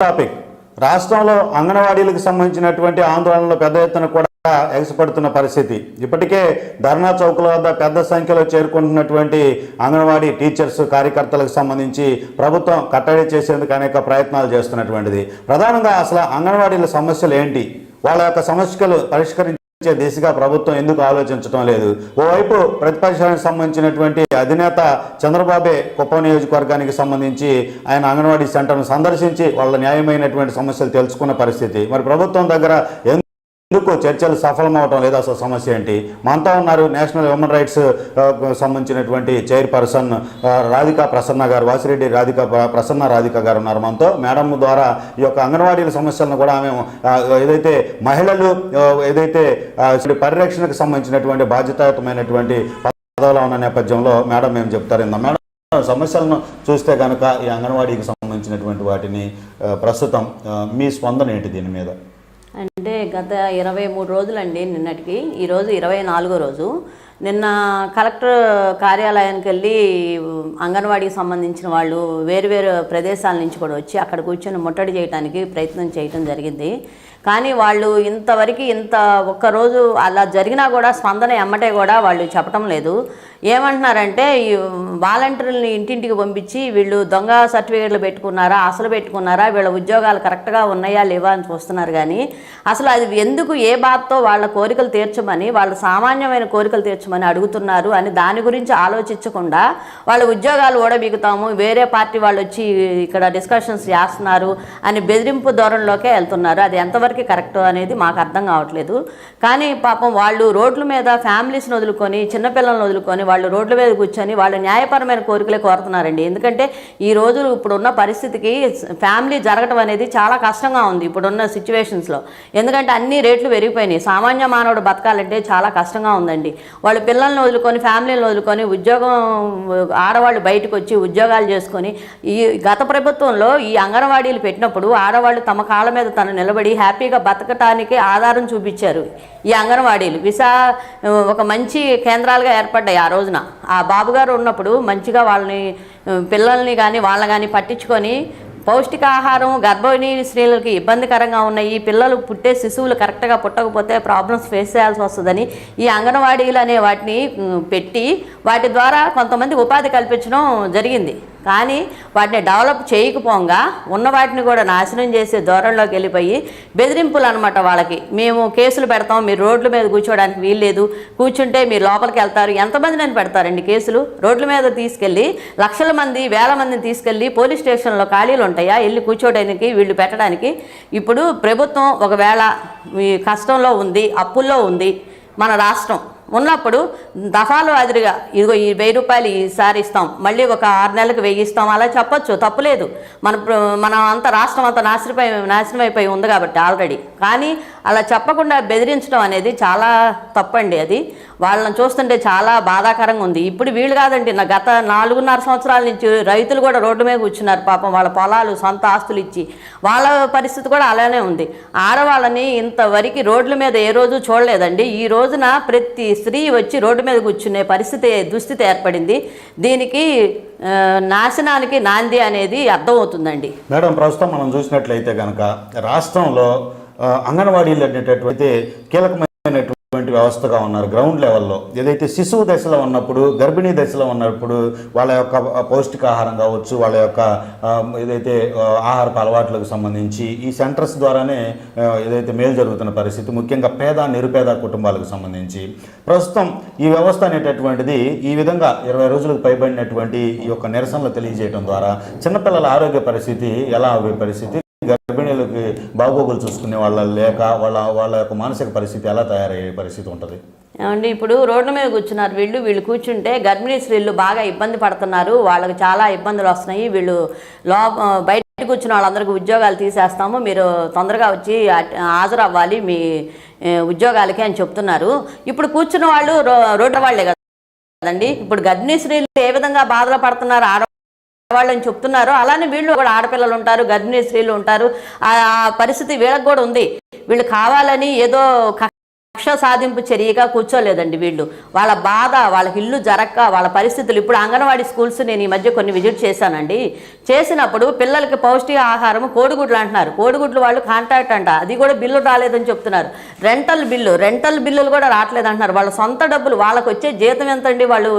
Topic రాష్ట్రంలో అంగన్వాడీలకు సంబంధించినటువంటి ఆందోళనలు పెద్ద ఎత్తున కూడా ఎగసిపడుతున్న పరిస్థితి. ఇప్పటికే ధర్నా చౌకుల వద్ద పెద్ద సంఖ్యలో చేరుకుంటున్నటువంటి అంగన్వాడీ టీచర్స్ కార్యకర్తలకు సంబంధించి ప్రభుత్వం కట్టడి చేసేందుకు అనేక ప్రయత్నాలు చేస్తున్నటువంటిది. ప్రధానంగా అసలు అంగన్వాడీల సమస్యలు ఏంటి, వాళ్ళ యొక్క సమస్యలు పరిష్కరించే దిశగా ప్రభుత్వం ఎందుకు ఆలోచించడం లేదు? ఓవైపు ప్రతిపక్షానికి సంబంధించినటువంటి అధినేత చంద్రబాబే కుప్పం నియోజకవర్గానికి సంబంధించి ఆయన అంగన్వాడీ సెంటర్ను సందర్శించి వాళ్ళ న్యాయమైనటువంటి సమస్యలు తెలుసుకున్న పరిస్థితి. మరి ప్రభుత్వం దగ్గర ఎందుకు చర్చలు సఫలమవటం లేదు? అసలు సమస్య ఏంటి? మనతో ఉన్నారు నేషనల్ హ్యూమన్ రైట్స్ సంబంధించినటువంటి చైర్పర్సన్ రాధికా ప్రసన్న గారు, వాసిరెడ్డి రాధిక గారు ఉన్నారు మనతో. మేడం ద్వారా ఈ యొక్క అంగన్వాడీల సమస్యలను కూడా మేము ఏదైతే మహిళలు ఏదైతే పరిరక్షణకు సంబంధించినటువంటి బాధ్యతాయుతమైనటువంటి పదవిలో ఉన్న నేపథ్యంలో మేడం మేము చెప్తారు. మేడం, సమస్యలను చూస్తే కనుక ఈ అంగన్వాడీకి సంబంధించినటువంటి వాటిని ప్రస్తుతం మీ స్పందన ఏంటి దీని మీద? అంటే గత 23 రోజులండి నిన్నటికి, ఈరోజు 24వ రోజు. నిన్న కలెక్టర్ కార్యాలయానికి వెళ్ళి అంగన్వాడీకి సంబంధించిన వాళ్ళు వేరు ప్రదేశాల నుంచి కూడా వచ్చి అక్కడ కూర్చొని ముట్టడి చేయడానికి ప్రయత్నం చేయడం జరిగింది. కానీ వాళ్ళు ఇంత ఒక్కరోజు అలా జరిగినా కూడా స్పందన ఎమ్మటే కూడా వాళ్ళు చెప్పటం లేదు. ఏమంటున్నారంటే ఈ వాలంటీర్లని ఇంటింటికి పంపించి వీళ్ళు దొంగ సర్టిఫికేట్లు పెట్టుకున్నారా, అసలు పెట్టుకున్నారా, వీళ్ళ ఉద్యోగాలు కరెక్ట్గా ఉన్నాయా లేవా అని చూస్తున్నారు. కానీ అసలు అది ఎందుకు, ఏ బాధతో వాళ్ళ కోరికలు తీర్చమని, వాళ్ళ సామాన్యమైన కోరికలు తీర్చమని అడుగుతున్నారు అని దాని గురించి ఆలోచించకుండా వాళ్ళ ఉద్యోగాలు ఓడబీగుతాము, వేరే పార్టీ వాళ్ళు వచ్చి ఇక్కడ డిస్కషన్స్ చేస్తున్నారు అని బెదిరింపు ధోరణిలోకే వెళ్తున్నారు. అది ఎంతవరకు కరెక్ట్ అనేది మాకు అర్థం కావట్లేదు. కానీ పాపం వాళ్ళు రోడ్ల మీద ఫ్యామిలీస్ని వదులుకొని, చిన్నపిల్లలను వదులుకొని వాళ్ళు రోడ్ల మీద కూర్చొని వాళ్ళ న్యాయపరమైన కోరికలే కోరుతున్నారండి. ఎందుకంటే ఈ రోజు ఇప్పుడున్న పరిస్థితికి ఫ్యామిలీ జరగటం అనేది చాలా కష్టంగా ఉంది ఇప్పుడున్న సిచ్యువేషన్స్లో. ఎందుకంటే అన్ని రేట్లు పెరిగిపోయినాయి. సామాన్య మానవుడు బతకాలంటే చాలా కష్టంగా ఉందండి. వాళ్ళు పిల్లల్ని వదులుకొని, ఫ్యామిలీని వదులుకొని, ఉద్యోగం ఆడవాళ్ళు బయటకు వచ్చి ఉద్యోగాలు చేసుకొని, ఈ గత ప్రభుత్వంలో ఈ అంగన్వాడీలు పెట్టినప్పుడు ఆడవాళ్ళు తమ కాళ్ళ మీద తను నిలబడి హ్యాపీగా బతకటానికి ఆధారం చూపించారు ఈ అంగన్వాడీలు. ఒక మంచి కేంద్రాలుగా ఏర్పడ్డాయి ఆ రోజున. ఆ బాబుగారు ఉన్నప్పుడు మంచిగా వాళ్ళని, పిల్లల్ని కానీ వాళ్ళని కానీ పట్టించుకొని పౌష్టికాహారం గర్భిణీ స్త్రీలకి ఇబ్బందికరంగా ఉన్నాయి, పిల్లలు పుట్టే శిశువులు కరెక్ట్గా పుట్టకపోతే ప్రాబ్లమ్స్ ఫేస్ చేయాల్సి వస్తుందని ఈ అంగన్వాడీలు అనే వాటిని పెట్టి వాటి ద్వారా కొంతమంది ఉపాధి కల్పించడం జరిగింది. కానీ వాటిని డెవలప్ చేయకపోగా ఉన్న వాటిని కూడా నాశనం చేసే ధోరణిలోకి వెళ్ళిపోయి బెదిరింపులు అనమాట. వాళ్ళకి మేము కేసులు పెడతాం, మీరు రోడ్ల మీద కూర్చోవడానికి వీల్లేదు, కూర్చుంటే మీరు లోపలికి వెళ్తారు. ఎంతమంది నన్ను పెడతారండి కేసులు? రోడ్ల మీద తీసుకెళ్ళి లక్షల మంది, వేల మందిని తీసుకెళ్ళి పోలీస్ స్టేషన్లో ఖాళీలు ఉంటాయా వెళ్ళి కూర్చోడానికి, వీళ్ళు పెట్టడానికి? ఇప్పుడు ప్రభుత్వం ఒకవేళ కష్టంలో ఉంది, అప్పుల్లో ఉంది మన రాష్ట్రం ఉన్నప్పుడు దఫాలు అదిరిగా ఇదిగో ఈ 1000 రూపాయలు ఈసారి ఇస్తాం, మళ్ళీ ఒక 6 నెలలకు 1000 ఇస్తాం, అలా చెప్పొచ్చు, తప్పులేదు. మన అంత రాష్ట్రం అంతా నాశనం అయిపోయి ఉంది కాబట్టి ఆల్రెడీ. కానీ అలా చెప్పకుండా బెదిరించడం అనేది చాలా తప్పండి. అది వాళ్ళని చూస్తుంటే చాలా బాధాకరంగా ఉంది. ఇప్పుడు వీళ్ళు కాదండి, గత 4.5 సంవత్సరాల నుంచి రైతులు కూడా రోడ్డు మీద కూర్చున్నారు పాపం. వాళ్ళ పొలాలు, సొంత ఆస్తులు ఇచ్చి వాళ్ళ పరిస్థితి కూడా అలానే ఉంది. ఆడవాళ్ళని ఇంతవరకు రోడ్ల మీద ఏ రోజు చూడలేదండి. ఈ రోజున ప్రతి స్త్రీ వచ్చి రోడ్డు మీద కూర్చునే దుస్థితి ఏర్పడింది. దీనికి నాశనానికి నాంది అనేది అర్థమవుతుందండి. మేడం, ప్రస్తుతం మనం చూసినట్లయితే కనుక రాష్ట్రంలో అంగన్వాడీలు అనేటటువంటి కీలకమైనటువంటి వ్యవస్థగా ఉన్నారు. గ్రౌండ్ లెవెల్లో ఏదైతే శిశువు దశలో ఉన్నప్పుడు, గర్భిణీ దశలో ఉన్నప్పుడు వాళ్ళ యొక్క పౌష్టికాహారం కావచ్చు, వాళ్ళ యొక్క ఏదైతే ఆహారపు అలవాట్లకు సంబంధించి ఈ సెంటర్స్ ద్వారానే ఏదైతే మేలు జరుగుతున్న పరిస్థితి, ముఖ్యంగా పేద నిరుపేద కుటుంబాలకు సంబంధించి ప్రస్తుతం ఈ వ్యవస్థ అనేటటువంటిది ఈ విధంగా 20 రోజులకు పైబడినటువంటి ఈ యొక్క నిరసనలు తెలియజేయడం ద్వారా చిన్నపిల్లల ఆరోగ్య పరిస్థితి ఎలా అయ్యే పరిస్థితి, గర్భిణీలకి బాగోగులు చూసుకునే వాళ్ళ లేక వాళ్ళ యొక్క మానసిక పరిస్థితి ఎలా తయారయ్యే పరిస్థితి ఉంటుంది? ఏమండి, ఇప్పుడు రోడ్ల మీద కూర్చున్నారు వీళ్ళు కూర్చుంటే గర్భిణీ స్త్రీలు బాగా ఇబ్బంది పడుతున్నారు, వాళ్ళకి చాలా ఇబ్బందులు వస్తున్నాయి. వీళ్ళు బయట కూర్చున్న వాళ్ళందరికీ ఉద్యోగాలు తీసేస్తాము, మీరు తొందరగా వచ్చి హాజరు అవ్వాలి మీ ఉద్యోగాలకి అని చెప్తున్నారు. ఇప్పుడు కూర్చున్న వాళ్ళు రోడ్ల వాళ్ళే కదండి. ఇప్పుడు గర్భిణీ స్త్రీలు ఏ విధంగా బాధలు పడుతున్నారు వాళ్ళని చెప్తున్నారు, అలానే వీళ్ళు కూడా ఆడపిల్లలు ఉంటారు, గర్భిణీ స్త్రీలు ఉంటారు. ఆ పరిస్థితి వీళ్ళకి కూడా ఉంది. వీళ్ళు కావాలని ఏదో కక్ష సాధింపు చర్యగా కూర్చోలేదండి వీళ్ళు. వాళ్ళ బాధ, వాళ్ళకి ఇల్లు జరక్క, వాళ్ళ పరిస్థితులు. ఇప్పుడు అంగన్వాడీ స్కూల్స్ నేను ఈ మధ్య కొన్ని విజిట్ చేశానండి. చేసినప్పుడు పిల్లలకి పౌష్టిక ఆహారం కోడిగుడ్లు అంటున్నారు. కోడిగుడ్లు వాళ్ళు కాంట్రాక్ట్ అంట, అది కూడా బిల్లు రాలేదని చెప్తున్నారు. రెంటల్ బిల్లులు కూడా రావట్లేదు అంటున్నారు. వాళ్ళ సొంత డబ్బులు, వాళ్ళకి వచ్చే జీతం ఎంతండి? వాళ్ళు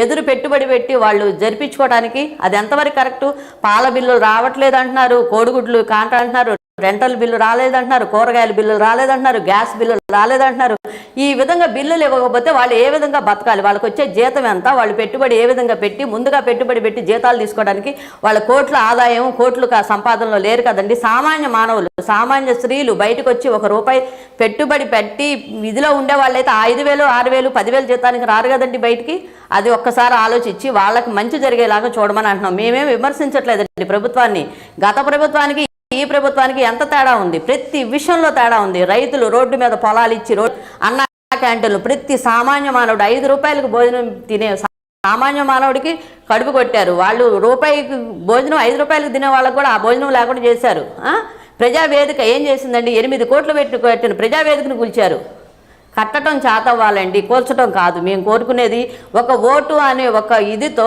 ఎదురు పెట్టుబడి పెట్టి వాళ్ళు జరిపించుకోవడానికి అది ఎంతవరకు కరెక్టు? పాల బిల్లులు రావట్లేదు అంటున్నారు, కోడిగుడ్లు కాంట్రాక్ట్ అంటున్నారు, రెంటల్ బిల్లు రాలేదంటున్నారు, కూరగాయల బిల్లులు రాలేదంటున్నారు, గ్యాస్ బిల్లులు రాలేదంటున్నారు. ఈ విధంగా బిల్లులు ఇవ్వకపోతే వాళ్ళు ఏ విధంగా బతకాలి? వాళ్ళకి వచ్చే జీతం ఎంత? వాళ్ళు పెట్టుబడి ఏ విధంగా పెట్టి, ముందుగా పెట్టుబడి పెట్టి జీతాలు తీసుకోవడానికి వాళ్ళ కోట్ల ఆదాయం, కోట్లు సంపాదనలో లేరు కదండి. సామాన్య మానవులు, సామాన్య స్త్రీలు బయటకు వచ్చి ₹1 పెట్టుబడి పెట్టి ఇదిలో ఉండే వాళ్ళైతే 5,000, 6,000, 10,000 జీతానికి రారు కదండి బయటికి. అది ఒక్కసారి ఆలోచించి వాళ్ళకి మంచి జరిగేలాగా చూడమని అంటున్నాం. మేమేం విమర్శించట్లేదండి ప్రభుత్వాన్ని. గత ప్రభుత్వానికి ఈ ప్రభుత్వానికి ఎంత తేడా ఉంది? ప్రతి విషయంలో తేడా ఉంది. రైతులు రోడ్డు మీద పొలాలు ఇచ్చి అన్న క్యాంటీన్లు, ప్రతి సామాన్య మానవుడు ₹5 భోజనం తినే సామాన్య మానవుడికి కడుపు కొట్టారు. వాళ్ళు రూపాయికి భోజనం ₹5 తినే వాళ్ళకు కూడా ఆ భోజనం లేకుండా చేశారు. ప్రజావేదిక ఏం చేసిందండి? 8 కోట్లు పెట్టిన ప్రజావేదికను కూల్చారు. కట్టడం చేతవ్వాలండి, కూల్చడం కాదు. మేము కోరుకునేది ఒక ఓటు అనే ఒక ఇదితో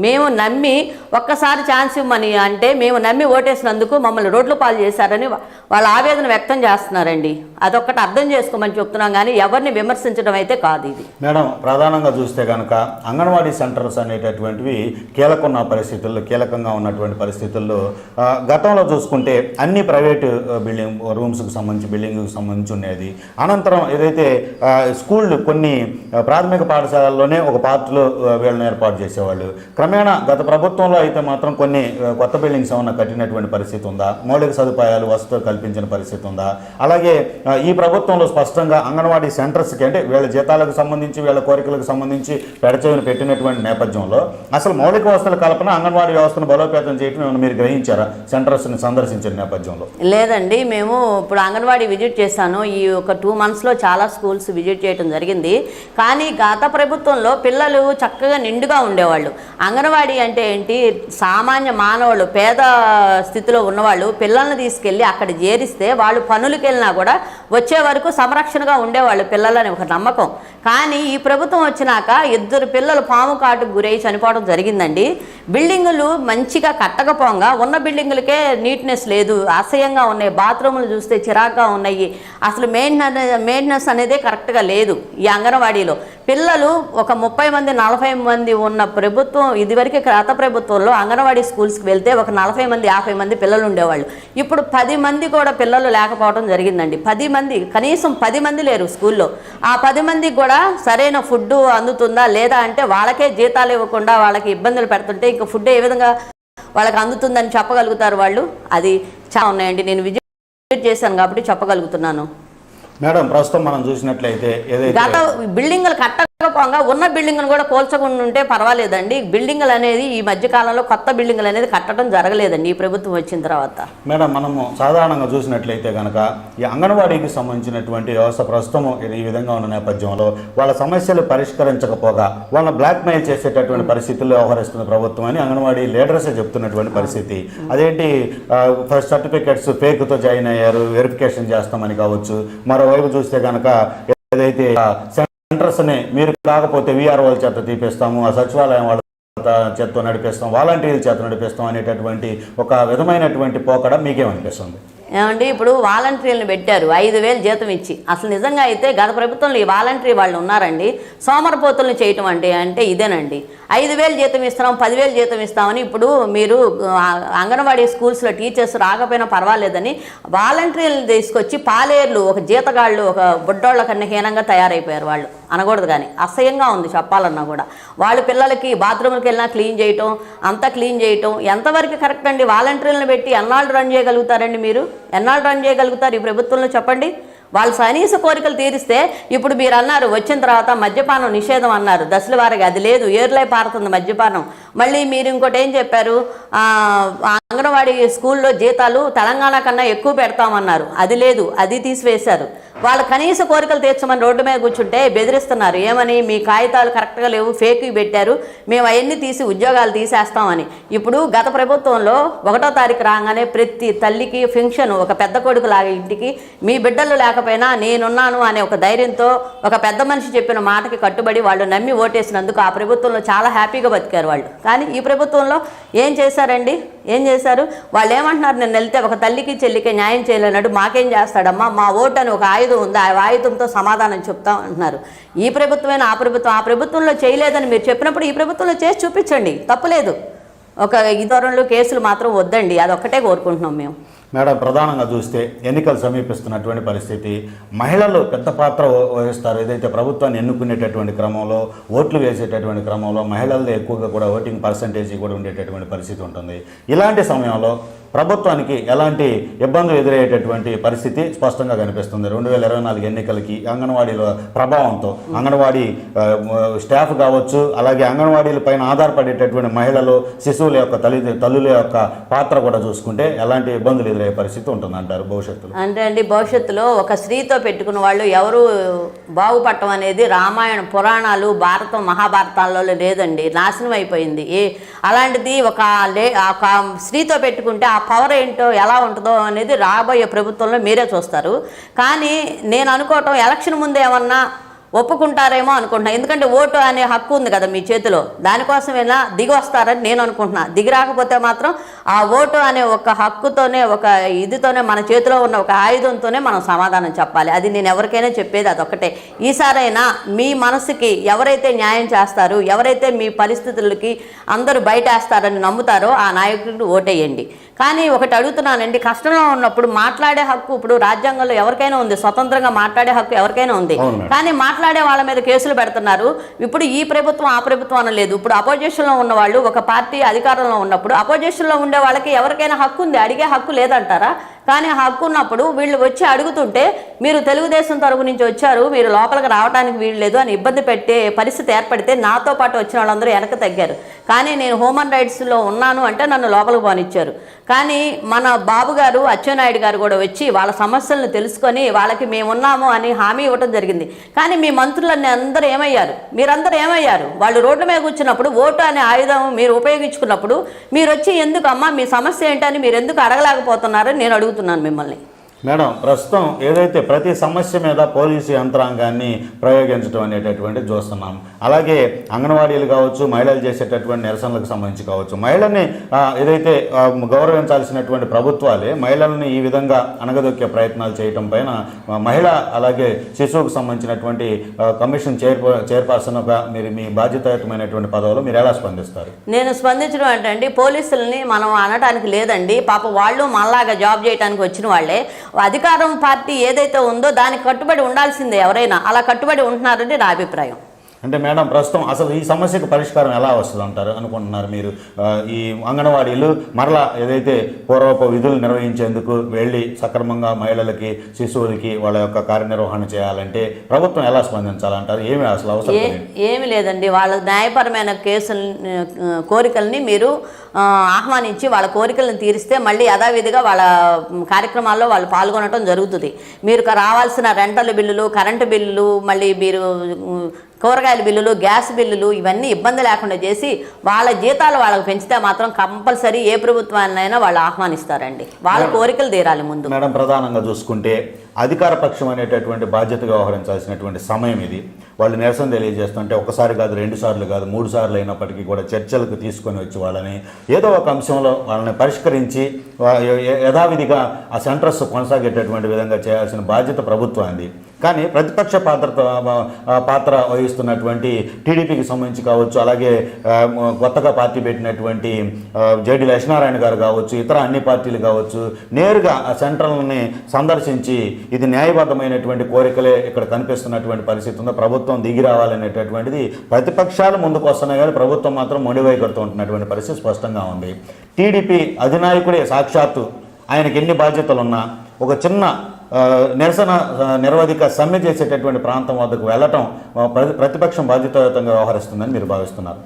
మేము నమ్మి ఒక్కసారి ఛాన్స్ ఇవ్వమని అంటే మేము నమ్మి ఓటేసినందుకు మమ్మల్ని రోడ్లు పాలు చేశారని వాళ్ళ ఆవేదన వ్యక్తం చేస్తున్నారండి. అదొక్కటి అర్థం చేసుకోమని చెప్తున్నాం, కానీ ఎవరిని విమర్శించడం అయితే కాదు ఇది. మేడం, ప్రధానంగా చూస్తే కనుక అంగన్వాడీ సెంటర్స్ అనేటటువంటివి కీలకంగా ఉన్నటువంటి పరిస్థితుల్లో గతంలో చూసుకుంటే అన్ని ప్రైవేటు రూమ్స్కి సంబంధించి ఉండేది. అనంతరం ఏదైతే స్కూళ్ళు కొన్ని ప్రాథమిక పాఠశాలల్లోనే ఒక పార్ట్లో వీళ్ళని ఏర్పాటు చేసేవాళ్ళు. క్రమేణా గత ప్రభుత్వంలో అయితే మాత్రం కొన్ని కొత్త బిల్డింగ్స్ ఏమన్నా కట్టినటువంటి పరిస్థితి ఉందా? మౌలిక సదుపాయాలు, వసతులు కల్పించిన పరిస్థితి ఉందా? అలాగే ఈ ప్రభుత్వంలో స్పష్టంగా అంగన్వాడీ సెంటర్స్కి అంటే వీళ్ళ జీతాలకు సంబంధించి, వీళ్ళ కోరికలకు సంబంధించి పెడచెవిని పెట్టినటువంటి నేపథ్యంలో అసలు మౌలిక వసతుల కల్పన, అంగన్వాడీ వ్యవస్థను బలోపేతం చేయడం ఏమైనా మీరు గ్రహించారా సెంటర్స్ని సందర్శించిన నేపథ్యంలో? లేదండి, మేము ఇప్పుడు అంగన్వాడీ విజిట్ చేశాను. ఈ ఒక 2 monthsలో చాలా స్కూల్స్ విజిట్ చేయడం జరిగింది. కానీ గత ప్రభుత్వంలో పిల్లలు చక్కగా నిండుగా ఉండేవాళ్ళు. అంగన్వాడీ అంటే ఏంటి? సామాన్య మానవులు, పేద స్థితిలో ఉన్నవాళ్ళు పిల్లల్ని తీసుకెళ్ళి అక్కడ చేరిస్తే వాళ్ళు పనులకు వెళ్ళినా కూడా వచ్చే వరకు సంరక్షణగా ఉండేవాళ్ళు పిల్లలని ఒక నమ్మకం. కానీ ఈ ప్రభుత్వం వచ్చినాక 2 పిల్లలు పాము కాటుకు గురై చనిపోవడం జరిగిందండి. బిల్డింగులు మంచిగా కట్టకపోగా ఉన్న బిల్డింగులకే నీట్నెస్ లేదు, అసహ్యంగా ఉన్నాయి. బాత్రూములు చూస్తే చిరాగ్గా ఉన్నాయి. అసలు మెయింటెనెన్స్ అనేదే కరెక్ట్గా లేదు ఈ అంగన్వాడీలో. పిల్లలు ఒక 30 మంది 40 మంది ఉన్న ప్రభుత్వం, ఇదివరకు గత ప్రభుత్వంలో అంగన్వాడీ స్కూల్స్కి వెళ్తే ఒక 40 మంది 50 మంది పిల్లలు ఉండేవాళ్ళు. ఇప్పుడు 10 మంది కూడా పిల్లలు లేకపోవడం జరిగిందండి. 10 మంది, కనీసం 10 మంది లేరు స్కూల్లో. ఆ 10 మందికి కూడా సరైన ఫుడ్ అందుతుందా లేదా అంటే వాళ్ళకే జీతాలు ఇవ్వకుండా వాళ్ళకి ఇబ్బందులు పెడుతుంటే ఇంకా ఫుడ్ ఏ విధంగా వాళ్ళకి అందుతుందని చెప్పగలుగుతారు వాళ్ళు? అది చాలా ఉన్నాయండి. నేను విజిట్ చేశాను కాబట్టి చెప్పగలుగుతున్నాను. మేడం, ప్రస్తుతం మనం చూసినట్లయితే గత బిల్డింగులు కట్టకపోగా ఉన్న బిల్డింగులు కూడా కూల్చకుండా ఉంటే పర్వాలేదండి. బిల్డింగులు అనేది ఈ మధ్యకాలంలో కొత్త బిల్డింగులు అనేది కట్టడం జరగలేదండి ఈ ప్రభుత్వం వచ్చిన తర్వాత. మేడం, మనము సాధారణంగా చూసినట్లయితే కనుక ఈ అంగన్వాడీకి సంబంధించినటువంటి వ్యవస్థ ప్రస్తుతం ఈ విధంగా ఉన్న నేపథ్యంలో వాళ్ళ సమస్యలు పరిష్కరించకపోగా వాళ్ళని బ్లాక్మెయిల్ చేసేటటువంటి పరిస్థితుల్లో వ్యవహరిస్తున్న ప్రభుత్వం అని అంగన్వాడీ లీడర్సే చెప్తున్నటువంటి పరిస్థితి. అదేంటి, ఫస్ట్ సర్టిఫికెట్స్ ఫేక్తో జాయిన్ అయ్యారు, వెరిఫికేషన్ చేస్తామని కావచ్చు. మరోవైపు చూస్తే కనుక ఏదైతే సెంటర్స్ని మీరు కాకపోతే వీఆర్ఓల చేత తీపిస్తాము, ఆ సచివాలయం వాళ్ళ చేత్తో నడిపిస్తాం, వాలంటీర్ల చేత నడిపిస్తాం అనేటటువంటి ఒక విధమైనటువంటి పోకడ మీకేమనిపిస్తుంది? ఏమండి, ఇప్పుడు వాలంటీర్లను పెట్టారు 5,000 జీతం ఇచ్చి. అసలు నిజంగా అయితే గత ప్రభుత్వంలో ఈ వాలంటీర్ వాళ్ళు ఉన్నారండి. సోమరపోతులను చేయటం అంటే ఇదేనండి. 5,000 జీతం ఇస్తాం, 10,000 జీతం ఇస్తామని ఇప్పుడు మీరు అంగన్వాడీ స్కూల్స్లో టీచర్స్ రాకపోయినా పర్వాలేదని వాలంటీర్లు తీసుకొచ్చి పాలేర్లు, ఒక జీతగాళ్ళు, ఒక బుడ్డోళ్ళ కన్నా హీనంగా తయారైపోయారు వాళ్ళు. అనకూడదు కానీ అసహ్యంగా ఉంది చెప్పాలన్నా కూడా. వాళ్ళు పిల్లలకి బాత్రూమ్కి వెళ్ళినా క్లీన్ చేయటం, అంతా క్లీన్ చేయటం ఎంతవరకు కరెక్ట్ అండి? వాలంటీర్లను పెట్టి ఎన్నాళ్ళు రన్ చేయగలుగుతారండి మీరు? ఎన్నాళ్ళు రన్ చేయగలుగుతారు ఈ ప్రభుత్వంలో చెప్పండి? వాళ్ళు కనీస కోరికలు తీరిస్తే, ఇప్పుడు మీరు అన్నారు వచ్చిన తర్వాత మద్యపానం నిషేధం అన్నారు దశల వారికి, అది లేదు. ఏర్లై పారుతుంది మద్యపానం. మళ్ళీ మీరు ఇంకోటి ఏం చెప్పారు, అంగన్వాడీ స్కూల్లో జీతాలు తెలంగాణ కన్నా ఎక్కువ పెడతామన్నారు. అది లేదు, అది తీసివేశారు. వాళ్ళ కనీస కోరికలు తీర్చమని రోడ్డు మీద కూర్చుంటే బెదిరిస్తున్నారు. ఏమని, మీ కాగితాలు కరెక్ట్గా లేవు, ఫేక్ పెట్టారు, మేము అవన్నీ తీసి ఉద్యోగాలు తీసేస్తామని. ఇప్పుడు గత ప్రభుత్వంలో 1వ తారీఖు రాగానే ప్రతి తల్లికి ఫంక్షన్, ఒక పెద్ద కొడుకు లాగా ఇంటికి మీ బిడ్డలు లేకపోయినా నేనున్నాను అనే ఒక ధైర్యంతో ఒక పెద్ద మనిషి చెప్పిన మాటకి కట్టుబడి వాళ్ళు నమ్మి ఓటేసినందుకు ఆ ప్రభుత్వంలో చాలా హ్యాపీగా బతికారు వాళ్ళు. కానీ ఈ ప్రభుత్వంలో ఏం చేశారండి, ఏం చేశారు? వాళ్ళు ఏమంటున్నారు, నేను వెళ్తే ఒక తల్లికి చెల్లికి న్యాయం చేయలేనట్టు మాకేం చేస్తాడమ్మా, మా ఓటు అని ఒక ఆయుధం ఉంది, ఆ ఆయుధంతో సమాధానం చెప్తాం అంటున్నారు. ఈ ప్రభుత్వమైన ఆ ప్రభుత్వంలో చేయలేదని మీరు చెప్పినప్పుడు ఈ ప్రభుత్వంలో చేసి చూపించండి, తప్పులేదు. ఒక ఈ ధోరణిలో కేసులు మాత్రం వద్దండి, అదొక్కటే కోరుకుంటున్నాం మేము. మేడం, ప్రధానంగా చూస్తే ఎన్నికలు సమీపిస్తున్నటువంటి పరిస్థితి, మహిళలు పెద్ద పాత్ర వహిస్తారు. ఏదైతే ప్రభుత్వాన్ని ఎన్నుకునేటటువంటి క్రమంలో, ఓట్లు వేసేటటువంటి క్రమంలో మహిళలదే ఎక్కువగా కూడా ఓటింగ్ పర్సంటేజ్ కూడా ఉండేటటువంటి పరిస్థితి ఉంటుంది. ఇలాంటి సమయంలో ప్రభుత్వానికి ఎలాంటి ఇబ్బందులు ఎదురయ్యేటటువంటి పరిస్థితి స్పష్టంగా కనిపిస్తుంది. 2024 ఎన్నికలకి అంగన్వాడీల ప్రభావంతో అంగన్వాడీ స్టాఫ్ కావచ్చు, అలాగే అంగన్వాడీల పైన ఆధారపడేటటువంటి మహిళలు, శిశువుల యొక్క తల్లుల యొక్క పాత్ర కూడా చూసుకుంటే ఎలాంటి ఇబ్బందులు ఎదురయ్యే పరిస్థితి ఉంటుందంటారు భవిష్యత్తులో? అంటే అండి, భవిష్యత్తులో ఒక స్త్రీతో పెట్టుకున్న వాళ్ళు ఎవరు బాగుపడటం అనేది రామాయణ పురాణాలు, భారతం, మహాభారతాల్లో లేదండి, నాశనం అయిపోయింది. అలాంటిది ఒక స్త్రీతో పెట్టుకుంటే ఆ పవర్ ఏంటో ఎలా ఉంటుందో అనేది రాబోయే ప్రభుత్వంలో మీరే చూస్తారు. కానీ నేను అనుకోవటం, ఎలక్షన్ ముందు ఏమన్నా ఒప్పుకుంటారేమో అనుకుంటున్నా. ఎందుకంటే ఓటు అనే హక్కు ఉంది కదా మీ చేతిలో, దానికోసమైనా దిగి వస్తారని నేను అనుకుంటున్నా. దిగి రాకపోతే మాత్రం ఆ ఓటు అనే ఒక హక్కుతోనే, ఒక ఇదితోనే, మన చేతిలో ఉన్న ఒక ఆయుధంతోనే మనం సమాధానం చెప్పాలి. అది నేను ఎవరికైనా చెప్పేది అదొక్కటే. ఈసారైనా మీ మనసుకి ఎవరైతే న్యాయం చేస్తారు, ఎవరైతే మీ పరిస్థితులకి అందరూ బయటేస్తారని నమ్ముతారో ఆ నాయకుడికి ఓటేయండి. కానీ ఒకటి అడుగుతున్నానండి, కష్టంలో ఉన్నప్పుడు మాట్లాడే హక్కు ఇప్పుడు రాజ్యాంగంలో ఎవరికైనా ఉంది, స్వతంత్రంగా మాట్లాడే హక్కు ఎవరికైనా ఉంది. కానీ మాట్లాడే వాళ్ళ మీద కేసులు పెడుతున్నారు. ఇప్పుడు ఈ ప్రభుత్వం ఆ ప్రభుత్వం అనలేదు. ఇప్పుడు అపోజిషన్లో ఉన్న వాళ్ళు, ఒక పార్టీ అధికారంలో ఉన్నప్పుడు అపోజిషన్లో ఉండే వాళ్ళకి ఎవరికైనా హక్కు ఉంది, అడిగే హక్కు లేదంటారా? కానీ హక్కు ఉన్నప్పుడు వీళ్ళు వచ్చి అడుగుతుంటే, మీరు తెలుగుదేశం తరపు నుంచి వచ్చారు, మీరు లోపలికి రావడానికి వీలు లేదు అని ఇబ్బంది పెట్టే పరిస్థితి ఏర్పడితే నాతో పాటు వచ్చిన వాళ్ళందరూ వెనక తగ్గారు. కానీ నేను హ్యూమన్ రైట్స్లో ఉన్నాను అంటే నన్ను లోపలికి పోనిచ్చారు. కానీ మన బాబు గారు, అచ్చెన్నాయుడు గారు కూడా వచ్చి వాళ్ళ సమస్యలను తెలుసుకొని వాళ్ళకి మేమున్నాము అని హామీ ఇవ్వడం జరిగింది. కానీ మీ మంత్రులన్నీ అందరూ ఏమయ్యారు? మీరందరూ ఏమయ్యారు? వాళ్ళు రోడ్డు మీద కూర్చున్నప్పుడు ఓటు అనే ఆయుధం మీరు ఉపయోగించుకున్నప్పుడు మీరు వచ్చి ఎందుకు అమ్మా మీ సమస్య ఏంటని మీరు ఎందుకు అడగలేకపోతున్నారని నేను అడుగుతున్నాను మిమ్మల్ని. మేడం, ప్రస్తుతం ఏదైతే ప్రతి సమస్య మీద పోలీసు యంత్రాంగాన్ని ప్రయోగించడం అనేటటువంటి చూస్తున్నాం. అలాగే అంగన్వాడీలు కావచ్చు, మహిళలు చేసేటటువంటి నిరసనలకు సంబంధించి కావచ్చు, మహిళల్ని ఏదైతే గౌరవించాల్సినటువంటి ప్రభుత్వాలే మహిళల్ని ఈ విధంగా అణగదొక్కే ప్రయత్నాలు చేయటం పైన మహిళ, అలాగే శిశువుకు సంబంధించినటువంటి కమిషన్ చైర్పర్సన్గా మీరు మీ బాధ్యతాయుతమైనటువంటి పదవులు మీరు ఎలా స్పందిస్తారు? నేను స్పందించడం అంటే అండి, పోలీసులని మనం అనడానికి లేదండి. పాప వాళ్ళు మనలాగా జాబ్ చేయడానికి వచ్చిన వాళ్ళే. అధికారం పార్టీ ఏదైతే ఉందో దానికి కట్టుబడి ఉండాల్సిందే. ఎవరైనా అలా కట్టుబడి ఉంటున్నారని నా అభిప్రాయం. అంటే మేడం, ప్రస్తుతం అసలు ఈ సమస్యకు పరిష్కారం ఎలా వస్తుంది అంటారు అనుకుంటున్నారు మీరు? ఈ అంగన్వాడీలు మరలా ఏదైతే పూర్వపు విధులు నిర్వహించేందుకు వెళ్ళి సక్రమంగా మహిళలకి, శిశువులకి వాళ్ళ యొక్క కార్యనిర్వహణ చేయాలంటే ప్రభుత్వం ఎలా స్పందించాలంటారు? ఏమి అసలు అవసరం? ఏమి లేదండి, వాళ్ళ న్యాయపరమైన కోరికల్ని మీరు ఆహ్వానించి వాళ్ళ కోరికలను తీరిస్తే మళ్ళీ యథావిధిగా వాళ్ళ కార్యక్రమాల్లో వాళ్ళు పాల్గొనడం జరుగుతుంది. మీరు రావాల్సిన రెంటల బిల్లులు, కరెంటు బిల్లులు, మళ్ళీ మీరు కూరగాయల బిల్లులు, గ్యాస్ బిల్లులు ఇవన్నీ ఇబ్బంది లేకుండా చేసి వాళ్ళ జీతాలు వాళ్ళకి పెంచితే మాత్రం కంపల్సరీ ఏ ప్రభుత్వాన్నైనా వాళ్ళు ఆహ్వానిస్తారండి. వాళ్ళ కోరికలు తీరాలి ముందు. మేడం, ప్రధానంగా చూసుకుంటే అధికార పక్షం అనేటటువంటి బాధ్యతగా వ్యవహరించాల్సినటువంటి సమయం ఇది. వాళ్ళు నిరసన తెలియజేస్తుంటే ఒకసారి కాదు, 2 సార్లు కాదు, 3 సార్లు అయినప్పటికీ కూడా చర్చలకు తీసుకొని వచ్చి వాళ్ళని ఏదో ఒక అంశంలో వాళ్ళని పరిష్కరించి యథావిధిగా ఆ సెంటర్స్ కొనసాగేటటువంటి విధంగా చేయాల్సిన బాధ్యత ప్రభుత్వానికి. కానీ ప్రతిపక్ష పాత్ర వహిస్తున్నటువంటి టీడీపీకి సంబంధించి కావచ్చు, అలాగే కొత్తగా పార్టీ పెట్టినటువంటి జేడి లక్ష్మీనారాయణ గారు కావచ్చు, ఇతర అన్ని పార్టీలు కావచ్చు, నేరుగా ఆ సెంటర్లని సందర్శించి ఇది న్యాయబద్ధమైనటువంటి కోరికలే ఇక్కడ కనిపిస్తున్నటువంటి పరిస్థితి ఉందో, ప్రభుత్వం దిగి రావాలనేటటువంటిది ప్రతిపక్షాలు ముందుకు వస్తున్నాయి కానీ ప్రభుత్వం మాత్రం మొండివైఖరితో ఉంటున్నటువంటి పరిస్థితి స్పష్టంగా ఉంది. టీడీపీ అధినాయకుడే సాక్షాత్తు ఆయనకి ఎన్ని బాధ్యతలు ఉన్నా ఒక చిన్న నిరసన నిరవధిక సమ్మె చేసేటటువంటి ప్రాంతం వద్దకు వెళ్ళటం ప్రతిపక్షం బాధ్యతాయుతంగా వ్యవహరిస్తుందని మీరు భావిస్తున్నారు?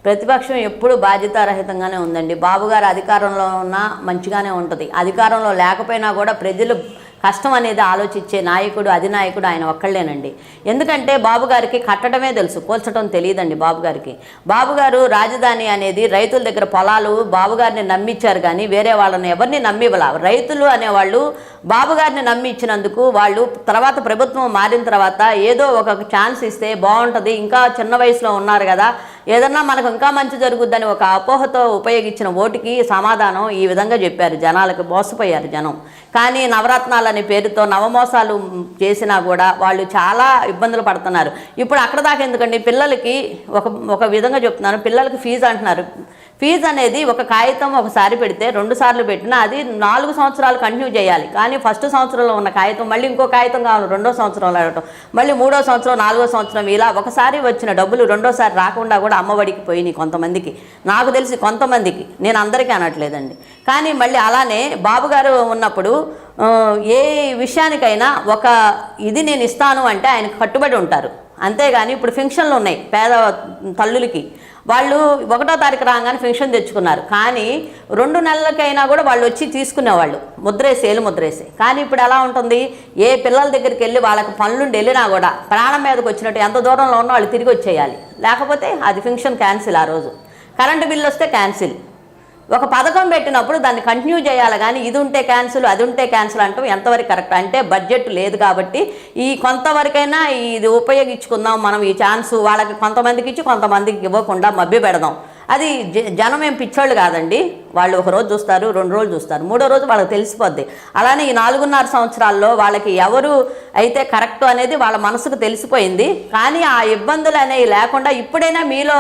ప్రతిపక్షం ఎప్పుడు బాధ్యతారహితంగానే ఉందండి. బాబు గారు అధికారంలో ఉన్నా మంచిగానే ఉంటుంది, అధికారంలో లేకపోయినా కూడా ప్రజలు కష్టం అనేది ఆలోచించే నాయకుడు అధినాయకుడు ఆయన ఒక్కళ్ళేనండి. ఎందుకంటే బాబు గారికి కట్టడమే తెలుసు, కూల్చడం తెలియదండి బాబు గారికి. బాబు గారు రాజధాని అనేది రైతుల దగ్గర పొలాలు బాబు గారిని నమ్మిచ్చారు, కానీ వేరే వాళ్ళని ఎవరిని నమ్మివ్వలా. రైతులు అనేవాళ్ళు బాబు గారిని నమ్మి ఇచ్చినందుకు వాళ్ళు తర్వాత ప్రభుత్వం మారిన తర్వాత ఏదో ఒక ఛాన్స్ ఇస్తే బాగుంటుంది, ఇంకా చిన్న వయసులో ఉన్నారు కదా, ఏదన్నా మనకు ఇంకా మంచి జరుగుద్దని ఒక అపోహతో ఉపయోగించిన ఓటుకి సమాధానం ఈ విధంగా చెప్పారు. జనాలకు మోసపోయారు జనం. కానీ నవరత్నాలు అనే పేరుతో నవమోసాలు చేసినా కూడా వాళ్ళు చాలా ఇబ్బందులు పడుతున్నారు. ఇప్పుడు అక్కడ దాకా ఎందుకండి, పిల్లలకి ఒక విధంగా చెప్తున్నాను, పిల్లలకి ఫీజు అంటున్నారు. ఫీజు అనేది ఒక కాగితం ఒకసారి పెడితే 2 సార్లు పెట్టినా అది 4 సంవత్సరాలు కంటిన్యూ చేయాలి. కానీ ఫస్ట్ సంవత్సరంలో ఉన్న కాగితం మళ్ళీ ఇంకో కాగితం కావాలి 2వ సంవత్సరంలో అడగటం, మళ్ళీ 3వ సంవత్సరం 4వ సంవత్సరం, ఇలా ఒకసారి వచ్చిన డబ్బులు 2వ సారి రాకుండా కూడా అమ్మఒడికి పోయినాయి కొంతమందికి. నాకు తెలిసి కొంతమందికి, నేను అందరికీ అనట్లేదండి. కానీ మళ్ళీ అలానే బాబు గారు ఉన్నప్పుడు ఏ విషయానికైనా ఒక ఇది నేను ఇస్తాను అంటే ఆయనకు కట్టుబడి ఉంటారు. అంతేగాని ఇప్పుడు ఫంక్షన్లు ఉన్నాయి పేద తల్లులకి, వాళ్ళు 1వ తారీఖు రాగానే ఫంక్షన్ తెచ్చుకున్నారు, కానీ 2 నెలలకైనా కూడా వాళ్ళు వచ్చి తీసుకునేవాళ్ళు ముద్రేసి ఏలు ముద్రేసి. కానీ ఇప్పుడు ఎలా ఉంటుంది, ఏ పిల్లల దగ్గరికి వెళ్ళి వాళ్ళకి పనులుండి వెళ్ళినా కూడా ప్రాణం మీదకి వచ్చినట్టు ఎంత దూరంలో ఉన్న వాళ్ళు తిరిగి వచ్చేయాలి, లేకపోతే అది ఫంక్షన్ క్యాన్సిల్. ఆ రోజు కరెంటు బిల్లు వస్తే క్యాన్సిల్. ఒక పథకం పెట్టినప్పుడు దాన్ని కంటిన్యూ చేయాలి, కానీ ఇది ఉంటే క్యాన్సిల్ అది ఉంటే క్యాన్సిల్ అంటాం ఎంతవరకు కరెక్ట్? అంటే బడ్జెట్ లేదు కాబట్టి ఈ కొంతవరకైనా ఇది ఉపయోగించుకుందాం మనం, ఈ ఛాన్స్ వాళ్ళకి కొంతమందికి ఇచ్చి కొంతమందికి ఇవ్వకుండా మభ్య పెడదాం. అది జనం ఏం పిచ్చోళ్ళు కాదండి, వాళ్ళు 1 రోజు చూస్తారు, 2 రోజులు చూస్తారు, 3వ రోజు వాళ్ళకి తెలిసిపోద్ది. అలానే ఈ 4.5 సంవత్సరాల్లో వాళ్ళకి ఎవరు అయితే కరెక్ట్ అనేది వాళ్ళ మనసుకు తెలిసిపోయింది. కానీ ఆ ఇబ్బందులు అనేవి లేకుండా ఇప్పుడైనా మీలో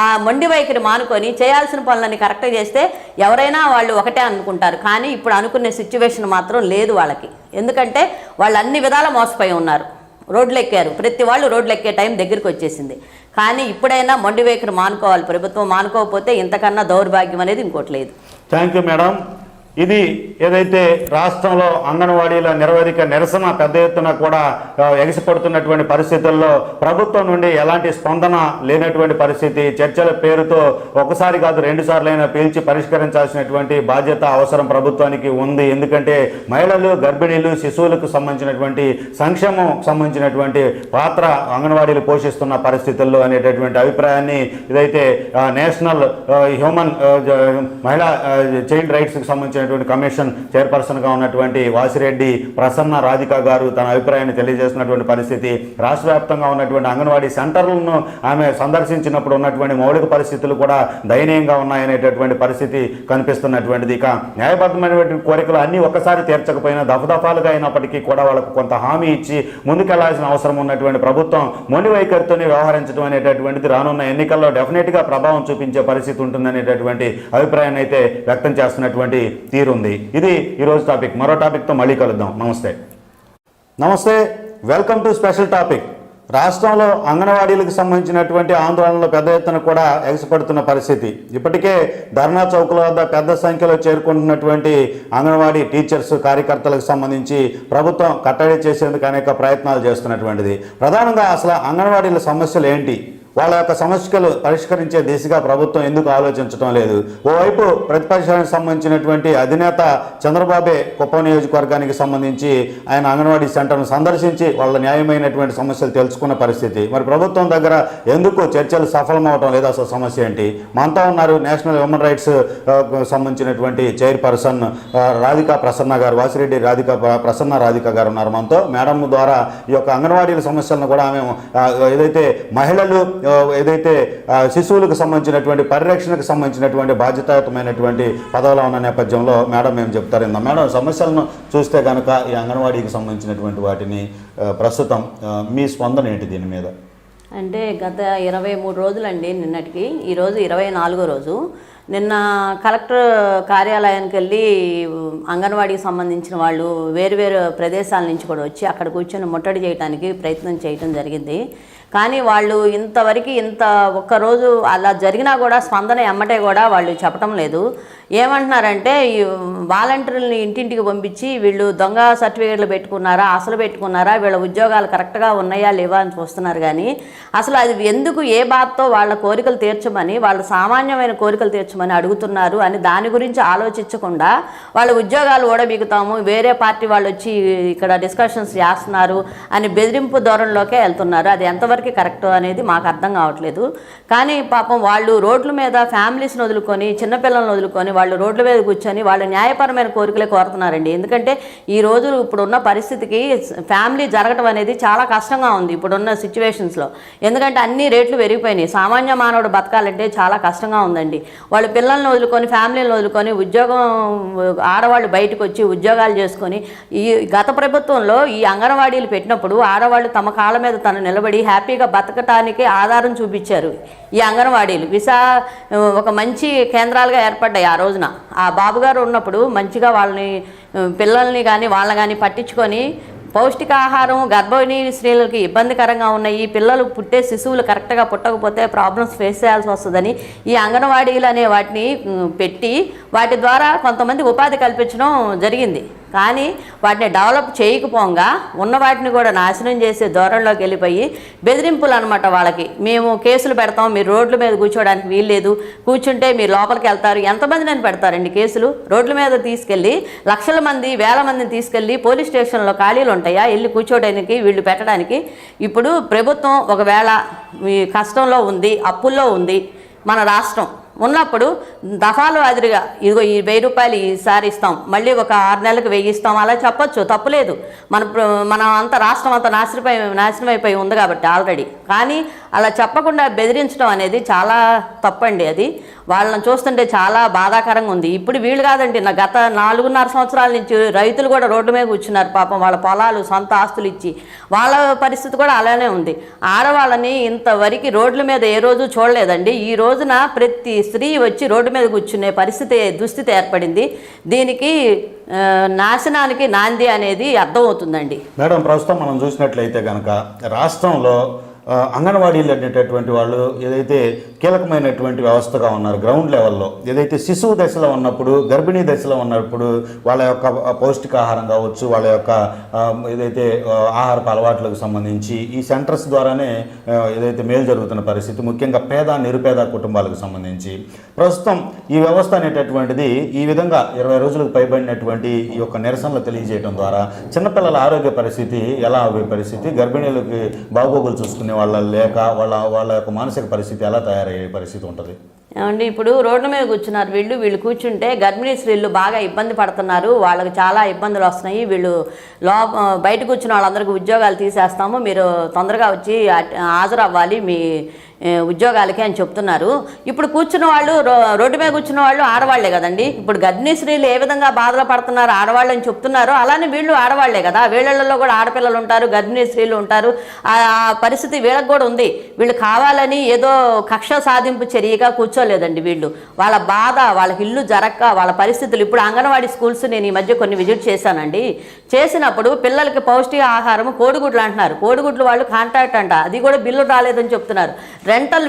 ఆ మొండి వైఖరి మానుకొని చేయాల్సిన పనులని కరెక్ట్గా చేస్తే ఎవరైనా వాళ్ళు ఒకటే అనుకుంటారు. కానీ ఇప్పుడు అనుకునే సిచ్యువేషన్ మాత్రం లేదు వాళ్ళకి. ఎందుకంటే వాళ్ళు అన్ని విధాలా మోసపోయి ఉన్నారు, రోడ్లు ఎక్కారు, ప్రతి వాళ్ళు రోడ్లు ఎక్కే టైం దగ్గరికి వచ్చేసింది. కానీ ఇప్పుడైనా మొండి వైఖరి మానుకోవాలి ప్రభుత్వం, మానుకోకపోతే ఇంతకన్నా దౌర్భాగ్యం అనేది ఇంకోటి లేదు. Thank you madam. ఇది ఏదైతే రాష్ట్రంలో అంగన్వాడీల నిరసన పెద్ద ఎత్తున కూడా ఎగసిపడుతున్నటువంటి పరిస్థితుల్లో ప్రభుత్వం నుండి ఎలాంటి స్పందన లేనటువంటి పరిస్థితి, చర్చల పేరుతో ఒకసారి కాదు 2 సార్లైనా పీల్చి పరిష్కరించాల్సినటువంటి బాధ్యత అవసరం ప్రభుత్వానికి ఉంది. ఎందుకంటే మహిళలు, గర్భిణీలు, శిశువులకు సంబంధించినటువంటి సంక్షేమం సంబంధించినటువంటి పాత్ర అంగన్వాడీలు పోషిస్తున్న పరిస్థితుల్లో అనేటటువంటి అభిప్రాయాన్ని ఇదైతే నేషనల్ హ్యూమన్ మహిళా చైల్డ్ రైట్స్కి సంబంధించిన కమిషన్ చైర్పర్సన్గా ఉన్నటువంటి వాసిరెడ్డి ప్రసన్న రాధిక గారు తన అభిప్రాయాన్ని తెలియజేస్తున్నటువంటి పరిస్థితి. రాష్ట్ర వ్యాప్తంగా ఉన్నటువంటి అంగన్వాడీ సెంటర్లను ఆమె సందర్శించినప్పుడు ఉన్నటువంటి మౌలిక పరిస్థితులు కూడా దయనీయంగా ఉన్నాయనేటటువంటి పరిస్థితి కనిపిస్తున్నటువంటిది. ఇక న్యాయబద్ధమైనటువంటి కోరికలు అన్నీ ఒక్కసారి తీర్చకపోయినా దఫదఫాలుగా అయినప్పటికీ కూడా వాళ్ళకు కొంత హామీ ఇచ్చి ముందుకెళ్లాల్సిన అవసరం ఉన్నటువంటి ప్రభుత్వం మొండి వైఖరితోనే వ్యవహరించడం అనేటటువంటిది రానున్న ఎన్నికల్లో డెఫినెట్గా ప్రభావం చూపించే పరిస్థితి ఉంటుందనేటటువంటి అభిప్రాయాన్ని అయితే వ్యక్తం చేస్తున్నటువంటి తీరుంది. ఇది ఈరోజు టాపిక్. మరో టాపిక్తో మళ్ళీ కలుద్దాం. నమస్తే. Welcome to special topic. రాష్ట్రంలో అంగన్వాడీలకు సంబంధించినటువంటి ఆందోళనలు పెద్ద ఎత్తున కూడా ఎగసిపడుతున్న పరిస్థితి. ఇప్పటికే ధర్నా చౌకుల వద్ద పెద్ద సంఖ్యలో చేరుకుంటున్నటువంటి అంగన్వాడీ టీచర్స్, కార్యకర్తలకు సంబంధించి ప్రభుత్వం కట్టడి చేసేందుకు అనేక ప్రయత్నాలు చేస్తున్నటువంటిది. ప్రధానంగా అసలు అంగన్వాడీల సమస్యలు ఏంటి, వాళ్ళ యొక్క సమస్యలు పరిష్కరించే దిశగా ప్రభుత్వం ఎందుకు ఆలోచించడం లేదు? ఓవైపు ప్రతిపక్షానికి సంబంధించినటువంటి అధినేత చంద్రబాబే కుప్పం నియోజకవర్గానికి సంబంధించి ఆయన అంగన్వాడీ సెంటర్ను సందర్శించి వాళ్ళ న్యాయమైనటువంటి సమస్యలు తెలుసుకున్న పరిస్థితి. మరి ప్రభుత్వం దగ్గర ఎందుకు చర్చలు సఫలమవటం లేదు? అసలు సమస్య ఏంటి? మనతో ఉన్నారు నేషనల్ హ్యూమన్ రైట్స్ సంబంధించినటువంటి చైర్పర్సన్ రాధికా ప్రసన్న గారు, వాసిరెడ్డి ప్రసన్న రాధిక గారు ఉన్నారు మనతో. మేడం ద్వారా ఈ యొక్క అంగన్వాడీల సమస్యలను కూడా ఆమె ఏదైతే మహిళలు ఏదైతే శిశువులకు సంబంధించినటువంటి పరిరక్షణకు సంబంధించినటువంటి బాధ్యతాయుతమైనటువంటి పదవులో ఉన్న నేపథ్యంలో మేడం ఏం చెప్తారు? మేడం, సమస్యలను చూస్తే కనుక ఈ అంగన్వాడీకి సంబంధించినటువంటి వాటిని ప్రస్తుతం మీ స్పందన ఏంటి దీని మీద? అంటే గత 23 రోజులండి నిన్నటికి, ఈరోజు 24వ రోజు. నిన్న కలెక్టర్ కార్యాలయానికి వెళ్ళి అంగన్వాడీకి సంబంధించిన వాళ్ళు వేరు ప్రదేశాల నుంచి కూడా వచ్చి అక్కడ కూర్చొని ముట్టడి చేయడానికి ప్రయత్నం చేయడం జరిగింది. కానీ వాళ్ళు ఇంత ఒక్కరోజు అలా జరిగినా కూడా స్పందన ఎమ్మటే కూడా వాళ్ళు చెప్పటం లేదు. ఏమంటున్నారంటే ఈ వాలంటీర్లని ఇంటింటికి పంపించి వీళ్ళు దొంగ సర్టిఫికేట్లు పెట్టుకున్నారా, అసలు పెట్టుకున్నారా, వీళ్ళ ఉద్యోగాలు కరెక్ట్గా ఉన్నాయా లేవా అని చూస్తున్నారు. కానీ అసలు అది ఎందుకు ఏ బాధతో వాళ్ళ కోరికలు తీర్చమని, వాళ్ళ సామాన్యమైన కోరికలు తీర్చమని అడుగుతున్నారు అని దాని గురించి ఆలోచించకుండా వాళ్ళ ఉద్యోగాలు ఓడబీగుతాము, వేరే పార్టీ వాళ్ళు వచ్చి ఇక్కడ డిస్కషన్స్ చేస్తున్నారు అని బెదిరింపు ధోరణిలోకే వెళ్తున్నారు. అది ఎంతవరకు కరెక్ట్ అనేది మాకు అర్థం కావట్లేదు. కానీ పాపం వాళ్ళు రోడ్ల మీద ఫ్యామిలీస్ని వదులుకొని, చిన్నపిల్లలను వదులుకొని వాళ్ళు రోడ్ల మీద కూర్చొని వాళ్ళు న్యాయపరమైన కోరికలే కోరుతున్నారండి. ఎందుకంటే ఈ రోజు ఇప్పుడున్న పరిస్థితికి ఫ్యామిలీ జరగటం అనేది చాలా కష్టంగా ఉంది ఇప్పుడున్న సిచ్యువేషన్స్లో. ఎందుకంటే అన్ని రేట్లు పెరిగిపోయినాయి. సామాన్య మానవుడు బతకాలంటే చాలా కష్టంగా ఉందండి. వాళ్ళు పిల్లల్ని వదులుకొని, ఫ్యామిలీని వదులుకొని, ఉద్యోగం ఆడవాళ్ళు బయటకు వచ్చి ఉద్యోగాలు చేసుకొని, ఈ గత ప్రభుత్వంలో ఈ అంగన్వాడీలు పెట్టినప్పుడు ఆడవాళ్ళు తమ కాళ్ళ మీద తను నిలబడి హ్యాపీగా బతకటానికి ఆధారం చూపించారు ఈ అంగన్వాడీలు. ఒక మంచి కేంద్రాలుగా ఏర్పడ్డాయి ఆ రోజున. ఆ బాబుగారు ఉన్నప్పుడు మంచిగా వాళ్ళని, పిల్లల్ని కానీ వాళ్ళని కానీ పట్టించుకొని పౌష్టికాహారం గర్భిణీ స్త్రీలకి ఇబ్బందికరంగా ఉన్నాయి, ఈ పిల్లలు పుట్టే శిశువులు కరెక్ట్గా పుట్టకపోతే ప్రాబ్లమ్స్ ఫేస్ చేయాల్సి వస్తుందని ఈ అంగన్వాడీలు అనే వాటిని పెట్టి వాటి ద్వారా కొంతమంది ఉపాధి కల్పించడం జరిగింది. కానీ వాటిని డెవలప్ చేయకపోగా ఉన్న వాటిని కూడా నాశనం చేసే ధోరణిలోకి వెళ్ళిపోయి బెదిరింపులు అనమాట. వాళ్ళకి మేము కేసులు పెడతాం, మీరు రోడ్ల మీద కూర్చోవడానికి వీల్లేదు, కూర్చుంటే మీరు లోపలికి వెళ్తారు. ఎంతమంది నన్ను పెడతారండి కేసులు? రోడ్ల మీద తీసుకెళ్ళి లక్షల మంది, వేల మందిని తీసుకెళ్ళి పోలీస్ స్టేషన్లో ఖాళీలు ఉంటాయా వెళ్ళి కూర్చోడానికి, వీళ్ళు పెట్టడానికి? ఇప్పుడు ప్రభుత్వం ఒకవేళ కష్టంలో ఉంది, అప్పుల్లో ఉంది మన రాష్ట్రం ఉన్నప్పుడు దఫాలు అదిరిగా ఇదిగో ఈ 1000 రూపాయలు ఈసారి ఇస్తాం, మళ్ళీ ఒక 6 నెలలకు 1000 ఇస్తాం అలా చెప్పొచ్చు, తప్పులేదు. మన అంత రాష్ట్రం అంతా నాశనం అయిపోయి ఉంది కాబట్టి ఆల్రెడీ. కానీ అలా చెప్పకుండా బెదిరించడం అనేది చాలా తప్పండి. అది వాళ్ళని చూస్తుంటే చాలా బాధాకరంగా ఉంది. ఇప్పుడు వీళ్ళు కాదండి, గత 4.5 సంవత్సరాల నుంచి రైతులు కూడా రోడ్డు మీద కూర్చున్నారు పాపం. వాళ్ళ పొలాలు, సొంత ఆస్తులు ఇచ్చి వాళ్ళ పరిస్థితి కూడా అలానే ఉంది. ఆడవాళ్ళని ఇంతవరకు రోడ్ల మీద ఏ రోజు చూడలేదండి. ఈ రోజున ప్రతి స్త్రీ వచ్చి రోడ్డు మీద కూర్చునే దుస్థితి ఏర్పడింది. దీనికి నాశనానికి నాంది అనేది అర్థమవుతుందండి. మేడం, ప్రస్తుతం మనం చూసినట్లయితే కనుక రాష్ట్రంలో అంగన్వాడీలు అనేటటువంటి వాళ్ళు ఏదైతే కీలకమైనటువంటి వ్యవస్థగా ఉన్నారు గ్రౌండ్ లెవెల్లో, ఏదైతే శిశువు దశలో ఉన్నప్పుడు, గర్భిణీ దశలో ఉన్నప్పుడు వాళ్ళ యొక్క పౌష్టికాహారం కావచ్చు, వాళ్ళ యొక్క ఏదైతే ఆహారపు అలవాట్లకు సంబంధించి ఈ సెంటర్స్ ద్వారానే ఏదైతే మేలు జరుగుతున్న పరిస్థితి, ముఖ్యంగా పేద నిరుపేద కుటుంబాలకు సంబంధించి ప్రస్తుతం ఈ వ్యవస్థ అనేటటువంటిది ఈ విధంగా 20 రోజులకు పైబడినటువంటి ఈ యొక్క నిరసనలు తెలియజేయడం ద్వారా చిన్నపిల్లల ఆరోగ్య పరిస్థితి ఎలా అయ్యే పరిస్థితి, గర్భిణీలకి బాగోగులు చూసుకునే వాళ్ళ లేక వాళ్ళ యొక్క మానసిక పరిస్థితి ఎలా తయారయ్యే పరిస్థితి ఉంటుంది? ఏమండి, ఇప్పుడు రోడ్డు మీద కూర్చున్నారు వీళ్ళు కూర్చుంటే గర్భిణీ స్త్రీలు బాగా ఇబ్బంది పడుతున్నారు, వాళ్ళకి చాలా ఇబ్బందులు వస్తున్నాయి. వీళ్ళు బయట కూర్చున్న వాళ్ళందరికీ ఉద్యోగాలు తీసేస్తాము, మీరు తొందరగా వచ్చి హాజరు అవ్వాలి మీ ఉద్యోగాలకి అని చెప్తున్నారు. ఇప్పుడు కూర్చున్న వాళ్ళు, రోడ్డు మీద కూర్చున్న వాళ్ళు ఆడవాళ్లే కదండి. ఇప్పుడు గర్భిణీ స్త్రీలు ఏ విధంగా బాధలు పడుతున్నారు ఆడవాళ్ళు అని చెప్తున్నారు, అలానే వీళ్ళు ఆడవాళ్లే కదా. వీళ్ళల్లో కూడా ఆడపిల్లలు ఉంటారు, గర్భిణీ స్త్రీలు ఉంటారు. ఆ పరిస్థితి వీళ్ళకి కూడా ఉంది. వీళ్ళు కావాలని ఏదో కక్ష సాధింపు చర్యగా కూర్చోలేదండి. వీళ్ళు వాళ్ళ బాధ, వాళ్ళకి ఇల్లు జరక్క వాళ్ళ పరిస్థితులు. ఇప్పుడు అంగన్వాడీ స్కూల్స్ నేను ఈ మధ్య కొన్ని విజిట్ చేశానండి. చేసినప్పుడు పిల్లలకి పౌష్టిక ఆహారం కోడిగుడ్లు అంటున్నారు. కోడిగుడ్లు వాళ్ళు కాంట్రాక్ట్ అంట, అది కూడా బిల్లు రాలేదని చెప్తున్నారు. రెంటల్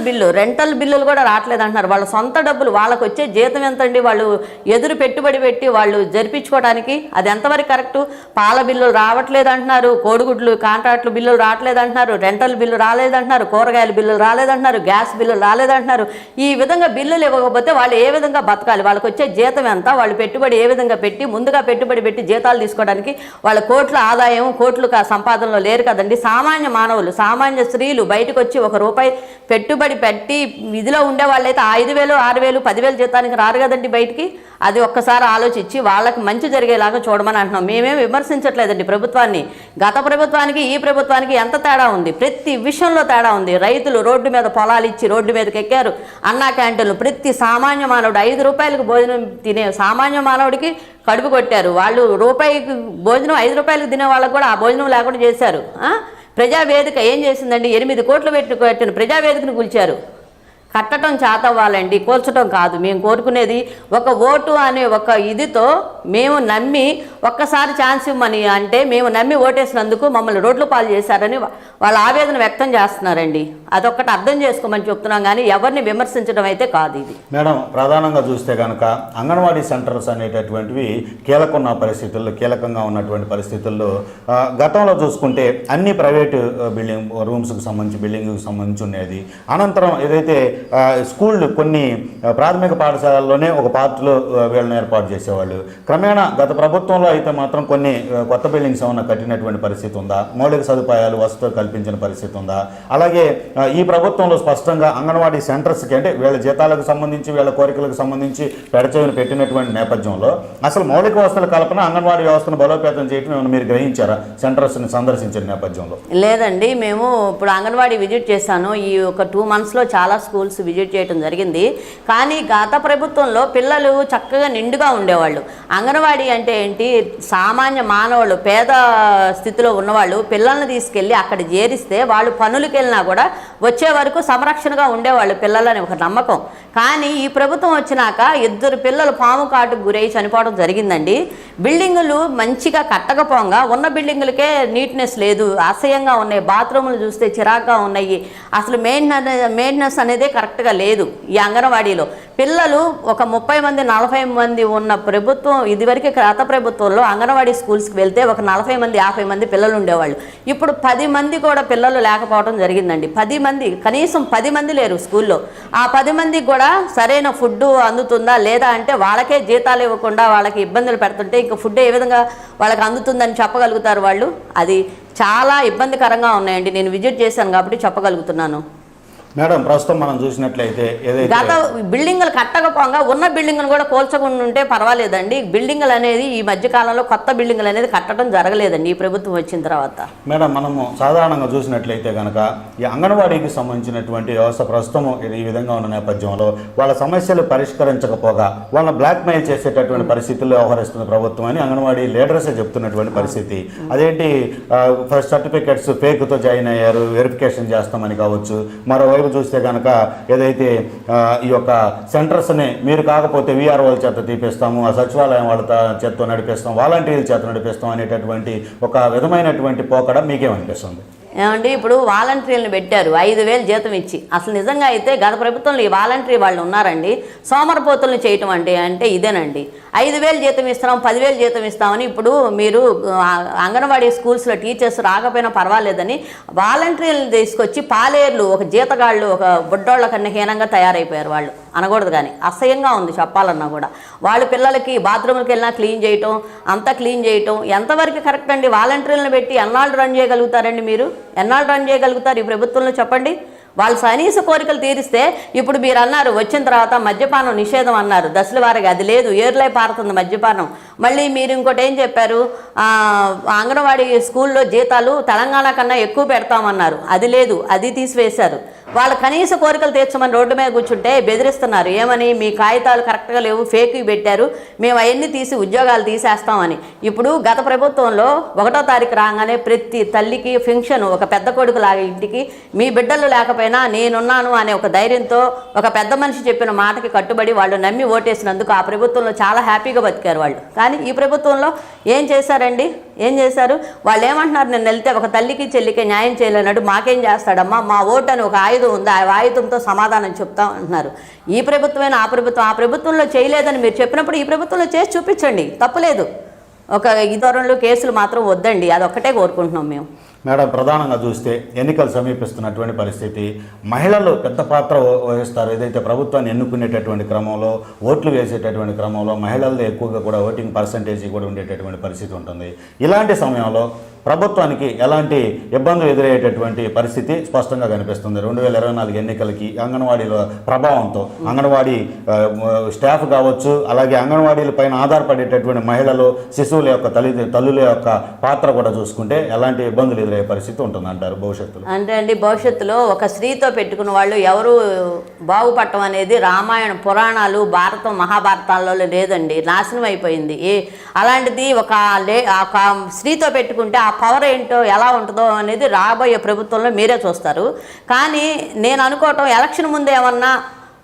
బిల్లులు కూడా రావట్లేదు అంటున్నారు. వాళ్ళ సొంత డబ్బులు, వాళ్ళకు వచ్చే జీతం ఎంతండి, వాళ్ళు ఎదురు పెట్టుబడి పెట్టి వాళ్ళు జరిపించుకోవడానికి అది ఎంతవరకు కరెక్టు? పాల బిల్లులు రావట్లేదు అంటున్నారు, కోడిగుడ్లు కాంట్రాక్ట్లు బిల్లులు రావట్లేదు అంటున్నారు, రెంటల్ బిల్లు రాలేదంటున్నారు, కూరగాయల బిల్లులు రాలేదంటున్నారు, గ్యాస్ బిల్లులు రాలేదంటున్నారు. ఈ విధంగా బిల్లులు ఇవ్వకపోతే వాళ్ళు ఏ విధంగా బతకాలి? వాళ్ళకి వచ్చే జీతం ఎంత? వాళ్ళు పెట్టుబడి ఏ విధంగా పెట్టి, ముందుగా పెట్టుబడి పెట్టి జీతాలు తీసుకోవడానికి వాళ్ళ కోట్ల ఆదాయం, కోట్లు సంపాదనలో లేరు కదండి. సామాన్య మానవులు, సామాన్య స్త్రీలు బయటకు వచ్చి ₹1 పెట్టుబడి పెట్టి ఇదిలో ఉండే వాళ్ళైతే 5,000, 6,000, 10,000 జీతానికి రారు కదండి బయటికి. అది ఒక్కసారి ఆలోచించి వాళ్ళకి మంచి జరిగేలాగా చూడమని అంటున్నాం. మేమేం విమర్శించట్లేదండి ప్రభుత్వాన్ని. గత ప్రభుత్వానికి ఈ ప్రభుత్వానికి ఎంత తేడా ఉంది? ప్రతి విషయంలో తేడా ఉంది. రైతులు రోడ్డు మీద పొలాలు ఇచ్చి రోడ్డు మీదకి ఎక్కారు. అన్నా క్యాంటీన్లు, ప్రతి సామాన్య మానవుడు ₹5 భోజనం తినే సామాన్య మానవుడికి కడుపు కొట్టారు. వాళ్ళు రూపాయికి భోజనం ₹5 తినే వాళ్ళకు కూడా ఆ భోజనం లేకుండా చేశారు. ప్రజావేదిక ఏం చేసిందండి? 8 కోట్లు పెట్టిన ప్రజావేదికను కూల్చారు. కట్టడం చేతవ్వాలండి, కూల్చడం కాదు. మేము కోరుకునేది ఒక ఓటు అనే ఒక ఇదితో మేము నమ్మి ఒక్కసారి ఛాన్స్ ఇవ్వమని అంటే మేము నమ్మి ఓటేసినందుకు మమ్మల్ని రోడ్లు పాలు చేశారని వాళ్ళ ఆవేదన వ్యక్తం చేస్తున్నారండి. అదొక్కటి అర్థం చేసుకోమని చెప్తున్నాం, కానీ ఎవరిని విమర్శించడం అయితే కాదు. ఇది మేడం, ప్రధానంగా చూస్తే కనుక అంగన్వాడీ సెంటర్స్ అనేటటువంటివి కీలకంగా ఉన్నటువంటి పరిస్థితుల్లో గతంలో చూసుకుంటే అన్ని ప్రైవేటు బిల్డింగ్కి సంబంధించి ఉండేది. అనంతరం ఏదైతే స్కూళ్ళు కొన్ని ప్రాథమిక పాఠశాలల్లోనే ఒక పార్ట్లో వీళ్ళని ఏర్పాటు చేసేవాళ్ళు. క్రమేణా గత ప్రభుత్వంలో అయితే మాత్రం కొన్ని కొత్త బిల్డింగ్స్ ఏమన్నా కట్టినటువంటి పరిస్థితి ఉందా? మౌలిక సదుపాయాలు వసతులు కల్పించిన పరిస్థితి ఉందా? అలాగే ఈ ప్రభుత్వంలో స్పష్టంగా అంగన్వాడీ సెంటర్స్కి అంటే వీళ్ళ జీతాలకు సంబంధించి వీళ్ళ కోరికలకు సంబంధించి పెడచెవిని పెట్టినటువంటి నేపథ్యంలో అసలు మౌలిక వసతుల కల్పన, అంగన్వాడీ వ్యవస్థను బలోపేతం చేయడం ఏమైనా మీరు గ్రహించారా సెంటర్స్ని సందర్శించిన నేపథ్యంలో? లేదండి, మేము ఇప్పుడు అంగన్వాడీ విజిట్ చేశాను. ఈ ఒక 2 monthsలో చాలా స్కూల్స్ విజిట్ చేయడం జరిగింది. కానీ గత ప్రభుత్వంలో పిల్లలు చక్కగా నిండుగా ఉండేవాళ్ళు. అంగన్వాడీ అంటే ఏంటి, సామాన్య మానవులు, పేద స్థితిలో ఉన్నవాళ్ళు పిల్లల్ని తీసుకెళ్ళి అక్కడ చేరిస్తే వాళ్ళు పనులకు వెళ్ళినా కూడా వచ్చే వరకు సంరక్షణగా ఉండేవాళ్ళు పిల్లలని ఒక నమ్మకం. కానీ ఈ ప్రభుత్వం వచ్చినాక 2 పిల్లలు పాము కాటుకు గురై చనిపోవడం జరిగిందండి. బిల్డింగులు మంచిగా కట్టకపోగా ఉన్న బిల్డింగులకే నీట్నెస్ లేదు, అసహ్యంగా ఉన్నాయి. బాత్రూములు చూస్తే చిరాగ్గా ఉన్నాయి. అసలు మెయింటెనెన్స్ అనేదే కరెక్ట్గా లేదు ఈ అంగన్వాడీలో. పిల్లలు ఒక 30 మంది 40 మంది ఉన్న ప్రభుత్వం, ఇదివరకు గత ప్రభుత్వంలో అంగన్వాడీ స్కూల్స్కి వెళ్తే ఒక 40 మంది 50 మంది పిల్లలు ఉండేవాళ్ళు. ఇప్పుడు 10 మంది కూడా పిల్లలు లేకపోవడం జరిగిందండి. 10 మంది, కనీసం 10 మంది లేరు స్కూల్లో. ఆ 10 మందికి కూడా సరైన ఫుడ్ అందుతుందా లేదా అంటే వాళ్ళకే జీతాలు ఇవ్వకుండా వాళ్ళకి ఇబ్బందులు పెడుతుంటే ఇంకా ఫుడ్ ఏ విధంగా వాళ్ళకి అందుతుందని చెప్పగలుగుతారు వాళ్ళు? అది చాలా ఇబ్బందికరంగా ఉన్నాయండి. నేను విజిట్ చేశాను కాబట్టి చెప్పగలుగుతున్నాను. మేడం, ప్రస్తుతం మనం చూసినట్లయితే ఏదైతే గత బిల్డింగులు కట్టకపోగా ఉన్న బిల్డింగులు కూడా కోల్చకుండా ఉంటే పర్వాలేదండి. బిల్డింగులు అనేది ఈ మధ్యకాలంలో కొత్త బిల్డింగులు అనేది కట్టడం జరగలేదండి ఈ ప్రభుత్వం వచ్చిన తర్వాత. మేడం, మనము సాధారణంగా చూసినట్లయితే కనుక ఈ అంగన్వాడీకి సంబంధించినటువంటి వ్యవస్థ ప్రస్తుతం ఈ విధంగా ఉన్న నేపథ్యంలో వాళ్ళ సమస్యలు పరిష్కరించకపోగా వాళ్ళని బ్లాక్మెయిల్ చేసేటటువంటి పరిస్థితుల్లో వ్యవహరిస్తున్న ప్రభుత్వం అని అంగన్వాడీ లీడర్సే చెప్తున్నటువంటి పరిస్థితి. అదేంటి, ఫస్ట్ సర్టిఫికెట్స్ ఫేక్తో జాయిన్ అయ్యారు, వెరిఫికేషన్ చేస్తామని కావచ్చు. మరోవైపు చూస్తే కనుక ఏదైతే ఈ యొక్క సెంటర్స్ని మీరు కాకపోతే వీఆర్ఓల చేత తీపిస్తాము, ఆ సచివాలయం వాళ్ళ చేత నడిపిస్తాం, వాలంటీర్ల చేత నడిపిస్తాం అనేటటువంటి ఒక విధమైనటువంటి పోకడ మీకేమనిపిస్తుంది? ఏమండి, ఇప్పుడు వాలంటీర్లను పెట్టారు 5,000 జీతం ఇచ్చి. అసలు నిజంగా అయితే గత ప్రభుత్వంలో ఈ వాలంటీర్ వాళ్ళు ఉన్నారండి. సోమరపోతులను చేయటం అంటే ఇదేనండి. 5,000 జీతం ఇస్తున్నాం, 10,000 జీతం ఇస్తామని ఇప్పుడు మీరు అంగన్వాడీ స్కూల్స్లో టీచర్స్ రాకపోయినా పర్వాలేదని వాలంటీర్లను తీసుకొచ్చి పాలేర్లు, ఒక జీతగాళ్ళు, ఒక బుడ్డోళ్ళ కన్నా హీనంగా తయారైపోయారు వాళ్ళు. అనకూడదు కానీ అసహ్యంగా ఉంది చెప్పాలన్నా కూడా. వాళ్ళు పిల్లలకి బాత్రూమ్కి వెళ్ళినా క్లీన్ చేయటం, అంతా క్లీన్ చేయటం ఎంతవరకు కరెక్ట్ అండి? వాలంటీర్లను పెట్టి ఎన్నాళ్ళు రన్ చేయగలుగుతారండి మీరు? ఎన్నాళ్ళు రన్ చేయగలుగుతారు ఈ ప్రభుత్వంలో చెప్పండి? వాళ్ళు కనీస కోరికలు తీరిస్తే, ఇప్పుడు మీరు అన్నారు వచ్చిన తర్వాత మద్యపానం నిషేధం అన్నారు దశల వారికి, అది లేదు, ఏర్లై పారుతుంది మద్యపానం. మళ్ళీ మీరు ఇంకోటి ఏం చెప్పారు, అంగన్వాడీ స్కూల్లో జీతాలు తెలంగాణ కన్నా ఎక్కువ పెడతామన్నారు, అది లేదు, అది తీసివేశారు. వాళ్ళ కనీస కోరికలు తీర్చమని రోడ్డు మీద కూర్చుంటే బెదిరిస్తున్నారు. ఏమని? మీ కాగితాలు కరెక్ట్గా లేవు, ఫేక్ పెట్టారు, మేము అవన్నీ తీసి ఉద్యోగాలు తీసేస్తామని. ఇప్పుడు గత ప్రభుత్వంలో 1వ తారీఖు రాగానే ప్రతి తల్లికి ఫంక్షన్, ఒక పెద్ద కొడుకు లాగా ఇంటికి మీ బిడ్డలు లేకపోయినా నేనున్నాను అనే ఒక ధైర్యంతో ఒక పెద్ద మనిషి చెప్పిన మాటకి కట్టుబడి వాళ్ళు నమ్మి ఓటేసినందుకు ఆ ప్రభుత్వంలో చాలా హ్యాపీగా బతికారు వాళ్ళు. కానీ ఈ ప్రభుత్వంలో ఏం చేశారండి? ఏం చేశారు? వాళ్ళు ఏమంటున్నారు, నేను వెళ్తే ఒక తల్లికి చెల్లికి న్యాయం చేయలేనట్టు మాకేం చేస్తాడమ్మా, మా ఓటు అని ఒక ఆయుధం ఉంది, ఆ ఆయుధంతో సమాధానం చెప్తాం అంటున్నారు. ఈ ప్రభుత్వమైన ఆ ప్రభుత్వంలో చేయలేదని మీరు చెప్పినప్పుడు ఈ ప్రభుత్వంలో చేసి చూపించండి, తప్పులేదు. ఒక ఈ ధోరణిలో కేసులు మాత్రం వద్దండి, అదొక్కటే కోరుకుంటున్నాం మేము. మేడం, ప్రధానంగా చూస్తే ఎన్నికలు సమీపిస్తున్నటువంటి పరిస్థితి, మహిళలు పెద్ద పాత్ర వహిస్తారు. ఏదైతే ప్రభుత్వాన్ని ఎన్నుకునేటటువంటి క్రమంలో, ఓట్లు వేసేటటువంటి క్రమంలో మహిళలదే ఎక్కువగా కూడా ఓటింగ్ పర్సంటేజ్ కూడా ఉండేటటువంటి పరిస్థితి ఉంటుంది. ఇలాంటి సమయంలో ప్రభుత్వానికి ఎలాంటి ఇబ్బందులు ఎదురయ్యేటటువంటి పరిస్థితి స్పష్టంగా కనిపిస్తుంది. 2024 ఎన్నికలకి అంగన్వాడీల ప్రభావంతో అంగన్వాడీ స్టాఫ్ కావచ్చు, అలాగే అంగన్వాడీల పైన ఆధారపడేటటువంటి మహిళలు, శిశువుల యొక్క తల్లుల యొక్క పాత్ర కూడా చూసుకుంటే ఎలాంటి ఇబ్బందులు ఎదురయ్యే పరిస్థితి ఉంటుందంటారు భవిష్యత్తులో? అంటే అండి, భవిష్యత్తులో ఒక స్త్రీతో పెట్టుకున్న వాళ్ళు ఎవరు బాగుపడటం అనేది రామాయణ పురాణాలు భారతం మహాభారతాల్లో లేదండి, నాశనం అయిపోయింది. అలాంటిది ఒక స్త్రీతో పెట్టుకుంటే ఆ పవర్ ఏంటో ఎలా ఉంటుందో అనేది రాబోయే ప్రభుత్వంలో మీరే చూస్తారు. కానీ నేను అనుకోవటం ఎలక్షన్ ముందు ఏమన్నా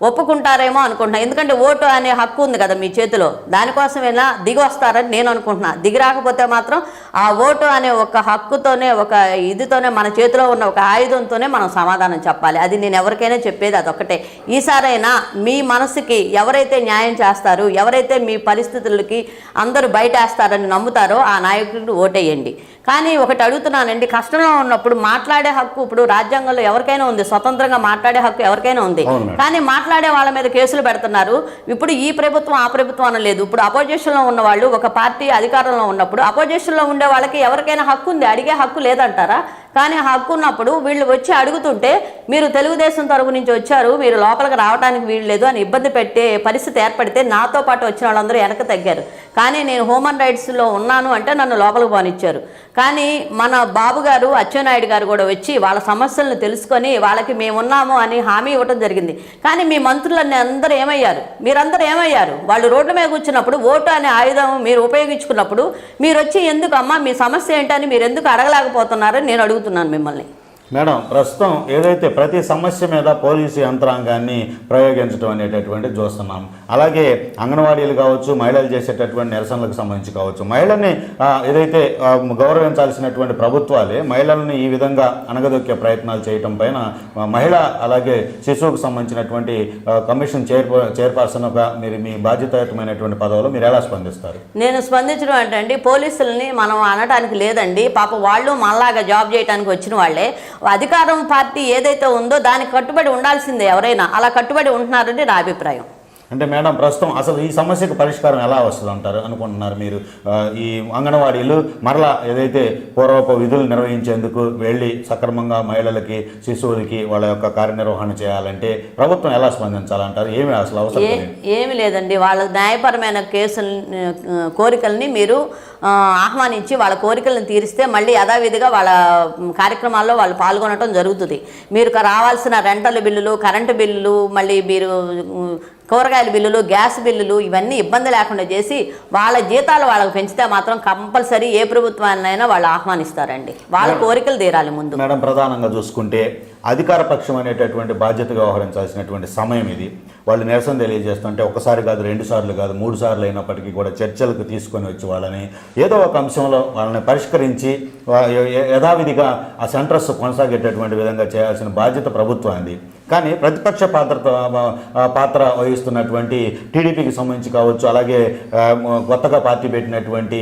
ఒప్పుకుంటారేమో అనుకుంటున్నా. ఎందుకంటే ఓటు అనే హక్కు ఉంది కదా మీ చేతిలో, దానికోసమైనా దిగి వస్తారని నేను అనుకుంటున్నా. దిగి రాకపోతే మాత్రం ఆ ఓటు అనే ఒక హక్కుతోనే, ఒక ఇదితోనే, మన చేతిలో ఉన్న ఒక ఆయుధంతోనే మనం సమాధానం చెప్పాలి. అది నేను ఎవరికైనా చెప్పేది అదొక్కటే. ఈసారైనా మీ మనసుకి ఎవరైతే న్యాయం చేస్తారు, ఎవరైతే మీ పరిస్థితులకి అందరూ బయటేస్తారని నమ్ముతారో ఆ నాయకుడికి ఓటేయండి. కానీ ఒకటి అడుగుతున్నానండి, కష్టంలో ఉన్నప్పుడు మాట్లాడే హక్కు ఇప్పుడు రాజ్యాంగంలో ఎవరికైనా ఉంది, స్వతంత్రంగా మాట్లాడే హక్కు ఎవరికైనా ఉంది. కానీ మాట్లాడే వాళ్ళ మీద కేసులు పెడుతున్నారు. ఇప్పుడు ఈ ప్రభుత్వం ఆ ప్రభుత్వం అనలేదు. ఇప్పుడు అపోజిషన్లో ఉన్న వాళ్ళు ఒక పార్టీ అధికారంలో ఉన్నప్పుడు అపోజిషన్లో ఉండే వాళ్ళకి ఎవరికైనా హక్కు ఉంది, అడిగే హక్కు లేదంటారా? కానీ హక్కు ఉన్నప్పుడు వీళ్ళు వచ్చి అడుగుతుంటే మీరు తెలుగుదేశం తరపు నుంచి వచ్చారు, మీరు లోపలికి రావడానికి వీలు లేదు అని ఇబ్బంది పెట్టే పరిస్థితి ఏర్పడితే నాతో పాటు వచ్చిన వాళ్ళందరూ వెనక తగ్గారు. కానీ నేను హ్యూమన్ రైట్స్లో ఉన్నాను అంటే నన్ను లోపలికి పోనిచ్చారు. కానీ మన బాబు గారు, అచ్చెన్నాయుడు గారు కూడా వచ్చి వాళ్ళ సమస్యలను తెలుసుకొని వాళ్ళకి మేమున్నాము అని హామీ ఇవ్వడం జరిగింది. కానీ మీ మంత్రులన్నీ అందరూ ఏమయ్యారు? మీరందరూ ఏమయ్యారు? వాళ్ళు రోడ్ల మీద కూర్చున్నప్పుడు ఓటు అనే ఆయుధం మీరు ఉపయోగించుకున్నప్పుడు మీరు వచ్చి ఎందుకు అమ్మా మీ సమస్య ఏంటని మీరు ఎందుకు అడగలేకపోతున్నారని నేను అడుగుతున్నాను మిమ్మల్ని. మేడం, ప్రస్తుతం ఏదైతే ప్రతి సమస్య మీద పోలీసు యంత్రాంగాన్ని ప్రయోగించడం అనేటటువంటిది చూస్తున్నాం. అలాగే అంగన్వాడీలు కావచ్చు, మహిళలు చేసేటటువంటి నిరసనలకు సంబంధించి కావచ్చు, మహిళల్ని ఏదైతే గౌరవించాల్సినటువంటి ప్రభుత్వాలే మహిళల్ని ఈ విధంగా అణగదొక్కే ప్రయత్నాలు చేయటం పైన మహిళ అలాగే శిశువుకు సంబంధించినటువంటి కమిషన్ చైర్పర్సన్గా మీరు మీ బాధ్యతాయుతమైనటువంటి పదవులు మీరు ఎలా స్పందిస్తారు? నేను స్పందించడం అంటే అండి, పోలీసుల్ని మనం అనటానికి లేదండి. పాప వాళ్ళు మనలాగా జాబ్ చేయడానికి వచ్చిన వాళ్ళే. అధికారం పార్టీ ఏదైతే ఉందో దానికి కట్టుబడి ఉండాల్సిందే. ఎవరైనా అలా కట్టుబడి ఉంటున్నారని నా అభిప్రాయం. అంటే మేడం, ప్రస్తుతం అసలు ఈ సమస్యకు పరిష్కారం ఎలా వస్తుంది అంటారు అనుకుంటున్నారు మీరు? ఈ అంగన్వాడీలు మరలా ఏదైతే పూర్వపు విధులు నిర్వహించేందుకు వెళ్ళి సక్రమంగా మహిళలకి, శిశువులకి వాళ్ళ యొక్క కార్యనిర్వహణ చేయాలంటే ప్రభుత్వం ఎలా స్పందించాలంటారు? ఏమి అసలు అవసరం? ఏమి లేదండి, వాళ్ళ న్యాయపరమైన కోరికల్ని మీరు ఆహ్వానించి వాళ్ళ కోరికలను తీరిస్తే మళ్ళీ యథావిధిగా వాళ్ళ కార్యక్రమాల్లో వాళ్ళు పాల్గొనడం జరుగుతుంది. మీరు రావాల్సిన రెంటల్ బిల్లులు, కరెంటు బిల్లులు, మళ్ళీ మీరు కూరగాయల బిల్లులు, గ్యాస్ బిల్లులు ఇవన్నీ ఇబ్బంది లేకుండా చేసి వాళ్ళ జీతాలు వాళ్ళకి పెంచితే మాత్రం కంపల్సరీ ఏ ప్రభుత్వాన్నైనా వాళ్ళు ఆహ్వానిస్తారండి. వాళ్ళ కోరికలు తీరాలి ముందు. మేడం, ప్రధానంగా చూసుకుంటే అధికార పక్షం అనేటటువంటి బాధ్యతగా వ్యవహరించాల్సినటువంటి సమయం ఇది. వాళ్ళు నిరసన తెలియజేస్తుంటే ఒకసారి కాదు, 2 సార్లు కాదు, 3 సార్లు అయినప్పటికీ కూడా చర్చలకు తీసుకొని వచ్చి వాళ్ళని ఏదో ఒక అంశంలో వాళ్ళని పరిష్కరించి యథావిధిగా ఆ సెంటర్స్ కొనసాగేటటువంటి విధంగా చేయాల్సిన బాధ్యత ప్రభుత్వానికి. కానీ ప్రతిపక్ష పాత్ర వహిస్తున్నటువంటి టీడీపీకి సంబంధించి కావచ్చు, అలాగే కొత్తగా పార్టీ పెట్టినటువంటి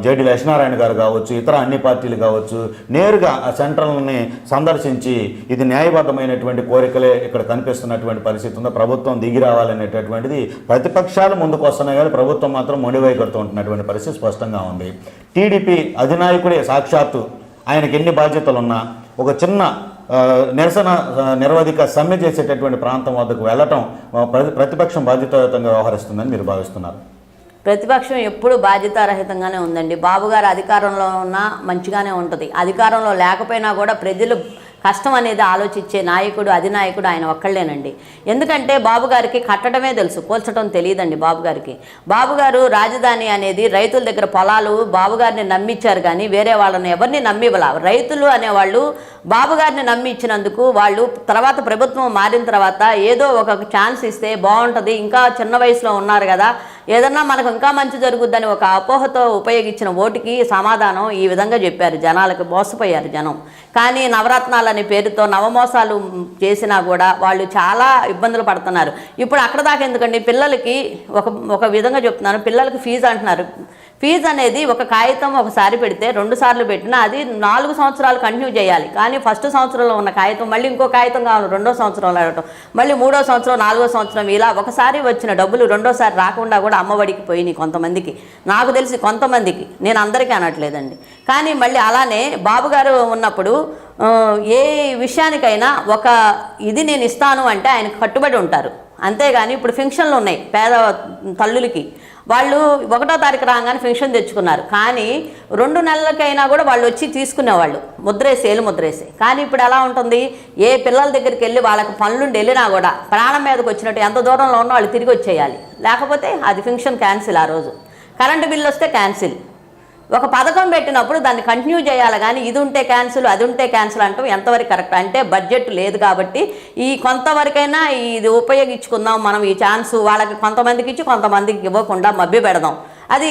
జేడీ లక్ష్మీనారాయణ గారు కావచ్చు, ఇతర అన్ని పార్టీలు కావచ్చు, నేరుగా ఆ సెంటర్లని సందర్శించి ఇది న్యాయబద్ధమైనటువంటి కోరికలే ఇక్కడ కనిపిస్తున్నటువంటి పరిస్థితి ఉందో, ప్రభుత్వం దిగి రావాలనేటటువంటిది ప్రతిపక్షాలు ముందుకు వస్తున్నాయి కానీ ప్రభుత్వం మాత్రం మొండివైఖరితో ఉంటున్నటువంటి పరిస్థితి స్పష్టంగా ఉంది. టీడీపీ అధినాయకుడే సాక్షాత్తు ఆయనకి ఎన్ని బాధ్యతలున్నా ఒక చిన్న నిరసన నిరవధిక సమ్మె చేసేటటువంటి ప్రాంతం వద్దకు వెళ్ళటం ప్రతిపక్షం బాధ్యతాయుతంగా వ్యవహరిస్తుందని మీరు భావిస్తున్నారు? ప్రతిపక్షం ఎప్పుడు బాధ్యతారహితంగానే ఉందండి. బాబు గారు అధికారంలో ఉన్నా మంచిగానే ఉంటుంది, అధికారంలో లేకపోయినా కూడా ప్రజలు కష్టం అనేది ఆలోచించే నాయకుడు, అధినాయకుడు ఆయన ఒక్కళ్ళేనండి. ఎందుకంటే బాబు గారికి కట్టడమే తెలుసు, పోల్చడం తెలియదండి బాబు గారికి. బాబు గారు రాజధాని అనేది రైతుల దగ్గర పొలాలు బాబు గారిని నమ్మించారు కానీ వేరే వాళ్ళని ఎవరిని నమ్మివ్వాల. రైతులు అనేవాళ్ళు బాబు గారిని నమ్మి ఇచ్చినందుకు వాళ్ళు తర్వాత ప్రభుత్వం మారిన తర్వాత ఏదో ఒక ఛాన్స్ ఇస్తే బాగుంటుంది, ఇంకా చిన్న వయసులో ఉన్నారు కదా, ఏదన్నా మనకు ఇంకా మంచి జరుగుద్దని ఒక అపోహతో ఉపయోగించిన ఓటుకి సమాధానం ఈ విధంగా చెప్పారు. జనాలకు మోసపోయారు జనం. కానీ నవరత్నాలనే పేరుతో నవమోసాలు చేసినా కూడా వాళ్ళు చాలా ఇబ్బందులు పడుతున్నారు. ఇప్పుడు అక్కడ దాకా ఎందుకండి, పిల్లలకి ఒక విధంగా చెప్తున్నాను, పిల్లలకి ఫీజు అంటున్నారు. ఫీజు అనేది ఒక కాగితం ఒకసారి పెడితే 2 సార్లు పెట్టినా అది 4 సంవత్సరాలు కంటిన్యూ చేయాలి. కానీ ఫస్ట్ సంవత్సరంలో ఉన్న కాగితం మళ్ళీ ఇంకో కాగితం కావాలి 2వ సంవత్సరంలో అడగటం, మళ్ళీ 3వ సంవత్సరం, 4వ సంవత్సరం, ఇలా ఒకసారి వచ్చిన డబ్బులు 2వ రాకుండా కూడా అమ్మఒడికి పోయినాయి కొంతమందికి. నాకు తెలిసి కొంతమందికి, నేను అందరికీ అనట్లేదండి. కానీ మళ్ళీ అలానే బాబు గారు ఉన్నప్పుడు ఏ విషయానికైనా ఒక ఇది నేను ఇస్తాను అంటే ఆయనకు కట్టుబడి ఉంటారు. అంతేగాని ఇప్పుడు ఫంక్షన్లు ఉన్నాయి పేద తల్లులకి, వాళ్ళు 1వ తారీఖు రాగానే పెన్షన్ తెచ్చుకున్నారు. కానీ 2 నెలలకైనా కూడా వాళ్ళు వచ్చి తీసుకునేవాళ్ళు ఏలు ముద్రేసి. కానీ ఇప్పుడు ఎలా ఉంటుంది, ఏ పిల్లల దగ్గరికి వెళ్ళి వాళ్ళకి పనులుండి వెళ్ళినా కూడా ప్రాణం మీదకి వచ్చినట్టు ఎంత దూరంలో ఉన్నా వాళ్ళు తిరిగి వచ్చేయాలి, లేకపోతే అది పెన్షన్ క్యాన్సిల్. ఆ రోజు కరెంటు బిల్లు వస్తే క్యాన్సిల్. ఒక పథకం పెట్టినప్పుడు దాన్ని కంటిన్యూ చేయాలి, కానీ ఇది ఉంటే క్యాన్సిల్ అది ఉంటే క్యాన్సిల్ అంటూ ఎంతవరకు కరెక్ట్? అంటే బడ్జెట్ లేదు కాబట్టి ఈ కొంతవరకైనా ఇది ఉపయోగించుకుందాం మనం, ఈ ఛాన్స్ వాళ్ళకి కొంతమందికి ఇచ్చి కొంతమందికి ఇవ్వకుండా మభ్య పెడదాం. అది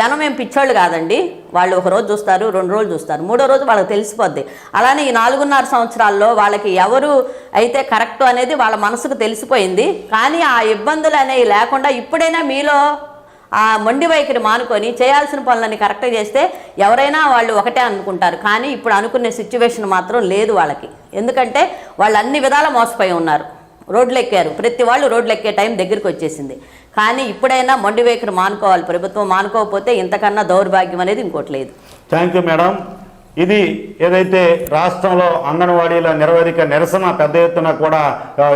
జనం ఏం పిచ్చోళ్ళు కాదండి. వాళ్ళు 1 రోజు చూస్తారు, 2 రోజులు చూస్తారు, 3వ రోజు వాళ్ళకి తెలిసిపోద్ది. అలానే ఈ 4.5 సంవత్సరాల్లో వాళ్ళకి ఎవరు అయితే కరెక్ట్ అనేది వాళ్ళ మనసుకు తెలిసిపోయింది. కానీ ఆ ఇబ్బందులు అనేవి లేకుండా ఇప్పుడైనా మీలో ఆ మొండి వైఖరి మానుకొని చేయాల్సిన పనులని కరెక్ట్గా చేస్తే ఎవరైనా వాళ్ళు ఒకటే అనుకుంటారు. కానీ ఇప్పుడు అనుకునే సిచ్యువేషన్ మాత్రం లేదు వాళ్ళకి. ఎందుకంటే వాళ్ళు అన్ని విధాలా మోసపోయి ఉన్నారు, రోడ్లు ఎక్కారు, ప్రతి వాళ్ళు రోడ్లు ఎక్కే టైం దగ్గరికి వచ్చేసింది. కానీ ఇప్పుడైనా మొండి వైఖరి మానుకోవాలి ప్రభుత్వం. మానుకోకపోతే ఇంతకన్నా దౌర్భాగ్యం అనేది ఇంకోటి లేదు. Thank you madam. ఇది ఏదైతే రాష్ట్రంలో అంగన్వాడీల నిరసన పెద్ద ఎత్తున కూడా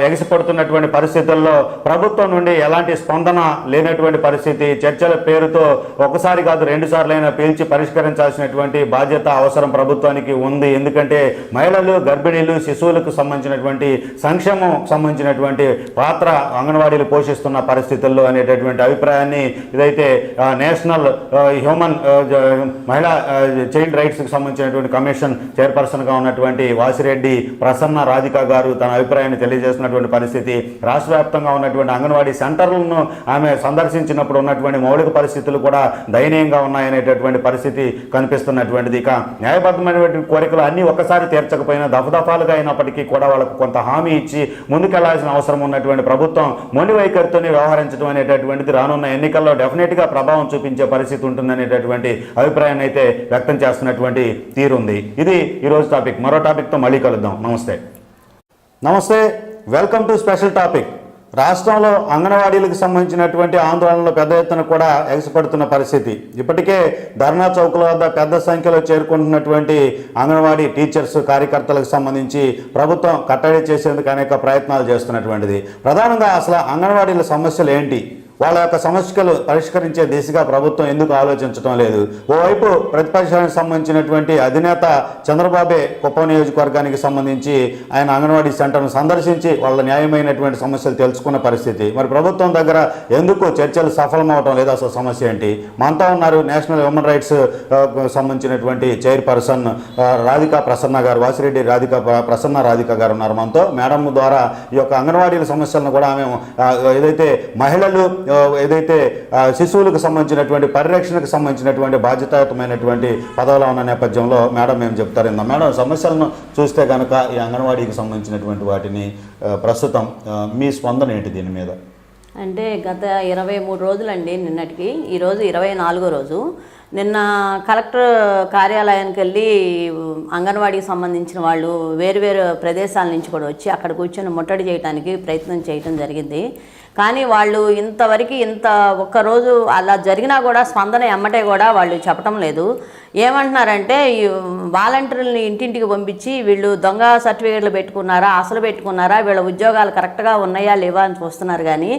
ఎగిసిపడుతున్నటువంటి పరిస్థితుల్లో ప్రభుత్వం నుండి ఎలాంటి స్పందన లేనటువంటి పరిస్థితి, చర్చల పేరుతో ఒకసారి కాదు 2 సార్లైనా పిలిచి పరిష్కరించాల్సినటువంటి బాధ్యత అవసరం ప్రభుత్వానికి ఉంది. ఎందుకంటే మహిళలు, గర్భిణీలు, శిశువులకు సంబంధించినటువంటి సంక్షేమం సంబంధించినటువంటి పాత్ర అంగన్వాడీలు పోషిస్తున్న పరిస్థితుల్లో అనేటటువంటి అభిప్రాయాన్ని ఇదైతే నేషనల్ హ్యూమన్ మహిళా చైల్డ్ రైట్స్కి సంబంధించిన కమిషన్ చైర్పర్సన్గా ఉన్నటువంటి వాసిరెడ్డి ప్రసన్న రాధిక గారు తన అభిప్రాయాన్ని తెలియజేస్తున్నటువంటి పరిస్థితి. రాష్ట్ర వ్యాప్తంగా ఉన్నటువంటి అంగన్వాడీ సెంటర్లను ఆమె సందర్శించినప్పుడు ఉన్నటువంటి మౌలిక పరిస్థితులు కూడా దయనీయంగా ఉన్నాయనేటటువంటి పరిస్థితి కనిపిస్తున్నటువంటిది. ఇక న్యాయబద్ధమైనటువంటి కోరికలు అన్నీ ఒక్కసారి తీర్చకపోయినా దఫదఫాలుగా అయినప్పటికీ కూడా వాళ్ళకు కొంత హామీ ఇచ్చి ముందుకెళ్లాల్సిన అవసరం ఉన్నటువంటి ప్రభుత్వం మొండి వైఖరితోనే వ్యవహరించడం అనేటటువంటిది రానున్న ఎన్నికల్లో డెఫినెట్గా ప్రభావం చూపించే పరిస్థితి ఉంటుందనేటటువంటి అభిప్రాయాన్ని అయితే వ్యక్తం చేస్తున్నటువంటి తీరుంది. ఇది ఈరోజు టాపిక్. మరో టాపిక్తో మళ్ళీ కలుద్దాం. నమస్తే, వెల్కమ్ టు స్పెషల్ టాపిక్. రాష్ట్రంలో అంగన్వాడీలకు సంబంధించినటువంటి ఆందోళనలు పెద్ద ఎత్తున కూడా ఎగసిపడుతున్న పరిస్థితి. ఇప్పటికే ధర్నా చౌకుల వద్ద పెద్ద సంఖ్యలో చేరుకుంటున్నటువంటి అంగన్వాడీ టీచర్స్, కార్యకర్తలకు సంబంధించి ప్రభుత్వం కట్టడి చేసేందుకు అనేక ప్రయత్నాలు చేస్తున్నటువంటిది. ప్రధానంగా అసలు అంగన్వాడీల సమస్యలు ఏంటి, వాళ్ళ యొక్క సమస్యలు పరిష్కరించే దిశగా ప్రభుత్వం ఎందుకు ఆలోచించడం లేదు? ఓవైపు ప్రతిపక్షానికి సంబంధించినటువంటి అధినేత చంద్రబాబే కుప్పం నియోజకవర్గానికి సంబంధించి ఆయన అంగన్వాడీ సెంటర్ను సందర్శించి వాళ్ళ న్యాయమైనటువంటి సమస్యలు తెలుసుకున్న పరిస్థితి. మరి ప్రభుత్వం దగ్గర ఎందుకు చర్చలు సఫలమవటం లేదు? అసలు సమస్య ఏంటి? మనతో ఉన్నారు నేషనల్ హ్యూమన్ రైట్స్ సంబంధించినటువంటి చైర్పర్సన్ రాధికా ప్రసన్న గారు, వాసిరెడ్డి ప్రసన్న రాధిక గారు ఉన్నారు మనతో. మేడం ద్వారా ఈ యొక్క అంగన్వాడీల సమస్యలను కూడా మేము ఏదైతే మహిళలు ఏదైతే శిశువులకు సంబంధించినటువంటి పరిరక్షణకు సంబంధించినటువంటి బాధ్యతాయుతమైనటువంటి పదవులో ఉన్న నేపథ్యంలో మేడం ఏం చెప్తారు? మేడం, సమస్యలను చూస్తే కనుక ఈ అంగన్వాడీకి సంబంధించినటువంటి వాటిని ప్రస్తుతం మీ స్పందన ఏంటి దీని మీద? అంటే గత 23 రోజులండి నిన్నటికి, ఈరోజు 24వ రోజు. నిన్న కలెక్టర్ కార్యాలయానికి వెళ్ళి అంగన్వాడీకి సంబంధించిన వాళ్ళు వేరు ప్రదేశాల నుంచి కూడా వచ్చి అక్కడ కూర్చొని ముట్టడి చేయడానికి ప్రయత్నం చేయడం జరిగింది. కానీ వాళ్ళు ఇంత ఒక్కరోజు అలా జరిగినా కూడా స్పందన ఎమ్మటే కూడా వాళ్ళు చెప్పడం లేదు. ఏమంటున్నారంటే ఈ వాలంటీర్లని ఇంటింటికి పంపించి వీళ్ళు దొంగ సర్టిఫికేట్లు పెట్టుకున్నారా, అసలు పెట్టుకున్నారా, వీళ్ళ ఉద్యోగాలు కరెక్ట్గా ఉన్నాయా లేవా అని చూస్తున్నారు. కానీ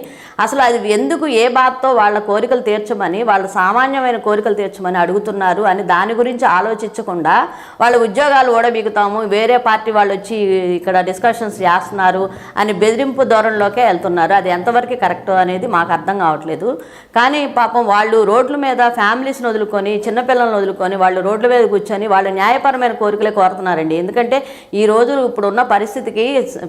అసలు అది ఎందుకు, ఏ బాధతో వాళ్ళ కోరికలు తీర్చమని, వాళ్ళ సామాన్యమైన కోరికలు తీర్చమని అడుగుతున్నారు అని దాని గురించి ఆలోచించకుండా వాళ్ళ ఉద్యోగాలు ఓడబీగుతాము, వేరే పార్టీ వాళ్ళు వచ్చి ఇక్కడ డిస్కషన్స్ చేస్తున్నారు అని బెదిరింపు ధోరణిలోకే వెళ్తున్నారు. అది ఎంతవరకు కరెక్ట్ అనేది మాకు అర్థం కావట్లేదు. కానీ పాపం వాళ్ళు రోడ్ల మీద ఫ్యామిలీస్ని వదులుకొని, చిన్నపిల్లలను వదులుకొని వాళ్ళు రోడ్ల మీద కూర్చొని వాళ్ళు న్యాయపరమైన కోరికలే కోరుతున్నారండి. ఎందుకంటే ఈ రోజు ఇప్పుడున్న పరిస్థితికి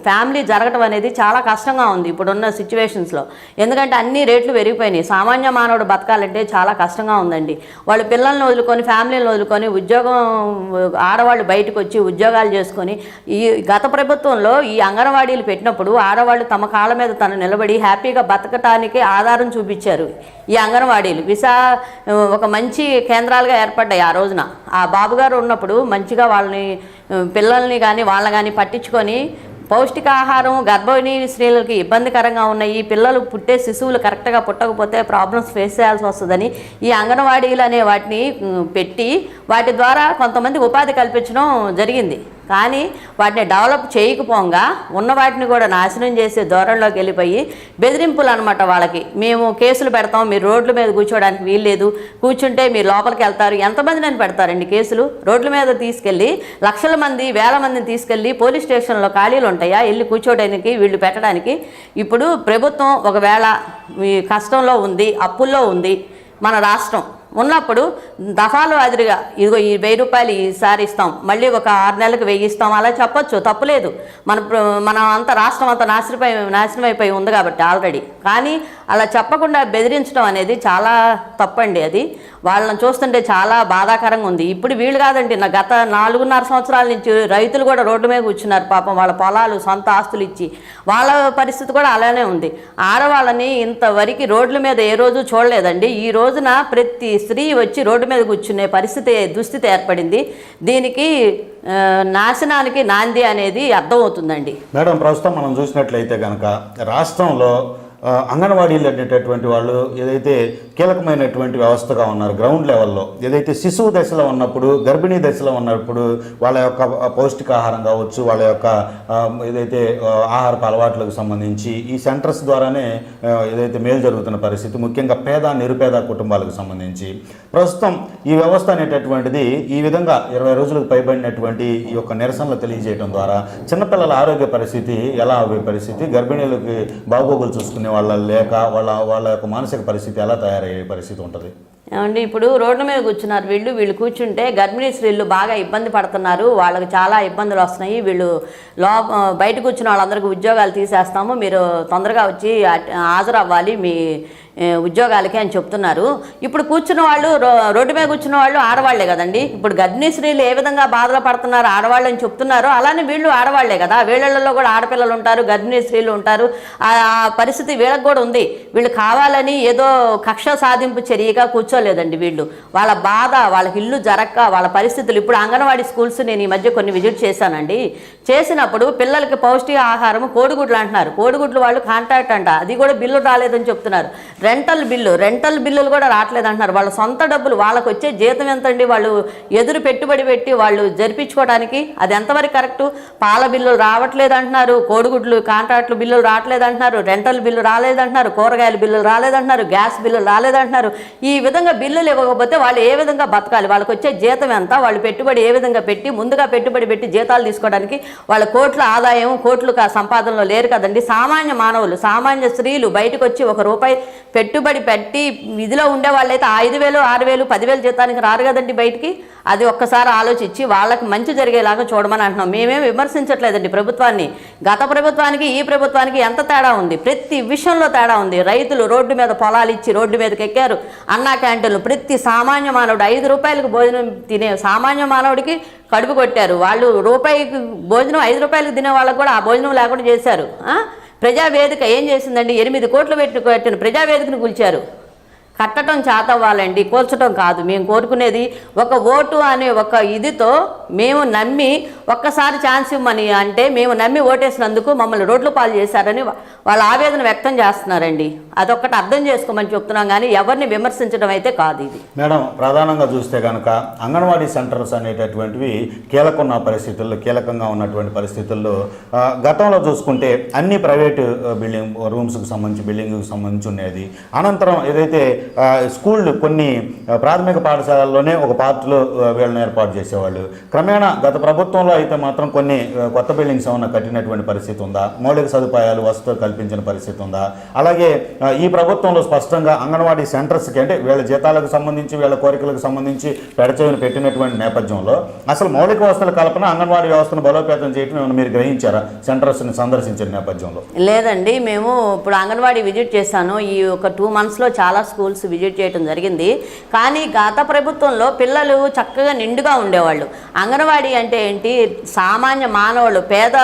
ఫ్యామిలీ జరగడం అనేది చాలా కష్టంగా ఉంది ఇప్పుడున్న సిచ్యువేషన్స్లో. ఎందుకంటే అన్ని రేట్లు పెరిగిపోయినాయి. సామాన్య మానవుడు బతకాలంటే చాలా కష్టంగా ఉందండి. వాళ్ళు పిల్లల్ని వదులుకొని, ఫ్యామిలీని వదులుకొని, ఉద్యోగం ఆడవాళ్ళు బయటకు వచ్చి ఉద్యోగాలు చేసుకొని, ఈ గత ప్రభుత్వంలో ఈ అంగన్వాడీలు పెట్టినప్పుడు ఆడవాళ్ళు తమ కాళ్ళ మీద తను నిలబడి హ్యాపీగా బతకటానికి ఆధారం చూపించారు ఈ అంగన్వాడీలు. ఒక మంచి కేంద్రాలుగా ఏర్పడ్డాయి ఆ రోజున. ఆ బాబుగారు ఉన్నప్పుడు మంచిగా వాళ్ళని, పిల్లల్ని కానీ వాళ్ళని కానీ పట్టించుకొని పౌష్టికాహారం గర్భిణీ స్త్రీలకి ఇబ్బందికరంగా ఉన్నాయి, పిల్లలు పుట్టే శిశువులు కరెక్ట్గా పుట్టకపోతే ప్రాబ్లమ్స్ ఫేస్ చేయాల్సి వస్తుందని ఈ అంగన్వాడీలు అనే వాటిని పెట్టి వాటి ద్వారా కొంతమంది ఉపాధి కల్పించడం జరిగింది. కానీ వాటిని డెవలప్ చేయకపోగా ఉన్న వాటిని కూడా నాశనం చేసే ధోరణిలోకి వెళ్ళిపోయి బెదిరింపులు అనమాట వాళ్ళకి. మేము కేసులు పెడతాం, మీరు రోడ్ల మీద కూర్చోవడానికి వీల్లేదు, కూర్చుంటే మీరు లోపలికి వెళ్తారు. ఎంతమంది అని పెడతారండి కేసులు? రోడ్ల మీద తీసుకెళ్ళి లక్షల మంది, వేల మందిని తీసుకెళ్ళి పోలీస్ స్టేషన్లో ఖాళీలు ఉంటాయా వెళ్ళి కూర్చోడానికి, వీళ్ళు పెట్టడానికి? ఇప్పుడు ప్రభుత్వం ఒకవేళ కష్టంలో ఉంది, అప్పుల్లో ఉంది మన రాష్ట్రం ఉన్నప్పుడు దఫాలు అదిరిగా ఇదిగో ఈ 1000 రూపాయలు ఈసారి ఇస్తాం, మళ్ళీ ఒక 6 నెలలకు 1000 ఇస్తాం, అలా చెప్పొచ్చు, తప్పులేదు. మన అంత రాష్ట్రం అంతా నాశనం అయిపోయి ఉంది కాబట్టి ఆల్రెడీ. కానీ అలా చెప్పకుండా బెదిరించడం అనేది చాలా తప్పండి. అది వాళ్ళని చూస్తుంటే చాలా బాధాకరంగా ఉంది. ఇప్పుడు వీళ్ళు కాదండి, నా గత 4.5 సంవత్సరాల నుంచి రైతులు కూడా రోడ్డు మీద కూర్చున్నారు పాపం, వాళ్ళ పొలాలు సొంత ఆస్తులు ఇచ్చి. వాళ్ళ పరిస్థితి కూడా అలానే ఉంది. ఆడవాళ్ళని ఇంతవరకు రోడ్ల మీద ఏ రోజు చూడలేదండి. ఈ రోజున ప్రతి స్త్రీ వచ్చి రోడ్డు మీద కూర్చునే దుస్థితి ఏర్పడింది. దీనికి నాశనానికి నాంది అనేది అర్థమవుతుందండి. మేడం, ప్రస్తుతం మనం చూసినట్లయితే కనుక రాష్ట్రంలో అంగన్వాడీలు అనేటటువంటి వాళ్ళు ఏదైతే కీలకమైనటువంటి వ్యవస్థగా ఉన్నారు గ్రౌండ్ లెవెల్లో, ఏదైతే శిశువు దశలో ఉన్నప్పుడు, గర్భిణీ దశలో ఉన్నప్పుడు వాళ్ళ యొక్క పౌష్టికాహారం కావచ్చు, వాళ్ళ యొక్క ఏదైతే ఆహారపు అలవాట్లకు సంబంధించి ఈ సెంటర్స్ ద్వారానే ఏదైతే మేలు జరుగుతున్న పరిస్థితి, ముఖ్యంగా పేద నిరుపేద కుటుంబాలకు సంబంధించి ప్రస్తుతం ఈ వ్యవస్థ అనేటటువంటిది ఈ విధంగా 20 రోజులకు పైబడినటువంటి ఈ యొక్క నిరసనలు తెలియజేయడం ద్వారా చిన్నపిల్లల ఆరోగ్య పరిస్థితి ఎలా అయ్యే పరిస్థితి, గర్భిణీలకి బాగోగులు చూసుకునే వాళ్ళ లేక వాళ్ళ యొక్క మానసిక పరిస్థితి ఎలా తయారయ్యే పరిస్థితి ఉంటుంది? ఏమండి, ఇప్పుడు రోడ్ల మీద కూర్చున్నారు వీళ్ళు కూర్చుంటే గర్భిణీ స్త్రీలు బాగా ఇబ్బంది పడుతున్నారు, వాళ్ళకి చాలా ఇబ్బందులు వస్తున్నాయి. వీళ్ళు బయట కూర్చున్న వాళ్ళందరికీ ఉద్యోగాలు తీసేస్తాము, మీరు తొందరగా వచ్చి హాజరు అవ్వాలి మీ ఉద్యోగాలకి అని చెప్తున్నారు. ఇప్పుడు కూర్చున్న వాళ్ళు రోడ్డు మీద కూర్చున్న వాళ్ళు ఆడవాళ్లే కదండి. ఇప్పుడు గర్భిణీ స్త్రీలు ఏ విధంగా బాధలు పడుతున్నారు ఆడవాళ్ళు అని చెప్తున్నారు, అలానే వీళ్ళు ఆడవాళ్లే కదా. వీళ్ళల్లో కూడా ఆడపిల్లలు ఉంటారు, గర్భిణీ స్త్రీలు ఉంటారు. ఆ పరిస్థితి వీళ్ళకి కూడా ఉంది. వీళ్ళు కావాలని ఏదో కక్ష సాధింపు చర్యగా కూర్చోలేదండి. వీళ్ళు వాళ్ళ బాధ, వాళ్ళకి ఇల్లు జరక్క వాళ్ళ పరిస్థితులు. ఇప్పుడు అంగన్వాడీ స్కూల్స్ నేను ఈ మధ్య కొన్ని విజిట్ చేశానండి. చేసినప్పుడు పిల్లలకి పౌష్టిక ఆహారం కోడిగుడ్లు అంటున్నారు. కోడిగుడ్లు వాళ్ళు కాంట్రాక్ట్ అంట, అది కూడా బిల్లు రాలేదని చెప్తున్నారు. రెంటల్ బిల్లులు కూడా రావట్లేదు అంటున్నారు. వాళ్ళ సొంత డబ్బులు, వాళ్ళకు వచ్చే జీతం ఎంతండి? వాళ్ళు ఎదురు పెట్టుబడి పెట్టి వాళ్ళు జరిపించుకోవడానికి అది ఎంతవరకు కరెక్టు? పాల బిల్లులు రావట్లేదు అంటున్నారు, కోడిగుడ్లు కాంట్రాక్ట్లు బిల్లులు రావట్లేదు అంటున్నారు, రెంటల్ బిల్లు రాలేదంటున్నారు, కూరగాయల బిల్లులు రాలేదంటున్నారు, గ్యాస్ బిల్లులు రాలేదంటున్నారు. ఈ విధంగా బిల్లులు ఇవ్వకపోతే వాళ్ళు ఏ విధంగా బతకాలి? వాళ్ళకి వచ్చే జీతం ఎంత? వాళ్ళు పెట్టుబడి ఏ విధంగా పెట్టి ముందుగా పెట్టుబడి పెట్టి జీతాలు తీసుకోవడానికి వాళ్ళ కోట్ల ఆదాయం కోట్లు సంపాదనలో లేరు కదండి. సామాన్య మానవులు, సామాన్య స్త్రీలు బయటకు వచ్చి ₹1 పెట్టుబడి పెట్టి ఇదిలో ఉండే వాళ్ళైతే 5,000, 6,000, 10,000 జీతానికి రారు కదండి బయటికి. అది ఒక్కసారి ఆలోచించి వాళ్ళకి మంచి జరిగేలాగా చూడమని అంటున్నాం. మేమేం విమర్శించట్లేదండి ప్రభుత్వాన్ని. గత ప్రభుత్వానికి ఈ ప్రభుత్వానికి ఎంత తేడా ఉంది? ప్రతి విషయంలో తేడా ఉంది. రైతులు రోడ్డు మీద పొలాలు ఇచ్చి రోడ్డు మీదకి ఎక్కారు. అన్నా క్యాంటీన్లు ప్రతి సామాన్య మానవుడు ₹5 భోజనం తినే సామాన్య మానవుడికి కడుపు కొట్టారు. వాళ్ళు రూపాయికి భోజనం ₹5 తినే వాళ్ళకు కూడా ఆ భోజనం లేకుండా చేశారు. ప్రజావేదిక ఏం చేసిందండి? 8 కోట్లు పెట్టిన ప్రజావేదికను కూల్చారు. కట్టడం చేతవ్వాలండి, కూల్చడం కాదు. మేము కోరుకునేది ఒక ఓటు అనే ఒక ఇదితో మేము నమ్మి ఒక్కసారి ఛాన్స్ ఇవ్వమని అంటే మేము నమ్మి ఓటేసినందుకు మమ్మల్ని రోడ్లు పాలు చేశారని వాళ్ళ ఆవేదన వ్యక్తం చేస్తున్నారండి. అదొక్కటి అర్థం చేసుకోమని చెప్తున్నాం, కానీ ఎవరిని విమర్శించడం అయితే కాదు ఇది. మేడం, ప్రధానంగా చూస్తే కనుక అంగన్వాడీ సెంటర్స్ అనేటటువంటివి కీలకంగా ఉన్నటువంటి పరిస్థితుల్లో గతంలో చూసుకుంటే అన్ని ప్రైవేటు బిల్డింగ్కి సంబంధించి ఉండేది. అనంతరం ఏదైతే స్కూళ్ళు కొన్ని ప్రాథమిక పాఠశాలల్లోనే ఒక పార్ట్లో వీళ్ళని ఏర్పాటు చేసేవాళ్ళు. క్రమేణా గత ప్రభుత్వంలో అయితే మాత్రం కొన్ని కొత్త బిల్డింగ్స్ ఏమన్నా కట్టినటువంటి పరిస్థితి ఉందా? మౌలిక సదుపాయాలు వసతులు కల్పించిన పరిస్థితి ఉందా? అలాగే ఈ ప్రభుత్వంలో స్పష్టంగా అంగన్వాడీ సెంటర్స్కి అంటే వీళ్ళ జీతాలకు సంబంధించి వీళ్ళ కోరికలకు సంబంధించి పెడచెవిని పెట్టినటువంటి నేపథ్యంలో అసలు మౌలిక వసతుల కల్పన అంగన్వాడీ వ్యవస్థను బలోపేతం చేయడం ఏమైనా మీరు గ్రహించారా సెంటర్స్ని సందర్శించిన నేపథ్యంలో? లేదండి, మేము ఇప్పుడు అంగన్వాడీ విజిట్ చేశాను. ఈ ఒక 2 monthsలో చాలా స్కూల్స్ విజిట్ చేయడం జరిగింది. కానీ గత ప్రభుత్వంలో పిల్లలు చక్కగా నిండుగా ఉండేవాళ్ళు. అంగన్వాడీ అంటే ఏంటి? సామాన్య మానవులు, పేద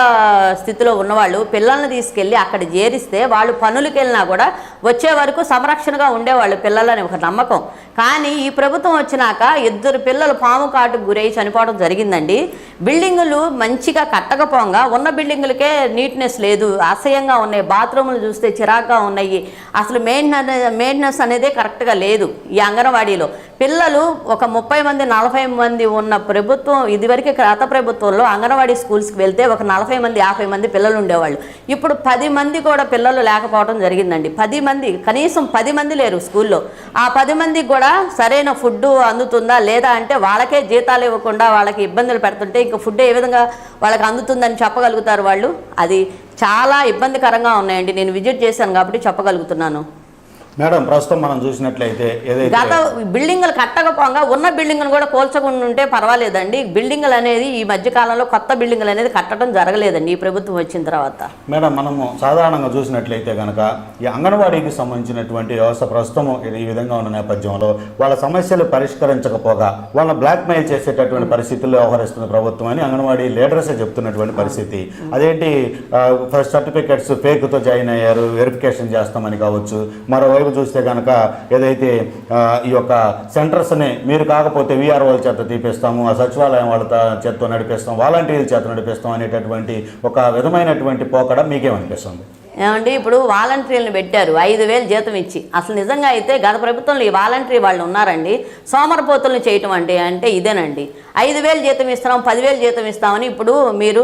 స్థితిలో ఉన్నవాళ్ళు పిల్లల్ని తీసుకెళ్ళి అక్కడ చేరిస్తే వాళ్ళు పనులకు వెళ్ళినా కూడా వచ్చే వరకు సంరక్షణగా ఉండేవాళ్ళు పిల్లలని ఒక నమ్మకం. కానీ ఈ ప్రభుత్వం వచ్చినాక 2 పిల్లలు పాము కాటుకు గురై చనిపోవడం జరిగిందండి. బిల్డింగులు మంచిగా కట్టకపోగా ఉన్న బిల్డింగులకే నీట్నెస్ లేదు, అసహ్యంగా ఉన్నాయి, బాత్రూములు చూస్తే చిరాగ్గా ఉన్నాయి, అసలు మెయింటెనెన్స్ అనేదే కరెక్ట్గా లేదు. ఈ అంగన్వాడీలో పిల్లలు ఒక 30 మంది 40 మంది ఉన్న ప్రభుత్వం, ఇదివరకు గత ప్రభుత్వంలో అంగన్వాడీ స్కూల్స్కి వెళ్తే ఒక 40 మంది 50 మంది పిల్లలు ఉండేవాళ్ళు. ఇప్పుడు 10 మంది కూడా పిల్లలు లేకపోవడం జరిగిందండి. 10 మంది, కనీసం 10 మంది లేరు స్కూల్లో. ఆ 10 మందికి కూడా సరైన ఫుడ్ అందుతుందా లేదా అంటే వాళ్ళకే జీతాలు ఇవ్వకుండా వాళ్ళకి ఇబ్బందులు పెడుతుంటే ఇంకా ఫుడ్ ఏ విధంగా వాళ్ళకి అందుతుందని చెప్పగలుగుతారు వాళ్ళు? అది చాలా ఇబ్బందికరంగా ఉన్నాయండి. నేను విజిట్ చేశాను కాబట్టి చెప్పగలుగుతున్నాను. మేడం, ప్రస్తుతం మనం చూసినట్లయితే ఏదైతే గత బిల్డింగులు కట్టకపోగా ఉన్న బిల్డింగులు కూడా కోల్చకుండా ఉంటే పర్వాలేదండి. బిల్డింగులు అనేది ఈ మధ్యకాలంలో కొత్త బిల్డింగులు అనేది కట్టడం జరగలేదండి ఈ ప్రభుత్వం వచ్చిన తర్వాత. మేడం, మనము సాధారణంగా చూసినట్లయితే కనుక ఈ అంగన్వాడీకి సంబంధించినటువంటి వ్యవస్థ ప్రస్తుతం ఈ విధంగా ఉన్న నేపథ్యంలో వాళ్ళ సమస్యలు పరిష్కరించకపోగా వాళ్ళని బ్లాక్మెయిల్ చేసేటటువంటి పరిస్థితుల్లో వ్యవహరిస్తుంది ప్రభుత్వం అని అంగన్వాడీ లీడర్సే చెప్తున్నటువంటి పరిస్థితి. అదేంటి సర్టిఫికెట్స్ ఫేక్తో జాయిన్ అయ్యారు, వెరిఫికేషన్ చేస్తామని కావచ్చు. మరోవైపు చూస్తే కనుక ఏదైతే ఈ యొక్క సెంటర్స్ని మీరు కాకపోతే వీఆర్ఓల చేత తీపిస్తాము, ఆ సచివాలయం వాళ్ళ చేత నడిపిస్తాం, వాలంటీర్ల చేత నడిపిస్తాం అనేటటువంటి ఒక విధమైనటువంటి పోకడ మీకేమనిపిస్తుంది? ఏమండి, ఇప్పుడు వాలంటీర్లను పెట్టారు 5,000 జీతం ఇచ్చి. అసలు నిజంగా అయితే గత ప్రభుత్వంలో ఈ వాలంటీర్ వాళ్ళు ఉన్నారండి. సోమరపోతులను చేయటం అంటే ఇదేనండి. 5,000 జీతం ఇస్తాం, 10,000 జీతం ఇస్తామని ఇప్పుడు మీరు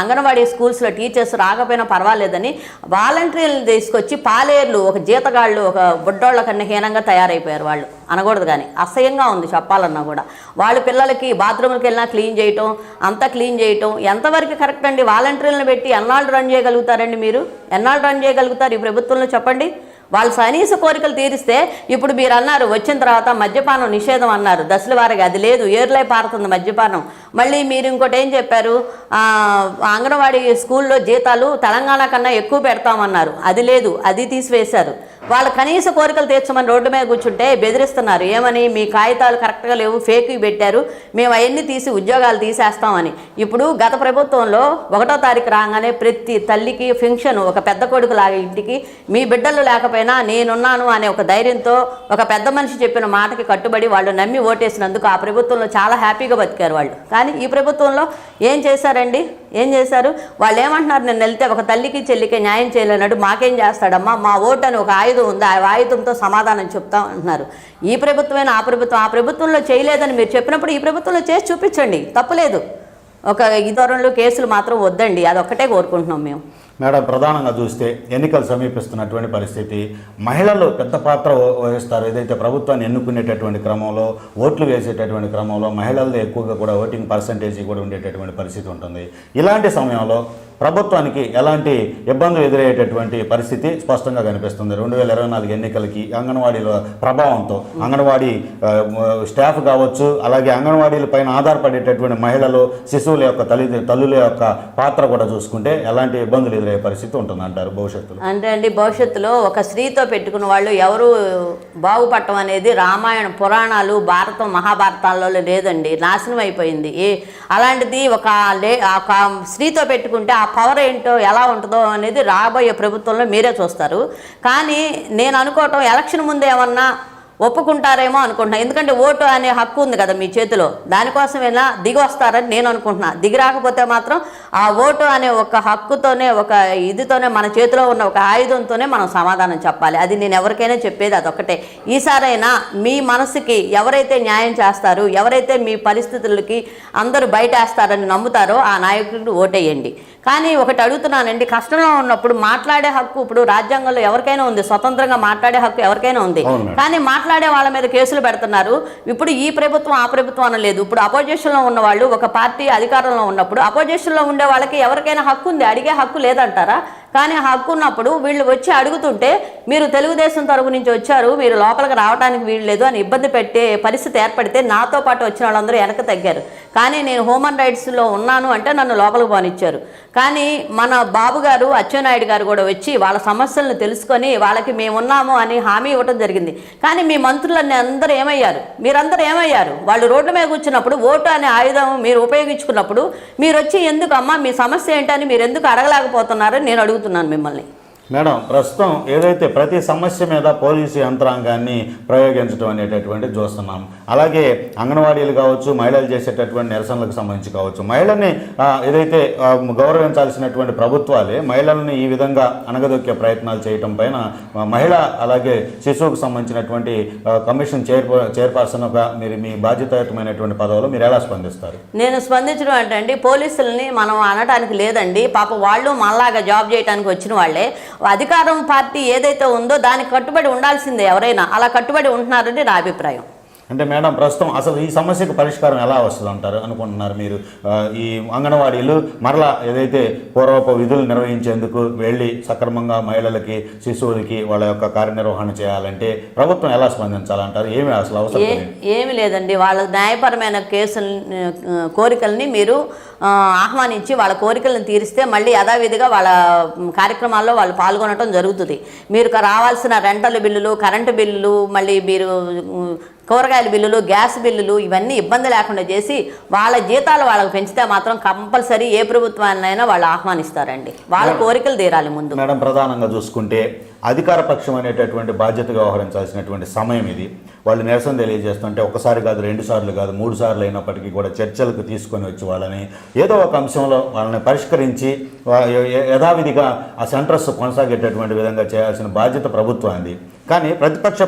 అంగన్వాడీ స్కూల్స్లో టీచర్స్ రాకపోయినా పర్వాలేదని వాలంటీర్లను తీసుకొచ్చి పాలేర్లు, ఒక జీతగాళ్ళు, ఒక బుడ్డోళ్ళ కన్నా హీనంగా తయారైపోయారు వాళ్ళు. అనకూడదు కానీ అసహ్యంగా ఉంది చెప్పాలన్నా కూడా. వాళ్ళు పిల్లలకి బాత్రూమ్కి వెళ్ళినా క్లీన్ చేయటం, అంతా క్లీన్ చేయటం ఎంతవరకు కరెక్ట్ అండి? వాలంటీర్లను పెట్టి ఎన్నాళ్ళు రన్ చేయగలుగుతారండి మీరు? ఎన్నాళ్ళు రన్ చేయగలుగుతారు ఈ ప్రభుత్వంలో చెప్పండి? వాళ్ళు కనీస కోరికలు తీరిస్తే, ఇప్పుడు మీరు అన్నారు వచ్చిన తర్వాత మద్యపానం నిషేధం అన్నారు దశల వారిగా, అది లేదు, ఏర్లై పారుతుంది మద్యపానం. మళ్ళీ మీరు ఇంకోటి ఏం చెప్పారు, అంగన్వాడీ స్కూల్లో జీతాలు తెలంగాణ కన్నా ఎక్కువ పెడతామన్నారు, అది లేదు, అది తీసివేశారు. వాళ్ళ కనీస కోరికలు తీర్చమని రోడ్డు మీద కూర్చుంటే బెదిరిస్తున్నారు. ఏమని? మీ కాగితాలు కరెక్ట్గా లేవు, ఫేక్ పెట్టారు, మేము అవన్నీ తీసి ఉద్యోగాలు తీసేస్తామని. ఇప్పుడు గత ప్రభుత్వంలో 1వ తారీఖు రాగానే ప్రతి తల్లికి ఫంక్షన్, ఒక పెద్ద కొడుకు లాగా ఇంటికి మీ బిడ్డలు లేకపోయినా నేనున్నాను అనే ఒక ధైర్యంతో ఒక పెద్ద మనిషి చెప్పిన మాటకి కట్టుబడి వాళ్ళు నమ్మి ఓటేసినందుకు ఆ ప్రభుత్వంలో చాలా హ్యాపీగా బతికారు వాళ్ళు. కానీ ఈ ప్రభుత్వంలో ఏం చేశారండి? ఏం చేశారు? వాళ్ళు ఏమంటున్నారు, నేను వెళ్తే ఒక తల్లికి చెల్లికి న్యాయం చేయలేనట్టు మాకేం చేస్తాడమ్మా, మా ఓటు అని ఒక ఆయుధం ఉంది, ఆ ఆయుధంతో సమాధానం చెప్తాం అంటున్నారు. ఈ ప్రభుత్వమైన ఆ ప్రభుత్వంలో చేయలేదని మీరు చెప్పినప్పుడు ఈ ప్రభుత్వంలో చేసి చూపించండి, తప్పులేదు. ఒక ఈ ధోరణిలో కేసులు మాత్రం వద్దండి, అదొక్కటే కోరుకుంటున్నాం మేము. మేడం, ప్రధానంగా చూస్తే ఎన్నికలు సమీపిస్తున్నటువంటి పరిస్థితి, మహిళలు పెద్ద పాత్ర వహిస్తారు. ఏదైతే ప్రభుత్వాన్ని ఎన్నుకునేటటువంటి క్రమంలో, ఓట్లు వేసేటటువంటి క్రమంలో మహిళలది ఎక్కువగా కూడా ఓటింగ్ పర్సంటేజ్ కూడా ఉండేటటువంటి పరిస్థితి ఉంటుంది. ఇలాంటి సమయంలో ప్రభుత్వానికి ఎలాంటి ఇబ్బందులు ఎదురయ్యేటటువంటి పరిస్థితి స్పష్టంగా కనిపిస్తుంది. 2024 ఎన్నికలకి అంగన్వాడీల ప్రభావంతో అంగన్వాడీ స్టాఫ్ కావచ్చు, అలాగే అంగన్వాడీల పైన ఆధారపడేటటువంటి మహిళలు, శిశువుల యొక్క తల్లుల యొక్క పాత్ర కూడా చూసుకుంటే ఎలాంటి ఇబ్బందులు ఎదురయ్యే పరిస్థితి ఉంటుందంటారు భవిష్యత్తులో? అంటే అండి, భవిష్యత్తులో ఒక స్త్రీతో పెట్టుకున్న వాళ్ళు ఎవరు బాగుపడటం అనేది రామాయణ పురాణాలు, భారతం, మహాభారతాల్లో లేదండి, నాశనం అయిపోయింది. అలాంటిది ఒక స్త్రీతో పెట్టుకుంటే ఆ పవర్ ఏంటో ఎలా ఉంటుందో అనేది రాబోయే ప్రభుత్వంలో మీరే చూస్తారు. కానీ నేను అనుకోవటం ఎలక్షన్ ముందు ఏమన్నా ఒప్పుకుంటారేమో అనుకుంటున్నా. ఎందుకంటే ఓటు అనే హక్కు ఉంది కదా మీ చేతిలో, దానికోసమైనా దిగి వస్తారని నేను అనుకుంటున్నా. దిగి రాకపోతే మాత్రం ఆ ఓటు అనే ఒక హక్కుతోనే, ఒక ఇదితోనే, మన చేతిలో ఉన్న ఒక ఆయుధంతోనే మనం సమాధానం చెప్పాలి. అది నేను ఎవరికైనా చెప్పేది అదొక్కటే. ఈసారైనా మీ మనసుకి ఎవరైతే న్యాయం చేస్తారు, ఎవరైతే మీ పరిస్థితులకి అందరూ బయటేస్తారని నమ్ముతారో ఆ నాయకుడికి ఓటేయండి. కానీ ఒకటి అడుగుతున్నానండి, కష్టంలో ఉన్నప్పుడు మాట్లాడే హక్కు ఇప్పుడు రాజ్యాంగంలో ఎవరికైనా ఉంది, స్వతంత్రంగా మాట్లాడే హక్కు ఎవరికైనా ఉంది. కానీ మాట్లాడే వాళ్ళ మీద కేసులు పెడుతున్నారు. ఇప్పుడు ఈ ప్రభుత్వం ఆ ప్రభుత్వం అనలేదు. ఇప్పుడు అపోజిషన్లో ఉన్న వాళ్ళు, ఒక పార్టీ అధికారంలో ఉన్నప్పుడు అపోజిషన్లో ఉండే వాళ్ళకి ఎవరికైనా హక్కు ఉంది, అడిగే హక్కు లేదంటారా? కానీ హక్కు ఉన్నప్పుడు వీళ్ళు వచ్చి అడుగుతుంటే, మీరు తెలుగుదేశం తరపు నుంచి వచ్చారు, మీరు లోపలికి రావడానికి వీలు లేదు అని ఇబ్బంది పెట్టే పరిస్థితి ఏర్పడితే నాతో పాటు వచ్చిన వాళ్ళందరూ వెనక తగ్గారు. కానీ నేను హ్యూమన్ రైట్స్లో ఉన్నాను అంటే నన్ను లోపలికి పోనిచ్చారు. కానీ మన బాబు గారు, అచ్చెన్నాయుడు గారు కూడా వచ్చి వాళ్ళ సమస్యలను తెలుసుకొని వాళ్ళకి మేమున్నాము అని హామీ ఇవ్వడం జరిగింది. కానీ మీ మంత్రులన్నీ అందరూ ఏమయ్యారు? మీరందరూ ఏమయ్యారు? వాళ్ళు రోడ్డు మీద కూర్చున్నప్పుడు ఓటు అనే ఆయుధం మీరు ఉపయోగించుకున్నప్పుడు మీరు వచ్చి ఎందుకు అమ్మా మీ సమస్య ఏంటని మీరు ఎందుకు అడగలేకపోతున్నారని నేను అడుగుతున్నాను మిమ్మల్ని. మేడం, ప్రస్తుతం ఏదైతే ప్రతి సమస్య మీద పోలీసు యంత్రాంగాన్ని ప్రయోగించడం అనేటటువంటి చూస్తున్నాం. అలాగే అంగన్వాడీలు కావచ్చు, మహిళలు చేసేటటువంటి నిరసనలకు సంబంధించి కావచ్చు, మహిళల్ని ఏదైతే గౌరవించాల్సినటువంటి ప్రభుత్వాలే మహిళల్ని ఈ విధంగా అణగదొక్కే ప్రయత్నాలు చేయటం పైన మహిళ అలాగే శిశువుకు సంబంధించినటువంటి కమిషన్ చైర్పర్సన్గా మీరు మీ బాధ్యతాయుతమైనటువంటి పదవిలో మీరు ఎలా స్పందిస్తారు? నేను స్పందించడం అంటే పోలీసుల్ని మనం అనటానికి లేదండి. పాప వాళ్ళు మనలాగా జాబ్ చేయడానికి వచ్చిన వాళ్ళే. అధికారం పార్టీ ఏదైతే ఉందో దానికి కట్టుబడి ఉండాల్సిందే. ఎవరైనా అలా కట్టుబడి ఉంటున్నారని నా అభిప్రాయం. అంటే మేడం, ప్రస్తుతం అసలు ఈ సమస్యకు పరిష్కారం ఎలా వస్తుంది అంటారు అనుకుంటున్నారు మీరు? ఈ అంగన్వాడీలు మరలా ఏదైతే పూర్వపు విధులు నిర్వహించేందుకు వెళ్ళి సక్రమంగా మహిళలకి, శిశువులకి వాళ్ళ యొక్క కార్యనిర్వహణ చేయాలంటే ప్రభుత్వం ఎలా స్పందించాలంటారు? ఏమి అసలు అవసరం? ఏమి లేదండి. వాళ్ళ న్యాయపరమైన కోరికల్ని మీరు ఆహ్వానించి వాళ్ళ కోరికలను తీరిస్తే మళ్ళీ యథావిధిగా వాళ్ళ కార్యక్రమాల్లో వాళ్ళు పాల్గొనడం జరుగుతుంది. మీరు రావాల్సిన రెంటల బిల్లులు, కరెంటు బిల్లులు, మళ్ళీ మీరు కూరగాయల బిల్లులు, గ్యాస్ బిల్లులు ఇవన్నీ ఇబ్బంది లేకుండా చేసి వాళ్ళ జీతాలు వాళ్ళకు పెంచితే మాత్రం కంపల్సరీ ఏ ప్రభుత్వాన్నైనా వాళ్ళు ఆహ్వానిస్తారండి. వాళ్ళ కోరికలు తీరాలి ముందు. మేడం, ప్రధానంగా చూసుకుంటే అధికార పక్షం అనేటటువంటి బాధ్యతగా వ్యవహరించాల్సినటువంటి సమయం ఇది. వాళ్ళు నిరసన తెలియజేస్తుంటే ఒకసారి కాదు, 2 సార్లు కాదు, 3 సార్లు అయినప్పటికీ కూడా చర్చలకు తీసుకొని వచ్చి వాళ్ళని ఏదో ఒక అంశంలో వాళ్ళని పరిష్కరించి యథావిధిగా ఆ సెంటర్స్ కొనసాగేటటువంటి విధంగా చేయాల్సిన బాధ్యత ప్రభుత్వానికి. కానీ ప్రతిపక్ష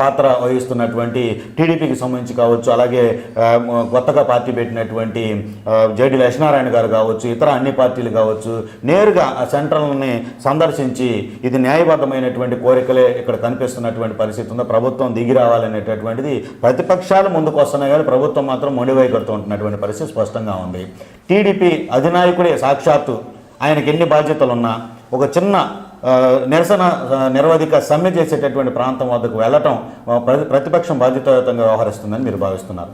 పాత్ర వహిస్తున్నటువంటి టీడీపీకి సంబంధించి కావచ్చు, అలాగే కొత్తగా పార్టీ పెట్టినటువంటి జేడి లక్ష్మీనారాయణ గారు కావచ్చు, ఇతర అన్ని పార్టీలు కావచ్చు, నేరుగా ఆ సెంటర్లని సందర్శించి ఇది న్యాయబద్ధమైనటువంటి కోరికలే ఇక్కడ కనిపిస్తున్నటువంటి పరిస్థితి ఉందో, ప్రభుత్వం దిగి రావాలనేటటువంటిది ప్రతిపక్షాలు ముందుకు వస్తున్నాయి కానీ ప్రభుత్వం మాత్రం మొండివైఖరితో ఉంటున్నటువంటి పరిస్థితి స్పష్టంగా ఉంది. టీడీపీ అధినాయకుడే సాక్షాత్తు ఆయనకి ఎన్ని బాధ్యతలు ఉన్నా ఒక చిన్న నిరసన నిరవధిక సమ్మె చేసేటటువంటి ప్రాంతం వద్దకు వెళ్ళటం ప్రతిపక్షం బాధ్యతాయుతంగా వ్యవహరిస్తుందని మీరు భావిస్తున్నారు?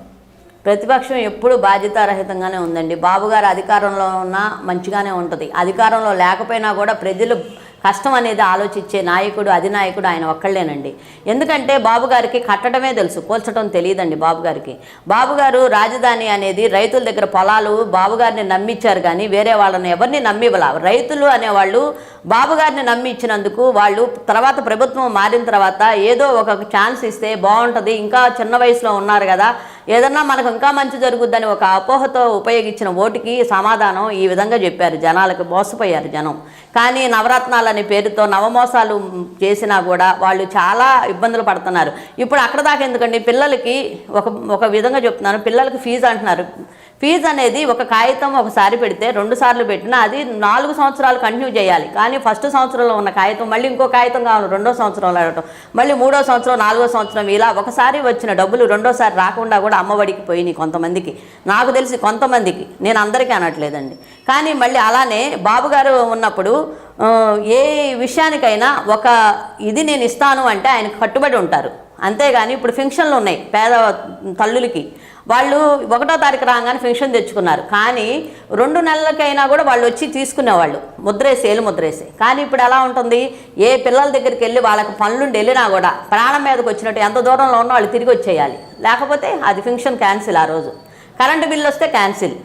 ప్రతిపక్షం ఎప్పుడు బాధ్యతారహితంగానే ఉందండి. బాబు గారు అధికారంలో ఉన్నా మంచిగానే ఉంటుంది. అధికారంలో లేకపోయినా కూడా ప్రజలు కష్టం అనేది ఆలోచించే నాయకుడు, అధినాయకుడు ఆయన ఒక్కళ్ళేనండి. ఎందుకంటే బాబు గారికి కట్టడమే తెలుసు, కూల్చడం తెలియదండి బాబు గారికి. బాబు గారు రాజధాని అనేది రైతుల దగ్గర పొలాలు బాబు గారిని నమ్మిచ్చారు కానీ వేరే వాళ్ళని ఎవరిని నమ్మివ్వలా. రైతులు అనేవాళ్ళు బాబు గారిని నమ్మి ఇచ్చినందుకు వాళ్ళు తర్వాత ప్రభుత్వం మారిన తర్వాత ఏదో ఒక ఛాన్స్ ఇస్తే బాగుంటుంది, ఇంకా చిన్న వయసులో ఉన్నారు కదా, ఏదన్నా మనకు ఇంకా మంచి జరుగుద్దని ఒక అపోహతో ఉపయోగించిన ఓటుకి సమాధానం ఈ విధంగా చెప్పారు. జనాలకు మోసపోయారు జనం. కానీ నవరత్నాలు అనే పేరుతో నవమోసాలు చేసినా కూడా వాళ్ళు చాలా ఇబ్బందులు పడుతున్నారు. ఇప్పుడు అక్కడ దాకా ఎందుకండి, పిల్లలకి ఒక విధంగా చెప్తున్నాను, పిల్లలకి ఫీజు అంటున్నారు. ఫీజు అనేది ఒక కాగితం ఒకసారి పెడితే 2 సార్లు పెట్టినా అది 4 సంవత్సరాలు కంటిన్యూ చేయాలి. కానీ ఫస్ట్ సంవత్సరంలో ఉన్న కాగితం మళ్ళీ ఇంకో కాగితం కావాలి 2వ సంవత్సరంలో అడగటం, మళ్ళీ 3వ సంవత్సరం, 4వ సంవత్సరం, ఇలా ఒకసారి వచ్చిన డబ్బులు 2వ రాకుండా కూడా అమ్మఒడికి పోయినాయి కొంతమందికి. నాకు తెలిసి కొంతమందికి, నేను అందరికీ అనట్లేదండి. కానీ మళ్ళీ అలానే బాబు గారు ఉన్నప్పుడు ఏ విషయానికైనా ఒక ఇది నేను ఇస్తాను అంటే ఆయనకు కట్టుబడి ఉంటారు. అంతేగాని ఇప్పుడు ఫంక్షన్లు ఉన్నాయి పేద తల్లులకి, వాళ్ళు 1వ తారీఖు రాగానే ఫంక్షన్ తెచ్చుకున్నారు. కానీ 2 నెలలకైనా కూడా వాళ్ళు వచ్చి తీసుకునేవాళ్ళు ముద్రేసి, ఏలు ముద్రేసి. కానీ ఇప్పుడు ఎలా ఉంటుంది, ఏ పిల్లల దగ్గరికి వెళ్ళి వాళ్ళకి పనులుండి వెళ్ళినా కూడా ప్రాణం మీదకి వచ్చినట్టు ఎంత దూరంలో ఉన్న వాళ్ళు తిరిగి వచ్చేయాలి, లేకపోతే అది ఫంక్షన్ క్యాన్సిల్. ఆ రోజు కరెంటు బిల్లు వస్తే క్యాన్సిల్.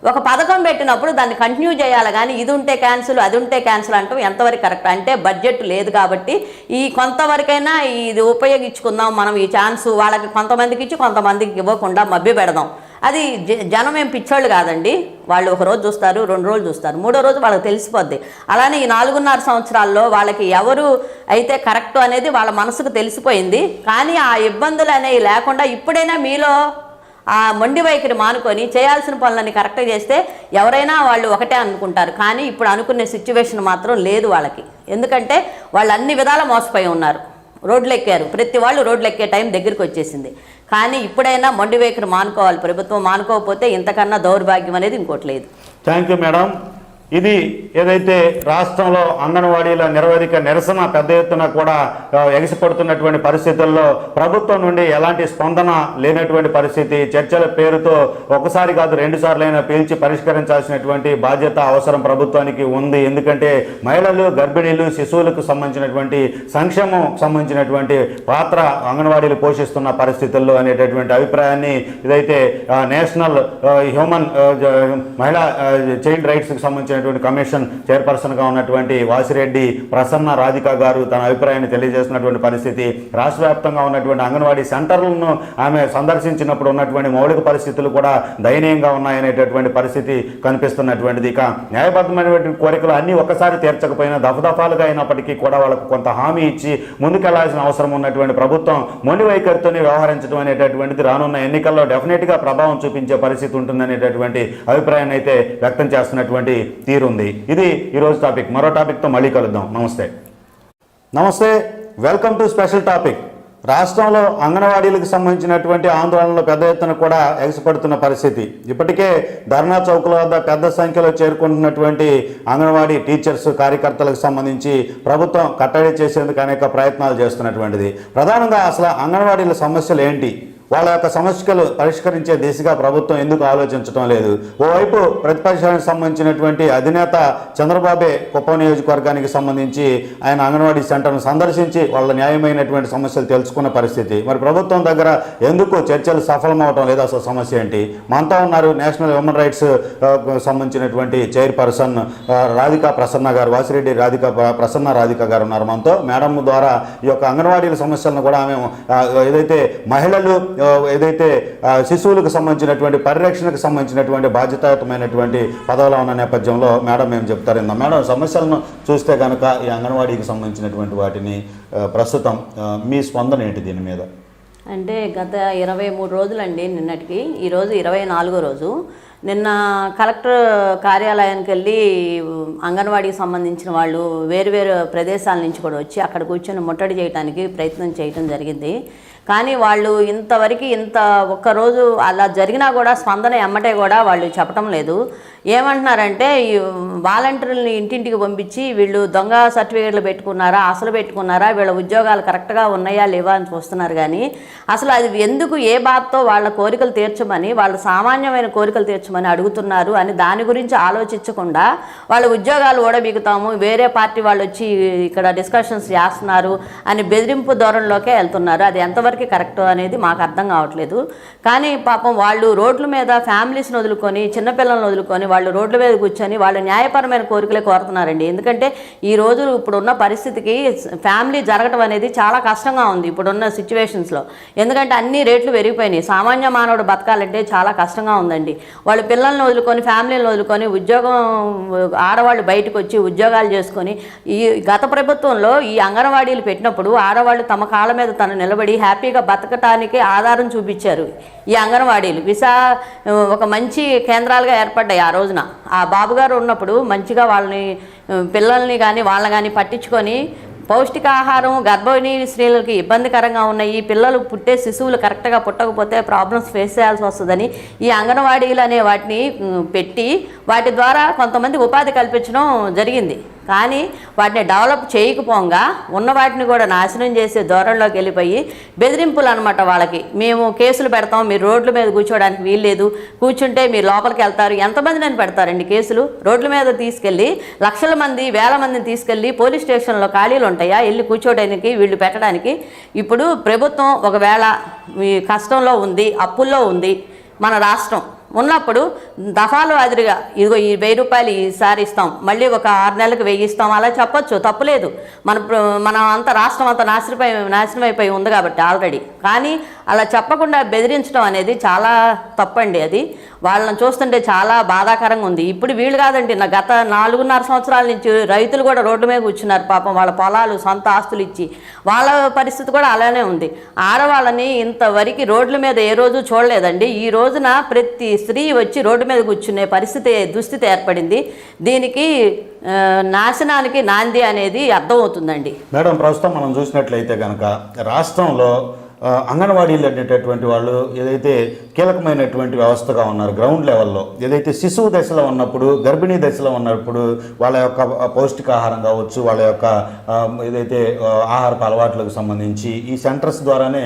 ఒక పథకం పెట్టినప్పుడు దాన్ని కంటిన్యూ చేయాలి కానీ ఇది ఉంటే క్యాన్సిల్, అది ఉంటే క్యాన్సిల్ అంటాం ఎంతవరకు కరెక్ట్? అంటే బడ్జెట్ లేదు కాబట్టి ఈ కొంతవరకైనా ఇది ఉపయోగించుకుందాం మనం, ఈ ఛాన్స్ వాళ్ళకి కొంతమందికి ఇచ్చి కొంతమందికి ఇవ్వకుండా మభ్య పెడదాం. అది జనం ఏం పిచ్చోళ్ళు కాదండి. వాళ్ళు 1 రోజు చూస్తారు, 2 రోజులు చూస్తారు, 3వ రోజు వాళ్ళకి తెలిసిపోద్ది. అలానే ఈ 4.5 సంవత్సరాల్లో వాళ్ళకి ఎవరు అయితే కరెక్ట్ అనేది వాళ్ళ మనసుకు తెలిసిపోయింది. కానీ ఆ ఇబ్బందులు అనేవి లేకుండా ఇప్పుడైనా మీలో ఆ మొండి వైఖరి మానుకొని చేయాల్సిన పనులని కరెక్ట్గా చేస్తే ఎవరైనా వాళ్ళు ఒకటే అనుకుంటారు. కానీ ఇప్పుడు అనుకునే సిచ్యువేషన్ మాత్రం లేదు వాళ్ళకి. ఎందుకంటే వాళ్ళు అన్ని విధాలా మోసపోయి ఉన్నారు, రోడ్లు ఎక్కారు, ప్రతి వాళ్ళు రోడ్లు ఎక్కే టైం దగ్గరికి వచ్చేసింది. కానీ ఇప్పుడైనా మొండి వైఖరి మానుకోవాలి ప్రభుత్వం. మానుకోకపోతే ఇంతకన్నా దౌర్భాగ్యం అనేది ఇంకోటి లేదు. Thank you madam. ఇది ఏదైతే రాష్ట్రంలో అంగన్వాడీల నిరవధిక నిరసన పెద్ద ఎత్తున కూడా ఎగిసిపడుతున్నటువంటి పరిస్థితుల్లో ప్రభుత్వం నుండి ఎలాంటి స్పందన లేనటువంటి పరిస్థితి, చర్చల పేరుతో ఒకసారి కాదు 2 సార్లైనా పిలిచి పరిష్కరించాల్సినటువంటి బాధ్యత అవసరం ప్రభుత్వానికి ఉంది. ఎందుకంటే మహిళలు, గర్భిణీలు, శిశువులకు సంబంధించినటువంటి సంక్షేమం సంబంధించినటువంటి పాత్ర అంగన్వాడీలు పోషిస్తున్న పరిస్థితుల్లో అనేటటువంటి అభిప్రాయాన్ని ఇదైతే నేషనల్ హ్యూమన్ మహిళా చైల్డ్ రైట్స్కి సంబంధించిన సంబంధించినటువంటి కమిషన్ చైర్పర్సన్గా ఉన్నటువంటి వాసిరెడ్డి ప్రసన్న రాధిక గారు తన అభిప్రాయాన్ని తెలియజేసినటువంటి పరిస్థితి, రాష్ట్ర వ్యాప్తంగా ఉన్నటువంటి అంగన్వాడీ సెంటర్లను ఆమె సందర్శించినప్పుడు ఉన్నటువంటి మౌలిక పరిస్థితులు కూడా దయనీయంగా ఉన్నాయనేటటువంటి పరిస్థితి కనిపిస్తున్నటువంటిది. ఇక న్యాయబద్ధమైనటువంటి కోరికలు అన్నీ ఒక్కసారి తీర్చకపోయినా దఫదఫాలుగా అయినప్పటికీ కూడా వాళ్ళకు కొంత హామీ ఇచ్చి ముందుకెళ్లాల్సిన అవసరం ఉన్నటువంటి ప్రభుత్వం మొండి వైఖరితోనే వ్యవహరించడం అనేటటువంటిది రానున్న ఎన్నికల్లో డెఫినెట్గా ప్రభావం చూపించే పరిస్థితి ఉంటుందనేటటువంటి అభిప్రాయాన్ని అయితే వ్యక్తం చేస్తున్నటువంటి తీరుంది. ఇది ఈరోజు టాపిక్. మరో టాపిక్తో మళ్ళీ కలుద్దాం. నమస్తే, వెల్కమ్ టు స్పెషల్ టాపిక్. రాష్ట్రంలో అంగన్వాడీలకు సంబంధించినటువంటి ఆందోళనలు పెద్ద ఎత్తున కూడా ఎగసిపడుతున్న పరిస్థితి. ఇప్పటికే ధర్నా చౌకుల వద్ద పెద్ద సంఖ్యలో చేరుకుంటున్నటువంటి అంగన్వాడీ టీచర్స్ కార్యకర్తలకు సంబంధించి ప్రభుత్వం కట్టడి చేసేందుకు అనేక ప్రయత్నాలు చేస్తున్నటువంటిది. ప్రధానంగా అసలు అంగన్వాడీల సమస్యలు ఏంటి, వాళ్ళ యొక్క సమస్యలు పరిష్కరించే దిశగా ప్రభుత్వం ఎందుకు ఆలోచించడం లేదు? ఓవైపు ప్రతిపక్షానికి సంబంధించినటువంటి అధినేత చంద్రబాబే కుప్పం నియోజకవర్గానికి సంబంధించి ఆయన అంగన్వాడీ సెంటర్ను సందర్శించి వాళ్ళ న్యాయమైనటువంటి సమస్యలు తెలుసుకున్న పరిస్థితి. మరి ప్రభుత్వం దగ్గర ఎందుకు చర్చలు సఫలమవటం లేదు? అసలు సమస్య ఏంటి? మనతో ఉన్నారు నేషనల్ హ్యూమన్ రైట్స్ సంబంధించినటువంటి చైర్పర్సన్ రాధికా ప్రసన్న గారు, వాసిరెడ్డి ప్రసన్న రాధిక గారు ఉన్నారు మనతో. మేడం ద్వారా ఈ యొక్క అంగన్వాడీల సమస్యలను కూడా ఆమె ఏదైతే మహిళలు ఏదైతే శిశువులకు సంబంధించినటువంటి పరిరక్షణకు సంబంధించినటువంటి బాధ్యతాయుతమైనటువంటి పదవులు ఉన్న నేపథ్యంలో మేడం ఏం చెప్తారు? మేడం, సమస్యలను చూస్తే కనుక ఈ అంగన్వాడీకి సంబంధించినటువంటి వాటిని ప్రస్తుతం మీ స్పందన ఏంటి దీని మీద? అంటే గత 23 రోజులండి నిన్నటికి, ఈరోజు 24వ రోజు. నిన్న కలెక్టర్ కార్యాలయానికి వెళ్ళి అంగన్వాడీకి సంబంధించిన వాళ్ళు వేరు ప్రదేశాల నుంచి కూడా వచ్చి అక్కడ కూర్చొని ముట్టడి చేయడానికి ప్రయత్నం చేయడం జరిగింది. కానీ వాళ్ళు ఇంత ఒక్కరోజు అలా జరిగినా కూడా స్పందన ఎమ్మటే కూడా వాళ్ళు చెప్పడం లేదు. ఏమంటున్నారంటే ఈ వాలంటీర్లని ఇంటింటికి పంపించి వీళ్ళు దొంగ సర్టిఫికేట్లు పెట్టుకున్నారా, అసలు పెట్టుకున్నారా, వీళ్ళ ఉద్యోగాలు కరెక్ట్గా ఉన్నాయా లేవా అని చూస్తున్నారు. కానీ అసలు అది ఎందుకు, ఏ బాధతో వాళ్ళ కోరికలు తీర్చమని, వాళ్ళ సామాన్యమైన కోరికలు తీర్చమని అడుగుతున్నారు అని దాని గురించి ఆలోచించకుండా వాళ్ళ ఉద్యోగాలు ఓడబీగుతాము, వేరే పార్టీ వాళ్ళు వచ్చి ఇక్కడ డిస్కషన్స్ చేస్తున్నారు అని బెదిరింపు ధోరణిలోకే వెళ్తున్నారు. అది ఎంతవరకు కరెక్ట్ అనేది మాకు అర్థం కావట్లేదు. కానీ పాపం వాళ్ళు రోడ్ల మీద ఫ్యామిలీస్ని వదులుకొని, చిన్నపిల్లలను వదులుకొని వాళ్ళు రోడ్ల మీద కూర్చొని వాళ్ళు న్యాయపరమైన కోరికలే కోరుతున్నారండి. ఎందుకంటే ఈ రోజు ఇప్పుడున్న పరిస్థితికి ఫ్యామిలీ జరగడం అనేది చాలా కష్టంగా ఉంది ఇప్పుడున్న సిచ్యువేషన్స్లో. ఎందుకంటే అన్ని రేట్లు పెరిగిపోయినాయి. సామాన్య మానవుడు బతకాలంటే చాలా కష్టంగా ఉందండి. వాళ్ళు పిల్లల్ని వదులుకొని, ఫ్యామిలీని వదులుకొని, ఉద్యోగం ఆడవాళ్ళు బయటకు వచ్చి ఉద్యోగాలు చేసుకొని, ఈ గత ప్రభుత్వంలో ఈ అంగన్వాడీలు పెట్టినప్పుడు ఆడవాళ్ళు తమ కాళ్ళ మీద తను నిలబడి హ్యాపీగా బతకటానికి ఆధారం చూపించారు ఈ అంగన్వాడీలు. ఒక మంచి కేంద్రాలుగా ఏర్పడ్డాయి ఆ రోజున. ఆ బాబుగారు ఉన్నప్పుడు మంచిగా వాళ్ళని, పిల్లల్ని కానీ వాళ్ళని కానీ పట్టించుకొని పౌష్టికాహారం గర్భిణీ స్త్రీలకి ఇబ్బందికరంగా ఉన్నాయి, ఈ పిల్లలు పుట్టే శిశువులు కరెక్ట్గా పుట్టకపోతే ప్రాబ్లమ్స్ ఫేస్ చేయాల్సి వస్తుందని ఈ అంగన్వాడీలు అనే వాటిని పెట్టి వాటి ద్వారా కొంతమంది ఉపాధి కల్పించడం జరిగింది. కానీ వాటిని డెవలప్ చేయకపోగా ఉన్న వాటిని కూడా నాశనం చేసే ధోరణిలోకి వెళ్ళిపోయి బెదిరింపులు అనమాట. వాళ్ళకి మేము కేసులు పెడతాం, మీరు రోడ్ల మీద కూర్చోవడానికి వీల్లేదు, కూర్చుంటే మీరు లోపలికి వెళ్తారు. ఎంతమంది నన్ను పెడతారండి కేసులు? రోడ్ల మీద తీసుకెళ్ళి లక్షల మంది, వేల మందిని తీసుకెళ్ళి పోలీస్ స్టేషన్లో ఖాళీలు ఉంటాయా వెళ్ళి కూర్చోడానికి, వీళ్ళు పెట్టడానికి? ఇప్పుడు ప్రభుత్వం ఒకవేళ కష్టంలో ఉంది, అప్పుల్లో ఉంది మన రాష్ట్రం ఉన్నప్పుడు దఫాలు అదిరిగా ఇదిగో ఈ 1000 రూపాయలు ఈసారి ఇస్తాం, మళ్ళీ ఒక 6 నెలలకు 1000 ఇస్తాం, అలా చెప్పొచ్చు, తప్పులేదు. మన అంత రాష్ట్రం అంతా నాశనం అయిపోయి ఉంది కాబట్టి ఆల్రెడీ. కానీ అలా చెప్పకుండా బెదిరించడం అనేది చాలా తప్పండి. అది వాళ్ళని చూస్తుంటే చాలా బాధాకరంగా ఉంది. ఇప్పుడు వీళ్ళు కాదండి, గత 4.5 సంవత్సరాల నుంచి రైతులు కూడా రోడ్డు మీద కూర్చున్నారు పాపం, వాళ్ళ పొలాలు సొంత ఆస్తులు ఇచ్చి. వాళ్ళ పరిస్థితి కూడా అలానే ఉంది. ఆడవాళ్ళని ఇంతవరకు రోడ్ల మీద ఏ రోజు చూడలేదండి. ఈ రోజున ప్రతి స్త్రీ వచ్చి రోడ్డు మీద కూర్చునే దుస్థితి ఏర్పడింది. దీనికి నాశనానికి నాంది అనేది అర్థమవుతుందండి. మేడం, ప్రస్తుతం మనం చూసినట్లయితే కనుక రాష్ట్రంలో అంగన్వాడీలు అనేటటువంటి వాళ్ళు ఏదైతే కీలకమైనటువంటి వ్యవస్థగా ఉన్నారు గ్రౌండ్ లెవెల్లో, ఏదైతే శిశువు దశలో ఉన్నప్పుడు, గర్భిణీ దశలో ఉన్నప్పుడు వాళ్ళ యొక్క పౌష్టికాహారం కావచ్చు, వాళ్ళ యొక్క ఏదైతే ఆహారపు అలవాట్లకు సంబంధించి ఈ సెంటర్స్ ద్వారానే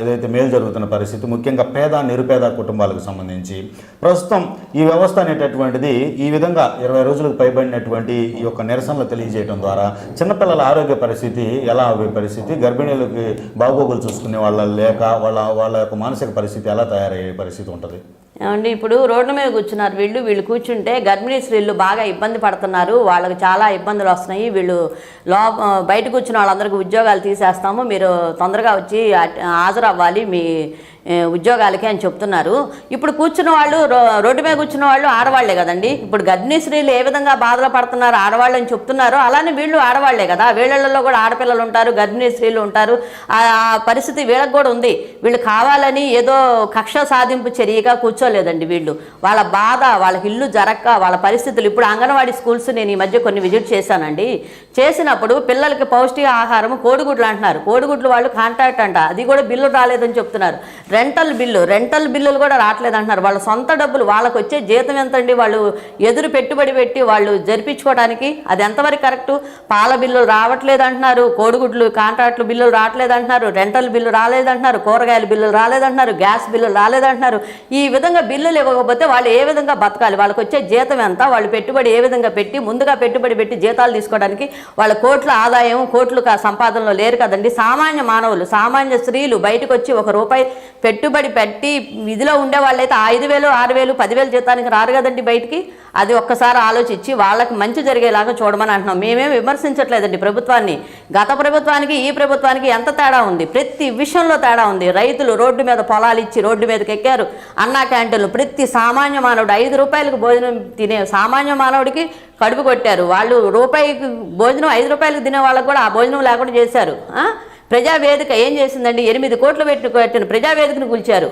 ఏదైతే మేలు జరుగుతున్న పరిస్థితి, ముఖ్యంగా పేద నిరుపేద కుటుంబాలకు సంబంధించి ప్రస్తుతం ఈ వ్యవస్థ అనేటటువంటిది ఈ విధంగా 20 రోజులకు పైబడినటువంటి ఈ యొక్క నిరసనలు తెలియజేయడం ద్వారా చిన్నపిల్లల ఆరోగ్య పరిస్థితి ఎలా అయ్యే పరిస్థితి, గర్భిణీలకి బాగోగులు చూసుకునే వాళ్ళ లేక వాళ్ళ యొక్క మానసిక పరిస్థితి ఎలా తయారయ్యే పరిస్థితి ఉంటుంది? ఏమండి ఇప్పుడు రోడ్డు మీద కూర్చున్నారు వీళ్ళు కూర్చుంటే గర్భిణీ స్త్రీలు బాగా ఇబ్బంది పడుతున్నారు, వాళ్ళకి చాలా ఇబ్బందులు వస్తున్నాయి, వీళ్ళు బయట కూర్చున్న వాళ్ళందరికీ ఉద్యోగాలు తీసేస్తాము, మీరు తొందరగా వచ్చి హాజరవ్వాలి మీ ఉద్యోగాలకి అని చెప్తున్నారు. ఇప్పుడు కూర్చున్న వాళ్ళు రోడ్డు మీద కూర్చున్న వాళ్ళు ఆడవాళ్లే కదండి. ఇప్పుడు గర్భిణీ స్త్రీలు ఏ విధంగా బాధలు పడుతున్నారు ఆడవాళ్ళు అని చెప్తున్నారు, అలానే వీళ్ళు ఆడవాళ్లే కదా. వీళ్ళల్లో కూడా ఆడపిల్లలు ఉంటారు, గర్భిణీ స్త్రీలు ఉంటారు. ఆ పరిస్థితి వీళ్ళకి కూడా ఉంది. వీళ్ళు కావాలని ఏదో కక్ష సాధింపు చర్యగా కూర్చోలేదండి. వీళ్ళు వాళ్ళ బాధ, వాళ్ళకి ఇల్లు జరక్క వాళ్ళ పరిస్థితులు. ఇప్పుడు అంగన్వాడీ స్కూల్స్ నేను ఈ మధ్య కొన్ని విజిట్ చేశానండి. చేసినప్పుడు పిల్లలకి పౌష్టిక ఆహారం కోడిగుడ్లు అంటున్నారు. కోడిగుడ్లు వాళ్ళు కాంట్రాక్ట్ అంట, అది కూడా బిల్లు రాలేదని చెప్తున్నారు. రెంటల్ బిల్లులు కూడా రావట్లేదు అంటున్నారు. వాళ్ళ సొంత డబ్బులు, వాళ్ళకు వచ్చే జీతం ఎంతండి, వాళ్ళు ఎదురు పెట్టుబడి పెట్టి వాళ్ళు జరిపించుకోవడానికి అది ఎంతవరకు కరెక్టు? పాల బిల్లులు రావట్లేదు అంటున్నారు, కోడిగుడ్లు కాంట్రాక్టులు బిల్లులు రావట్లేదు అంటున్నారు, రెంటల్ బిల్లు రాలేదంటున్నారు, కూరగాయల బిల్లులు రాలేదంటున్నారు, గ్యాస్ బిల్లులు రాలేదంటున్నారు. ఈ విధంగా బిల్లులు ఇవ్వకపోతే వాళ్ళు ఏ విధంగా బతకాలి? వాళ్ళకి వచ్చే జీతం ఎంత? వాళ్ళు పెట్టుబడి ఏ విధంగా పెట్టి ముందుగా పెట్టుబడి పెట్టి జీతాలు తీసుకోవడానికి వాళ్ళ కోట్ల ఆదాయం కోట్లు సంపాదనలో లేరు కదండి. సామాన్య మానవులు, సామాన్య స్త్రీలు బయటకు వచ్చి ₹1 పెట్టుబడి పెట్టి ఇదిలో ఉండే వాళ్ళైతే 5,000, 6,000, 10,000 జీతానికి రారు కదండి బయటికి. అది ఒక్కసారి ఆలోచించి వాళ్ళకి మంచి జరిగేలాగా చూడమని అంటున్నాం. మేమేం విమర్శించట్లేదండి ప్రభుత్వాన్ని. గత ప్రభుత్వానికి ఈ ప్రభుత్వానికి ఎంత తేడా ఉంది? ప్రతి విషయంలో తేడా ఉంది. రైతులు రోడ్డు మీద పొలాలు ఇచ్చి రోడ్డు మీదకి ఎక్కారు. అన్నా క్యాంటీన్లు, ప్రతి సామాన్య మానవుడు ₹5 భోజనం తినే సామాన్య మానవుడికి కడుపు కొట్టారు. వాళ్ళు రూపాయికి భోజనం ₹5 తినే వాళ్ళకు కూడా ఆ భోజనం లేకుండా చేశారు. ప్రజావేదిక ఏం చేసిందండి? 8 కోట్లు కట్టిన ప్రజావేదికను కూల్చారు.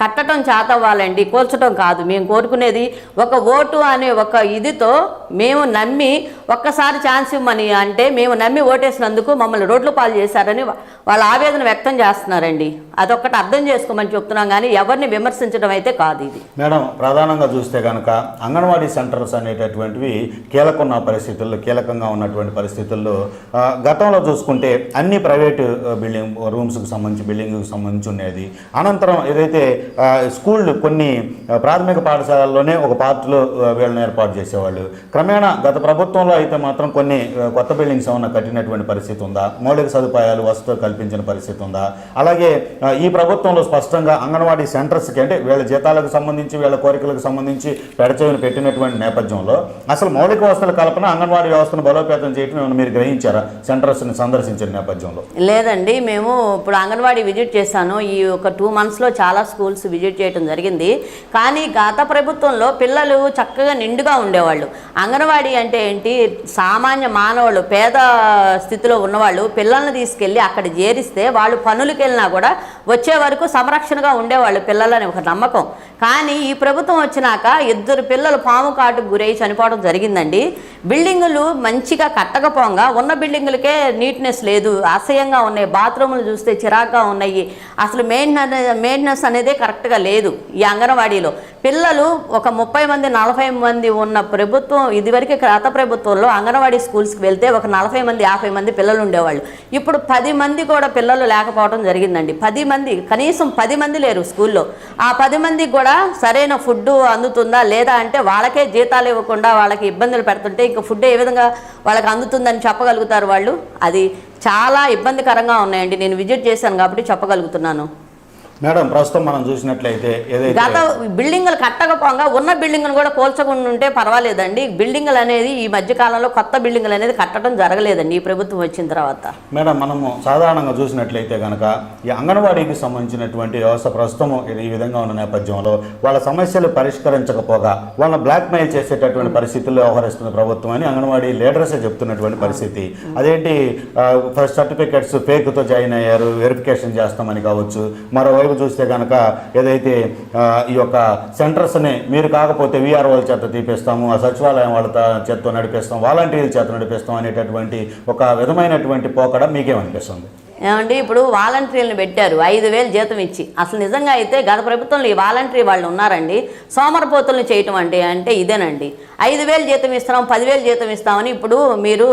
కట్టడం చేతవ్వాలండి, కూల్చడం కాదు. మేము కోరుకునేది ఒక ఓటు అనే ఒక ఇదితో మేము నమ్మి ఒక్కసారి ఛాన్స్ ఇవ్వమని అంటే మేము నమ్మి ఓటేసినందుకు మమ్మల్ని రోడ్లు పాలు చేశారని వాళ్ళ ఆవేదన వ్యక్తం చేస్తున్నారండి. అదొక్కటి అర్థం చేసుకోమని చెప్తున్నాం, కానీ ఎవరిని విమర్శించడం అయితే కాదు. ఇది మేడం, ప్రధానంగా చూస్తే కనుక అంగన్వాడీ సెంటర్స్ అనేటటువంటివి కీలకంగా ఉన్నటువంటి పరిస్థితుల్లో గతంలో చూసుకుంటే అన్ని ప్రైవేటు బిల్డింగ్కి సంబంధించి ఉండేది. అనంతరం ఏదైతే స్కూళ్ళు కొన్ని ప్రాథమిక పాఠశాలల్లోనే ఒక పార్ట్లో వీళ్ళని ఏర్పాటు చేసేవాళ్ళు. క్రమేణా గత ప్రభుత్వంలో అయితే మాత్రం కొన్ని కొత్త బిల్డింగ్స్ ఏమన్నా కట్టినటువంటి పరిస్థితి ఉందా? మౌలిక సదుపాయాలు వసతులు కల్పించిన పరిస్థితి ఉందా? అలాగే ఈ ప్రభుత్వంలో స్పష్టంగా అంగన్వాడీ సెంటర్స్కి అంటే వీళ్ళ జీతాలకు సంబంధించి వీళ్ళ కోరికలకు సంబంధించి పెడచెవిని పెట్టినటువంటి నేపథ్యంలో అసలు మౌలిక వసతుల కల్పన, అంగన్వాడీ వ్యవస్థను బలోపేతం చేయడం ఏమైనా మీరు గ్రహించారా సెంటర్స్ని సందర్శించిన నేపథ్యంలో? లేదండి, మేము ఇప్పుడు అంగన్వాడీ విజిట్ చేశాను. ఈ ఒక 2 monthsలో చాలా స్కూల్స్ విజిట్ చేయడం జరిగింది. కానీ గత ప్రభుత్వంలో పిల్లలు చక్కగా నిండుగా ఉండేవాళ్ళు. అంగన్వాడీ అంటే ఏంటి? సామాన్య మానవులు, పేద స్థితిలో ఉన్నవాళ్ళు పిల్లల్ని తీసుకెళ్ళి అక్కడ చేరిస్తే వాళ్ళు పనులకు వెళ్ళినా కూడా వచ్చే వరకు సంరక్షణగా ఉండేవాళ్ళు పిల్లలని ఒక నమ్మకం. కానీ ఈ ప్రభుత్వం వచ్చినాక 2 పిల్లలు పాము కాటుకు గురై చనిపోవడం జరిగిందండి. బిల్డింగులు మంచిగా కట్టకపోగా ఉన్న బిల్డింగులకే నీట్నెస్ లేదు, అసహ్యంగా ఉన్నాయి. బాత్రూములు చూస్తే చిరాగ్గా ఉన్నాయి. అసలు మెయింటెనెన్స్ అనేది కరెక్ట్గా లేదు. ఈ అంగన్వాడీలో పిల్లలు ఒక 30 మంది 40 మంది ఉన్న ప్రభుత్వం, ఇదివరకు గత ప్రభుత్వంలో అంగన్వాడీ స్కూల్స్కి వెళ్తే ఒక 40 మంది 50 మంది పిల్లలు ఉండేవాళ్ళు. ఇప్పుడు 10 మంది కూడా పిల్లలు లేకపోవడం జరిగిందండి. 10 మంది, కనీసం 10 మంది లేరు స్కూల్లో. ఆ 10 మందికి కూడా సరైన ఫుడ్ అందుతుందా లేదా అంటే వాళ్ళకే జీతాలు ఇవ్వకుండా వాళ్ళకి ఇబ్బందులు పెడుతుంటే ఇంకా ఫుడ్ ఏ విధంగా వాళ్ళకి అందుతుందని చెప్పగలుగుతారు వాళ్ళు? అది చాలా ఇబ్బందికరంగా ఉన్నాయండి. నేను విజిట్ చేశాను కాబట్టి చెప్పగలుగుతున్నాను. మేడం, ప్రస్తుతం మనం చూసినట్లయితే గత బిల్డింగులు కట్టకపోగా ఉన్న బిల్డింగులు కూడా కోల్చకుండా ఉంటే పర్వాలేదండి. బిల్డింగులు అనేది ఈ మధ్యకాలంలో కొత్త బిల్డింగులు అనేది కట్టడం జరగలేదండి ఈ ప్రభుత్వం వచ్చిన తర్వాత. మేడం, మనము సాధారణంగా చూసినట్లయితే కనుక ఈ అంగన్వాడీకి సంబంధించినటువంటి వ్యవస్థ ప్రస్తుతం ఈ విధంగా ఉన్న నేపథ్యంలో వాళ్ళ సమస్యలు పరిష్కరించకపోగా వాళ్ళని బ్లాక్మెయిల్ చేసేటటువంటి పరిస్థితుల్లో వ్యవహరిస్తున్న ప్రభుత్వం అని అంగన్వాడీ లీడర్సే చెప్తున్నటువంటి పరిస్థితి. అదేంటి, ఫస్ట్ సర్టిఫికెట్స్ ఫేక్తో జాయిన్ అయ్యారు, వెరిఫికేషన్ చేస్తామని కావచ్చు. మరోవైపు చూస్తే కనుక ఏదైతే ఈ యొక్క సెంటర్స్ని మీరు కాకపోతే వీఆర్ఓల చేత తీపిస్తాము, ఆ సచివాలయం వాళ్ళ చేత్తో నడిపిస్తాం, వాలంటీర్ల చేత నడిపిస్తాం అనేటటువంటి ఒక విధమైనటువంటి పోకడ మీకేమనిపిస్తుంది? ఏమండి, ఇప్పుడు వాలంటీర్లను పెట్టారు 5,000 జీతం ఇచ్చి. అసలు నిజంగా అయితే గత ప్రభుత్వంలో ఈ వాలంటీర్ వాళ్ళు ఉన్నారండి. సోమరపోతుల్ని చేయటం అంటే ఇదేనండి. 5,000 జీతం ఇస్తున్నాం, 10,000 జీతం ఇస్తామని ఇప్పుడు మీరు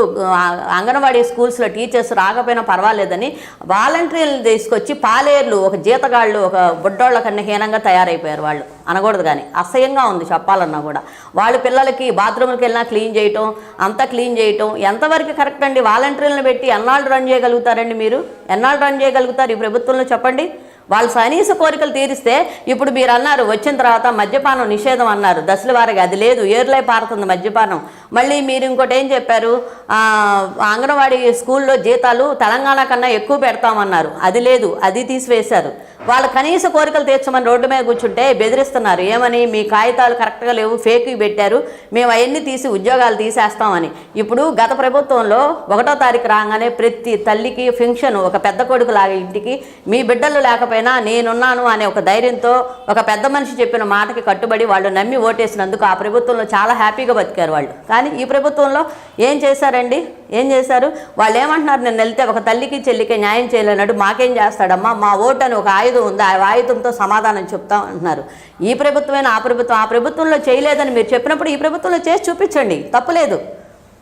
అంగన్వాడీ స్కూల్స్లో టీచర్స్ రాకపోయినా పర్వాలేదని వాలంటీర్లను తీసుకొచ్చి పాలేర్లు, ఒక జీతగాళ్ళు, ఒక బుడ్డోళ్ళ కన్నా హీనంగా తయారైపోయారు వాళ్ళు. అనకూడదు కానీ అసహ్యంగా ఉంది చెప్పాలన్నా కూడా. వాళ్ళు పిల్లలకి బాత్రూమ్కి వెళ్ళినా క్లీన్ చేయటం, అంతా క్లీన్ చేయటం ఎంతవరకు కరెక్ట్ అండి? వాలంటీర్లను పెట్టి ఎన్నాళ్ళు రన్ చేయగలుగుతారండి మీరు? ఎన్నాళ్ళు రన్ చేయగలుగుతారు ఈ ప్రభుత్వంలో చెప్పండి? వాళ్ళు కనీస కోరికలు తీరిస్తే ఇప్పుడు మీరు అన్నారు వచ్చిన తర్వాత మద్యపానం నిషేధం అన్నారు దశల వారికి, అది లేదు, ఏర్లై పారుతుంది మద్యపానం. మళ్ళీ మీరు ఇంకోటి ఏం చెప్పారు, అంగన్వాడీ స్కూల్లో జీతాలు తెలంగాణ కన్నా ఎక్కువ పెడతామన్నారు, అది లేదు, అది తీసివేశారు. వాళ్ళ కనీస కోరికలు తీర్చమని రోడ్డు మీద కూర్చుంటే బెదిరిస్తున్నారు, ఏమని మీ కాగితాలు కరెక్ట్గా లేవు, ఫేక్ పెట్టారు, మేము అవన్నీ తీసి ఉద్యోగాలు తీసేస్తామని. ఇప్పుడు గత ప్రభుత్వంలో 1వ తారీఖు రాగానే ప్రతి తల్లికి ఫంక్షన్, ఒక పెద్ద కొడుకు లాగా ఇంటికి మీ బిడ్డలు లేకపోయినా నేనున్నాను అనే ఒక ధైర్యంతో ఒక పెద్ద మనిషి చెప్పిన మాటకి కట్టుబడి వాళ్ళు నమ్మి ఓటేసినందుకు ఆ ప్రభుత్వంలో చాలా హ్యాపీగా బతికారు వాళ్ళు. కానీ ఈ ప్రభుత్వంలో ఏం చేశారండి, ఏం చేశారు? వాళ్ళు ఏమంటున్నారు, నేను వెళ్తే ఒక తల్లికి చెల్లికి న్యాయం చేయలేనట్టు మాకేం చేస్తాడమ్మా, మా ఓటు అని ఒక ఆయుధం ఉంది, ఆ ఆయుధంతో సమాధానం చెప్తాం అంటున్నారు. ఈ ప్రభుత్వమైన ఆ ప్రభుత్వంలో చేయలేదని మీరు చెప్పినప్పుడు ఈ ప్రభుత్వంలో చేసి చూపించండి, తప్పులేదు.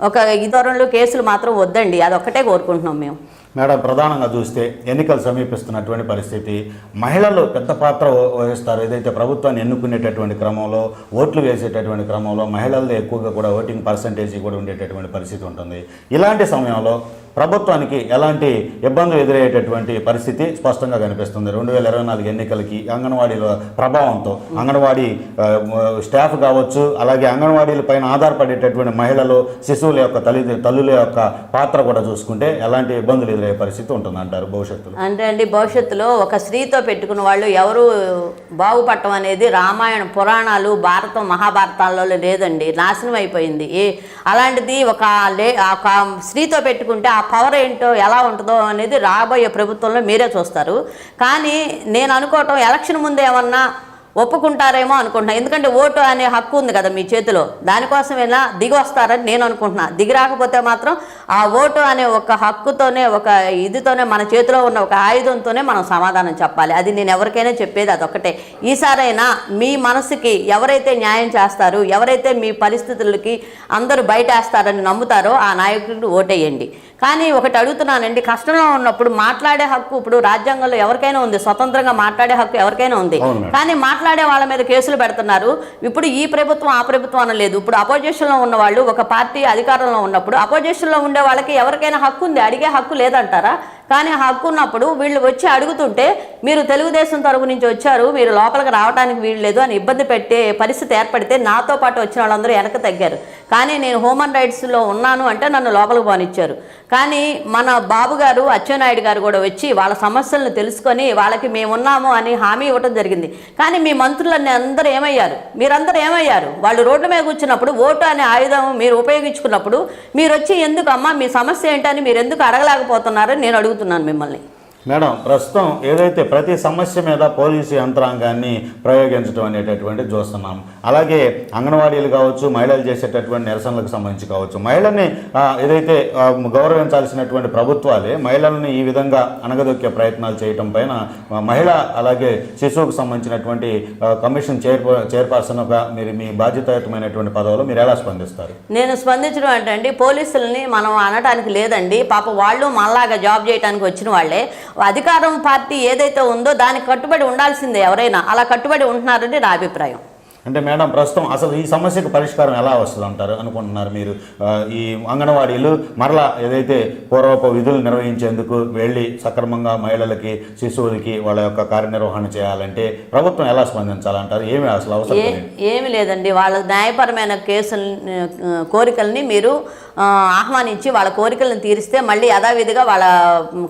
ఒక ఈ ధోరణిలో కేసులు మాత్రం వద్దండి, అదొక్కటే కోరుకుంటున్నాం మేము. మేడం, ప్రధానంగా చూస్తే ఎన్నికలు సమీపిస్తున్నటువంటి పరిస్థితి, మహిళలు పెద్ద పాత్ర వహిస్తారు. ఏదైతే ప్రభుత్వాన్ని ఎన్నుకునేటటువంటి క్రమంలో, ఓట్లు వేసేటటువంటి క్రమంలో మహిళలదే ఎక్కువగా కూడా ఓటింగ్ పర్సంటేజ్ కూడా ఉండేటటువంటి పరిస్థితి ఉంటుంది. ఇలాంటి సమయంలో ప్రభుత్వానికి ఎలాంటి ఇబ్బందులు ఎదురయ్యేటటువంటి పరిస్థితి స్పష్టంగా కనిపిస్తుంది. 2024 ఎన్నికలకి అంగన్వాడీల ప్రభావంతో అంగన్వాడీ స్టాఫ్ కావచ్చు, అలాగే అంగన్వాడీల పైన ఆధారపడేటటువంటి మహిళలు, శిశువుల యొక్క తల్లుల యొక్క పాత్ర కూడా చూసుకుంటే ఎలాంటి ఇబ్బందులు ఎదురయ్యే పరిస్థితి ఉంటుంది అంటారు భవిష్యత్తులో? అంటే అండి, భవిష్యత్తులో ఒక స్త్రీతో పెట్టుకున్న వాళ్ళు ఎవరు బాగుపడటం అనేది రామాయణం, పురాణాలు, భారతం, మహాభారతాల్లో లేదండి, నాశనం అయిపోయింది. అలాంటిది ఒక స్త్రీతో పెట్టుకుంటే ఆ పవర్ ఏంటో ఎలా ఉంటుందో అనేది రాబోయే ప్రభుత్వంలో మీరే చూస్తారు. కానీ నేను అనుకోవటం ఎలక్షన్ ముందు ఏమన్నా ఒప్పుకుంటారేమో అనుకుంటున్నాను. ఎందుకంటే ఓటు అనే హక్కు ఉంది కదా మీ చేతిలో, దానికోసమైనా దిగి వస్తారని నేను అనుకుంటున్నా. దిగి రాకపోతే మాత్రం ఆ ఓటు అనే ఒక హక్కుతోనే, ఒక ఇదితోనే, మన చేతిలో ఉన్న ఒక ఆయుధంతోనే మనం సమాధానం చెప్పాలి. అది నేను ఎవరికైనా చెప్పేది అదొక్కటే. ఈసారైనా మీ మనసుకి ఎవరైతే న్యాయం చేస్తారు, ఎవరైతే మీ పరిస్థితులకి అందరూ బయటేస్తారని నమ్ముతారో ఆ నాయకుడికి ఓటేయండి. కానీ ఒకటి అడుగుతున్నానండి, కష్టంలో ఉన్నప్పుడు మాట్లాడే హక్కు ఇప్పుడు రాజ్యాంగంలో ఎవరికైనా ఉంది, స్వతంత్రంగా మాట్లాడే హక్కు ఎవరికైనా ఉంది. కానీ మాట్లాడే వాళ్ళ మీద కేసులు పెడుతున్నారు. ఇప్పుడు ఈ ప్రభుత్వం ఆ ప్రభుత్వం అనలేదు. ఇప్పుడు అపోజిషన్లో ఉన్న వాళ్ళు, ఒక పార్టీ అధికారంలో ఉన్నప్పుడు అపోజిషన్లో ఉండే వాళ్ళకి ఎవరికైనా హక్కు ఉంది, అడిగే హక్కు లేదంటారా? కానీ హక్కు ఉన్నప్పుడు వీళ్ళు వచ్చి అడుగుతుంటే మీరు తెలుగుదేశం తరపు నుంచి వచ్చారు, మీరు లోపలికి రావడానికి వీలు లేదు అని ఇబ్బంది పెట్టే పరిస్థితి ఏర్పడితే నాతో పాటు వచ్చిన వాళ్ళందరూ వెనక తగ్గారు. కానీ నేను హ్యూమన్ రైట్స్లో ఉన్నాను అంటే నన్ను లోపలికి పోనిచ్చారు. కానీ మన బాబు గారు, అచ్చెన్నాయుడు గారు కూడా వచ్చి వాళ్ళ సమస్యలను తెలుసుకొని వాళ్ళకి మేమున్నాము అని హామీ ఇవ్వడం జరిగింది. కానీ మీ మంత్రులన్నీ అందరూ ఏమయ్యారు? మీరందరూ ఏమయ్యారు? వాళ్ళు రోడ్ల మీద కూర్చున్నప్పుడు ఓటు అనే ఆయుధం మీరు ఉపయోగించుకున్నప్పుడు మీరు వచ్చి ఎందుకు అమ్మా మీ సమస్య ఏంటని మీరు ఎందుకు అడగలేకపోతున్నారని నేను అడుగుతున్నాను మిమ్మల్ని. మేడం, ప్రస్తుతం ఏదైతే ప్రతి సమస్య మీద పోలీసు యంత్రాంగాన్ని ప్రయోగించడం అనేటటువంటిది చూస్తున్నాం. అలాగే అంగన్వాడీలు కావచ్చు, మహిళలు చేసేటటువంటి నిరసనలకు సంబంధించి కావచ్చు, మహిళల్ని ఏదైతే గౌరవించాల్సినటువంటి ప్రభుత్వాలే మహిళల్ని ఈ విధంగా అణగదొక్కే ప్రయత్నాలు చేయటం పైన మహిళ, అలాగే శిశువుకు సంబంధించినటువంటి కమిషన్ చైర్పర్సన్గా మీరు మీ బాధ్యతాయుతమైనటువంటి పదవులు మీరు ఎలా స్పందిస్తారు? నేను స్పందించడం అంటే అండి, పోలీసుల్ని మనం అనటానికి లేదండి, పాప వాళ్ళు మనలాగా జాబ్ చేయడానికి వచ్చిన వాళ్ళే. అధికారం పార్టీ ఏదైతే ఉందో దానికి కట్టుబడి ఉండాల్సిందే, ఎవరైనా అలా కట్టుబడి ఉంటున్నారని నా అభిప్రాయం. అంటే మేడం, ప్రస్తుతం అసలు ఈ సమస్యకు పరిష్కారం ఎలా వస్తుంది అంటారు అనుకుంటున్నారు మీరు? ఈ అంగన్వాడీలు మరలా ఏదైతే పూర్వపు విధులు నిర్వహించేందుకు వెళ్ళి సక్రమంగా మహిళలకి, శిశువులకి వాళ్ళ యొక్క కార్యనిర్వహణ చేయాలంటే ప్రభుత్వం ఎలా స్పందించాలంటారు? ఏమి అసలు అవసరం? ఏమి లేదండి, వాళ్ళ న్యాయపరమైన కోరికల్ని మీరు ఆహ్వానించి వాళ్ళ కోరికలను తీరిస్తే మళ్ళీ యథావిధిగా వాళ్ళ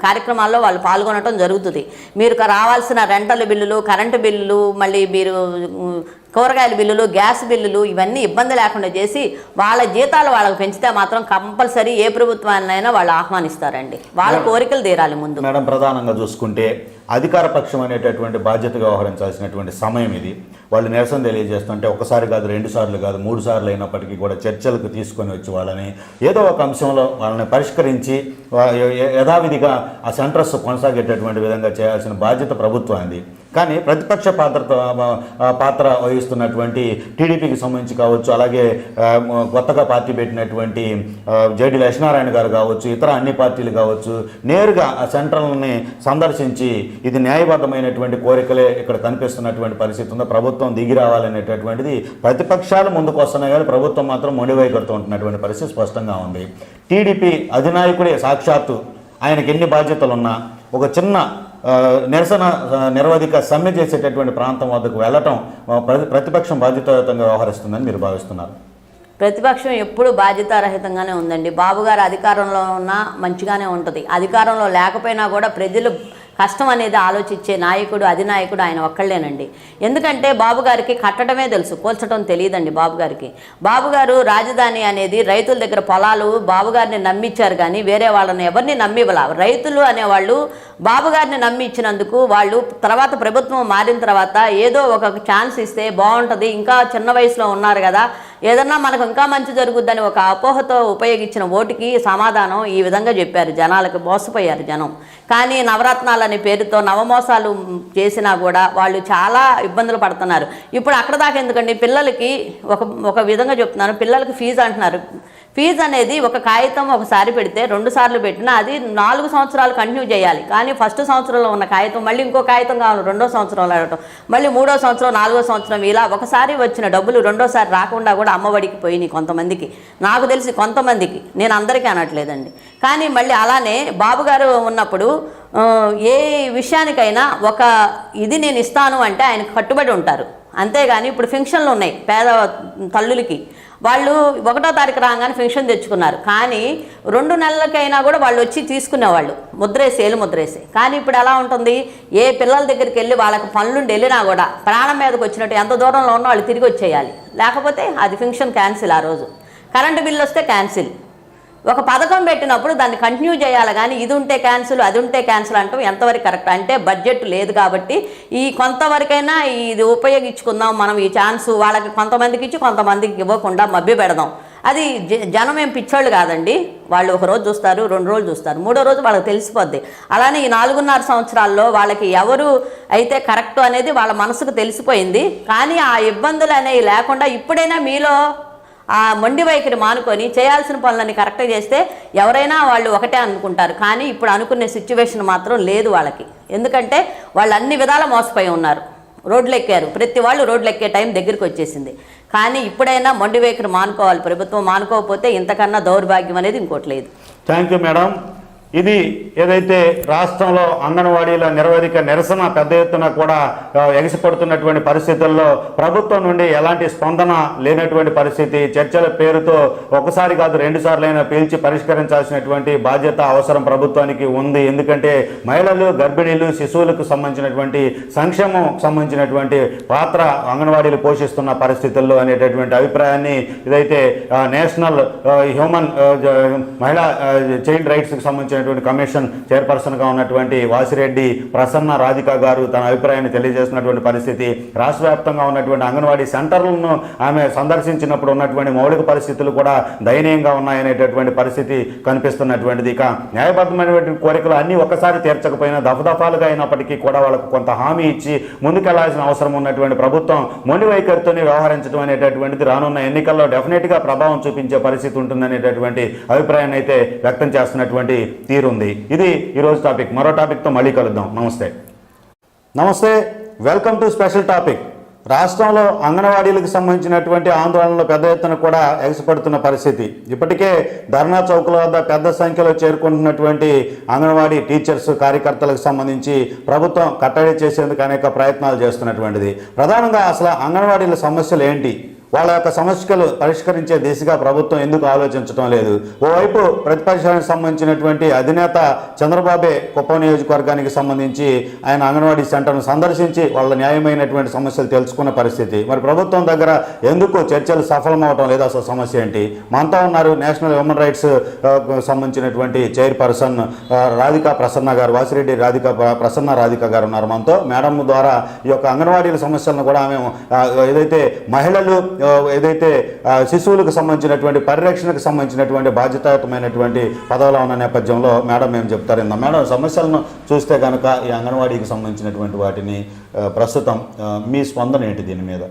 కార్యక్రమాల్లో వాళ్ళు పాల్గొనడం జరుగుతుంది. మీరు రావాల్సిన రెంటల్ బిల్లులు, కరెంటు బిల్లులు, మళ్ళీ మీరు కూరగాయల బిల్లులు, గ్యాస్ బిల్లులు ఇవన్నీ ఇబ్బంది లేకుండా చేసి వాళ్ళ జీతాలు వాళ్ళకి పెంచితే మాత్రం కంపల్సరీ ఏ ప్రభుత్వాన్నైనా వాళ్ళు ఆహ్వానిస్తారండి. వాళ్ళ కోరికలు తీరాలి ముందు. మేడం, ప్రధానంగా చూసుకుంటే అధికార పక్షం అనేటటువంటి బాధ్యతగా వ్యవహరించాల్సినటువంటి సమయం ఇది. వాళ్ళు నిరసన తెలియజేస్తుంటే ఒకసారి కాదు, 2 సార్లు కాదు, 3 సార్లు అయినప్పటికీ కూడా చర్చలకు తీసుకొని వచ్చి వాళ్ళని ఏదో ఒక అంశంలో వాళ్ళని పరిష్కరించి యథావిధిగా ఆ సెంటర్స్ కొనసాగేటటువంటి విధంగా చేయాల్సిన బాధ్యత ప్రభుత్వానికి. కానీ ప్రతిపక్ష పాత్ర వహిస్తున్నటువంటి టీడీపీకి సంబంధించి కావచ్చు, అలాగే కొత్తగా పార్టీ పెట్టినటువంటి జేడీ లక్ష్మీనారాయణ గారు కావచ్చు, ఇతర అన్ని పార్టీలు కావచ్చు, నేరుగా ఆ సెంటర్లని సందర్శించి ఇది న్యాయబద్ధమైనటువంటి కోరికలే ఇక్కడ కనిపిస్తున్నటువంటి పరిస్థితి ఉందో, ప్రభుత్వం దిగి రావాలనేటటువంటిది ప్రతిపక్షాలు ముందుకు వస్తున్నాయి కానీ ప్రభుత్వం మాత్రం మొండివైఖరితో ఉంటున్నటువంటి పరిస్థితి స్పష్టంగా ఉంది. టీడీపీ అధినాయకుడే సాక్షాత్తు ఆయనకి ఎన్ని బాధ్యతలున్నా ఒక చిన్న నిరసన నిరవధిక సమ్మె చేసేటటువంటి ప్రాంతం వద్దకు వెళ్ళటం ప్రతిపక్షం బాధ్యతాయుతంగా వ్యవహరిస్తుందని మీరు భావిస్తున్నారు? ప్రతిపక్షం ఎప్పుడు బాధ్యతారహితంగానే ఉందండి. బాబు గారు అధికారంలో ఉన్నా మంచిగానే ఉంటుంది, అధికారంలో లేకపోయినా కూడా ప్రజలు కష్టం అనేది ఆలోచించే నాయకుడు అధినాయకుడు ఆయన ఒక్కళ్ళేనండి. ఎందుకంటే బాబు గారికి కట్టడమే తెలుసు, కూల్చడం తెలియదండి బాబు గారికి. బాబు గారు రాజధాని అనేది రైతుల దగ్గర పొలాలు బాబు గారిని నమ్మించారు, కానీ వేరే వాళ్ళని ఎవరిని నమ్మివ్వాల. రైతులు అనేవాళ్ళు బాబు గారిని నమ్మి ఇచ్చినందుకు వాళ్ళు తర్వాత ప్రభుత్వం మారిన తర్వాత ఏదో ఒక ఛాన్స్ ఇస్తే బాగుంటుంది, ఇంకా చిన్న వయసులో ఉన్నారు కదా, ఏదన్నా మనకు ఇంకా మంచి జరుగుద్దని ఒక అపోహతో ఉపయోగించిన ఓటుకి సమాధానం ఈ విధంగా చెప్పారు. జనాలకు మోసపోయారు జనం. కానీ నవరత్నాలనే పేరుతో నవమోసాలు చేసినా కూడా వాళ్ళు చాలా ఇబ్బందులు పడుతున్నారు. ఇప్పుడు అక్కడ దాకా ఎందుకండి, పిల్లలకి ఒక విధంగా చెప్తున్నారు, పిల్లలకి ఫీజు అంటున్నారు. ఫీజు అనేది ఒక కాగితం ఒకసారి పెడితే 2 సార్లు పెట్టినా అది 4 సంవత్సరాలు కంటిన్యూ చేయాలి. కానీ ఫస్ట్ సంవత్సరంలో ఉన్న కాగితం మళ్ళీ ఇంకో కాగితం కావాలి 2వ సంవత్సరంలో అడగటం, మళ్ళీ 3వ సంవత్సరం 4వ సంవత్సరం, ఇలా ఒకసారి వచ్చిన డబ్బులు రెండోసారి రాకుండా కూడా అమ్మఒడికి పోయినాయి కొంతమందికి, నాకు తెలిసి కొంతమందికి, నేను అందరికీ అనట్లేదండి. కానీ మళ్ళీ అలానే బాబు గారు ఉన్నప్పుడు ఏ విషయానికైనా ఒక ఇది నేను ఇస్తాను అంటే ఆయనకు కట్టుబడి ఉంటారు. అంతేగాని ఇప్పుడు ఫంక్షన్లు ఉన్నాయి పేద తల్లులకి, వాళ్ళు 1వ తారీఖు రాగానే ఫంక్షన్ తెచ్చుకున్నారు, కానీ 2 నెలలకైనా కూడా వాళ్ళు వచ్చి తీసుకునేవాళ్ళు ముద్రేసి, ఏలు ముద్రేసి. కానీ ఇప్పుడు ఎలా ఉంటుంది, ఏ పిల్లల దగ్గరికి వెళ్ళి వాళ్ళకి పనులుండి వెళ్ళినా కూడా ప్రాణం మీదకి వచ్చినట్టు ఎంత దూరంలో ఉన్న వాళ్ళు తిరిగి వచ్చేయాలి, లేకపోతే అది ఫంక్షన్ క్యాన్సిల్. ఆ రోజు కరెంటు బిల్లు వస్తే క్యాన్సిల్. ఒక పథకం పెట్టినప్పుడు దాన్ని కంటిన్యూ చేయాలి, కానీ ఇది ఉంటే క్యాన్సిల్ అది ఉంటే క్యాన్సిల్ అంటాం ఎంతవరకు కరెక్ట్? అంటే బడ్జెట్ లేదు కాబట్టి ఈ కొంతవరకైనా ఇది ఉపయోగించుకుందాం మనం, ఈ ఛాన్స్ వాళ్ళకి కొంతమందికి ఇచ్చి కొంతమందికి ఇవ్వకుండా మభ్య పెడదాం. అది జనం ఏం పిచ్చోళ్ళు కాదండి, వాళ్ళు ఒక రోజు చూస్తారు, 2 రోజులు చూస్తారు, 3వ రోజు వాళ్ళకి తెలిసిపోద్ది. అలానే ఈ 4.5 సంవత్సరాల్లో వాళ్ళకి ఎవరు అయితే కరెక్ట్ అనేది వాళ్ళ మనసుకు తెలిసిపోయింది. కానీ ఆ ఇబ్బందులు అనేవి లేకుండా ఇప్పుడైనా మీలో ఆ మొండి వైఖరి మానుకొని చేయాల్సిన పనులని కరెక్ట్గా చేస్తే ఎవరైనా వాళ్ళు ఒకటే అనుకుంటారు. కానీ ఇప్పుడు అనుకునే సిచ్యువేషన్ మాత్రం లేదు వాళ్ళకి, ఎందుకంటే వాళ్ళు అన్ని విధాల మోసపోయి ఉన్నారు, రోడ్లు ఎక్కారు, ప్రతి వాళ్ళు రోడ్లు ఎక్కే టైం దగ్గరికి వచ్చేసింది. కానీ ఇప్పుడైనా మొండి వైఖరి మానుకోవాలి ప్రభుత్వం, మానుకోకపోతే ఇంతకన్నా దౌర్భాగ్యం అనేది ఇంకోటి లేదు. Thank you madam. ఇది ఏదైతే రాష్ట్రంలో అంగన్వాడీల నిరవధిక నిరసన పెద్ద ఎత్తున కూడా ఎగిసిపడుతున్నటువంటి పరిస్థితుల్లో ప్రభుత్వం నుండి ఎలాంటి స్పందన లేనటువంటి పరిస్థితి, చర్చల పేరుతో ఒకసారి కాదు 2 సార్లైనా పిలిచి పరిష్కరించాల్సినటువంటి బాధ్యత అవసరం ప్రభుత్వానికి ఉంది. ఎందుకంటే మహిళలు, గర్భిణీలు, శిశువులకు సంబంధించినటువంటి సంక్షేమం సంబంధించినటువంటి పాత్ర అంగన్వాడీలు పోషిస్తున్న పరిస్థితుల్లో అనేటటువంటి అభిప్రాయాన్ని ఇదైతే నేషనల్ హ్యూమన్ మహిళా చైల్డ్ రైట్స్కి సంబంధించిన కమిషన్ చైర్పర్సన్గా ఉన్నటువంటి వాసిరెడ్డి ప్రసన్న రాధిక గారు తన అభిప్రాయాన్ని తెలియజేస్తున్నటువంటి పరిస్థితి. రాష్ట్ర వ్యాప్తంగా ఉన్నటువంటి అంగన్వాడీ సెంటర్లను ఆమె సందర్శించినప్పుడు ఉన్నటువంటి మౌలిక పరిస్థితులు కూడా దయనీయంగా ఉన్నాయనేటటువంటి పరిస్థితి కనిపిస్తున్నటువంటిది. ఇక న్యాయబద్ధమైనటువంటి కోరికలు అన్నీ ఒక్కసారి తీర్చకపోయినా దఫదఫాలుగా అయినప్పటికీ కూడా వాళ్ళకు కొంత హామీ ఇచ్చి ముందుకెళ్లాల్సిన అవసరం ఉన్నటువంటి ప్రభుత్వం మొండి వైఖరితోనే వ్యవహరించడం అనేటటువంటిది రానున్న ఎన్నికల్లో డెఫినెట్గా ప్రభావం చూపించే పరిస్థితి ఉంటుందనేటటువంటి అభిప్రాయాన్ని అయితే వ్యక్తం చేస్తున్నటువంటి తీరుంది. ఇది ఈరోజు టాపిక్. మరో టాపిక్తో మళ్ళీ కలుద్దాం. నమస్తే, వెల్కమ్ టు స్పెషల్ టాపిక్. రాష్ట్రంలో అంగన్వాడీలకు సంబంధించినటువంటి ఆందోళనలు పెద్ద ఎత్తున కూడా ఎగసిపడుతున్న పరిస్థితి. ఇప్పటికే ధర్నా చౌకుల వద్ద పెద్ద సంఖ్యలో చేరుకుంటున్నటువంటి అంగన్వాడీ టీచర్స్, కార్యకర్తలకు సంబంధించి ప్రభుత్వం కట్టడి చేసేందుకు అనేక ప్రయత్నాలు చేస్తున్నటువంటిది. ప్రధానంగా అసలు అంగన్వాడీల సమస్యలు ఏంటి, వాళ్ళ యొక్క సమస్యలు పరిష్కరించే దిశగా ప్రభుత్వం ఎందుకు ఆలోచించడం లేదు? ఓవైపు ప్రతిపక్షానికి సంబంధించినటువంటి అధినేత చంద్రబాబే కుప్పం నియోజకవర్గానికి సంబంధించి ఆయన అంగన్వాడీ సెంటర్ను సందర్శించి వాళ్ళ న్యాయమైనటువంటి సమస్యలు తెలుసుకున్న పరిస్థితి. మరి ప్రభుత్వం దగ్గర ఎందుకు చర్చలు సఫలమవటం లేదు? అసలు సమస్య ఏంటి? మనతో ఉన్నారు నేషనల్ హ్యూమన్ రైట్స్ సంబంధించినటువంటి చైర్పర్సన్ రాధికా ప్రసన్న గారు, వాసిరెడ్డి ప్రసన్న రాధిక గారు ఉన్నారు మనతో. మేడం ద్వారా ఈ యొక్క అంగన్వాడీల సమస్యలను కూడా మేము ఏదైతే మహిళలు, ఏదైతే శిశువులకు సంబంధించినటువంటి పరిరక్షణకు సంబంధించినటువంటి బాధ్యతాయుతమైనటువంటి పదవులో ఉన్న నేపథ్యంలో మేడం ఏం చెప్తారు? మేడం, సమస్యలను చూస్తే కనుక ఈ అంగన్వాడీకి సంబంధించినటువంటి వాటిని ప్రస్తుతం మీ స్పందన ఏంటి దీని మీద?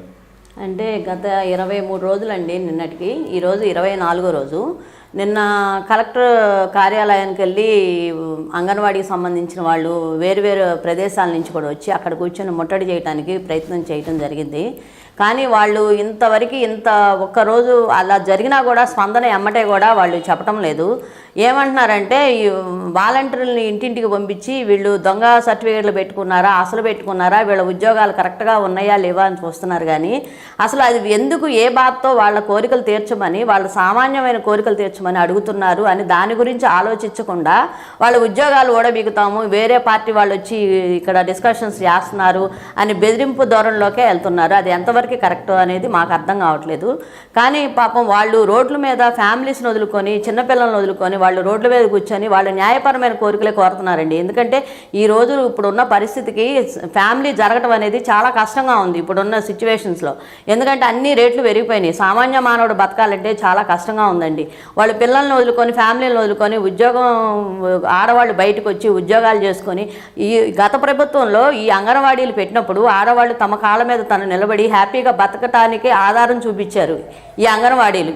అంటే గత 23 రోజులండి నిన్నటికి, ఈరోజు 24వ రోజు. నిన్న కలెక్టర్ కార్యాలయానికి వెళ్ళి అంగన్వాడీకి సంబంధించిన వాళ్ళు వేరు ప్రదేశాల నుంచి కూడా వచ్చి అక్కడ కూర్చొని ముట్టడి చేయడానికి ప్రయత్నం చేయడం జరిగింది. కానీ వాళ్ళు ఇంత ఒక్కరోజు అలా జరిగినా కూడా స్పందన ఎమ్మటే కూడా వాళ్ళు చెప్పడం లేదు. ఏమంటున్నారంటే ఈ వాలంటీర్లని ఇంటింటికి పంపించి వీళ్ళు దొంగ సర్టిఫికేట్లు పెట్టుకున్నారా, అసలు పెట్టుకున్నారా, వీళ్ళ ఉద్యోగాలు కరెక్ట్గా ఉన్నాయా లేవా అని చూస్తున్నారు. కానీ అసలు అది ఎందుకు ఏ బాధతో వాళ్ళ కోరికలు తీర్చమని, వాళ్ళ సామాన్యమైన కోరికలు తీర్చమని అడుగుతున్నారు అని దాని గురించి ఆలోచించకుండా వాళ్ళ ఉద్యోగాలు ఓడబీగుతాము, వేరే పార్టీ వాళ్ళు వచ్చి ఇక్కడ డిస్కషన్స్ చేస్తున్నారు అని బెదిరింపు ధోరణిలోకే వెళ్తున్నారు. అది ఎంతవరకు కరెక్ట్ అనేది మాకు అర్థం కావట్లేదు. కానీ పాపం వాళ్ళు రోడ్ల మీద ఫ్యామిలీస్ని వదులుకొని, చిన్నపిల్లలను వదులుకొని వాళ్ళు రోడ్ల మీద కూర్చొని వాళ్ళు న్యాయపరమైన కోరికలే కోరుతున్నారండి. ఎందుకంటే ఈ రోజు ఇప్పుడున్న పరిస్థితికి ఫ్యామిలీ జరగటం అనేది చాలా కష్టంగా ఉంది ఇప్పుడున్న సిచ్యువేషన్స్లో. ఎందుకంటే అన్ని రేట్లు పెరిగిపోయినాయి. సామాన్య మానవుడు బతకాలంటే చాలా కష్టంగా ఉందండి. వాళ్ళు పిల్లల్ని వదులుకొని, ఫ్యామిలీని వదులుకొని, ఉద్యోగం ఆడవాళ్ళు బయటకు వచ్చి ఉద్యోగాలు చేసుకొని, ఈ గత ప్రభుత్వంలో ఈ అంగన్వాడీలు పెట్టినప్పుడు ఆడవాళ్ళు తమ కాళ్ళ మీద తను నిలబడి హ్యాపీగా బతకటానికి ఆధారం చూపించారు ఈ అంగన్వాడీలు.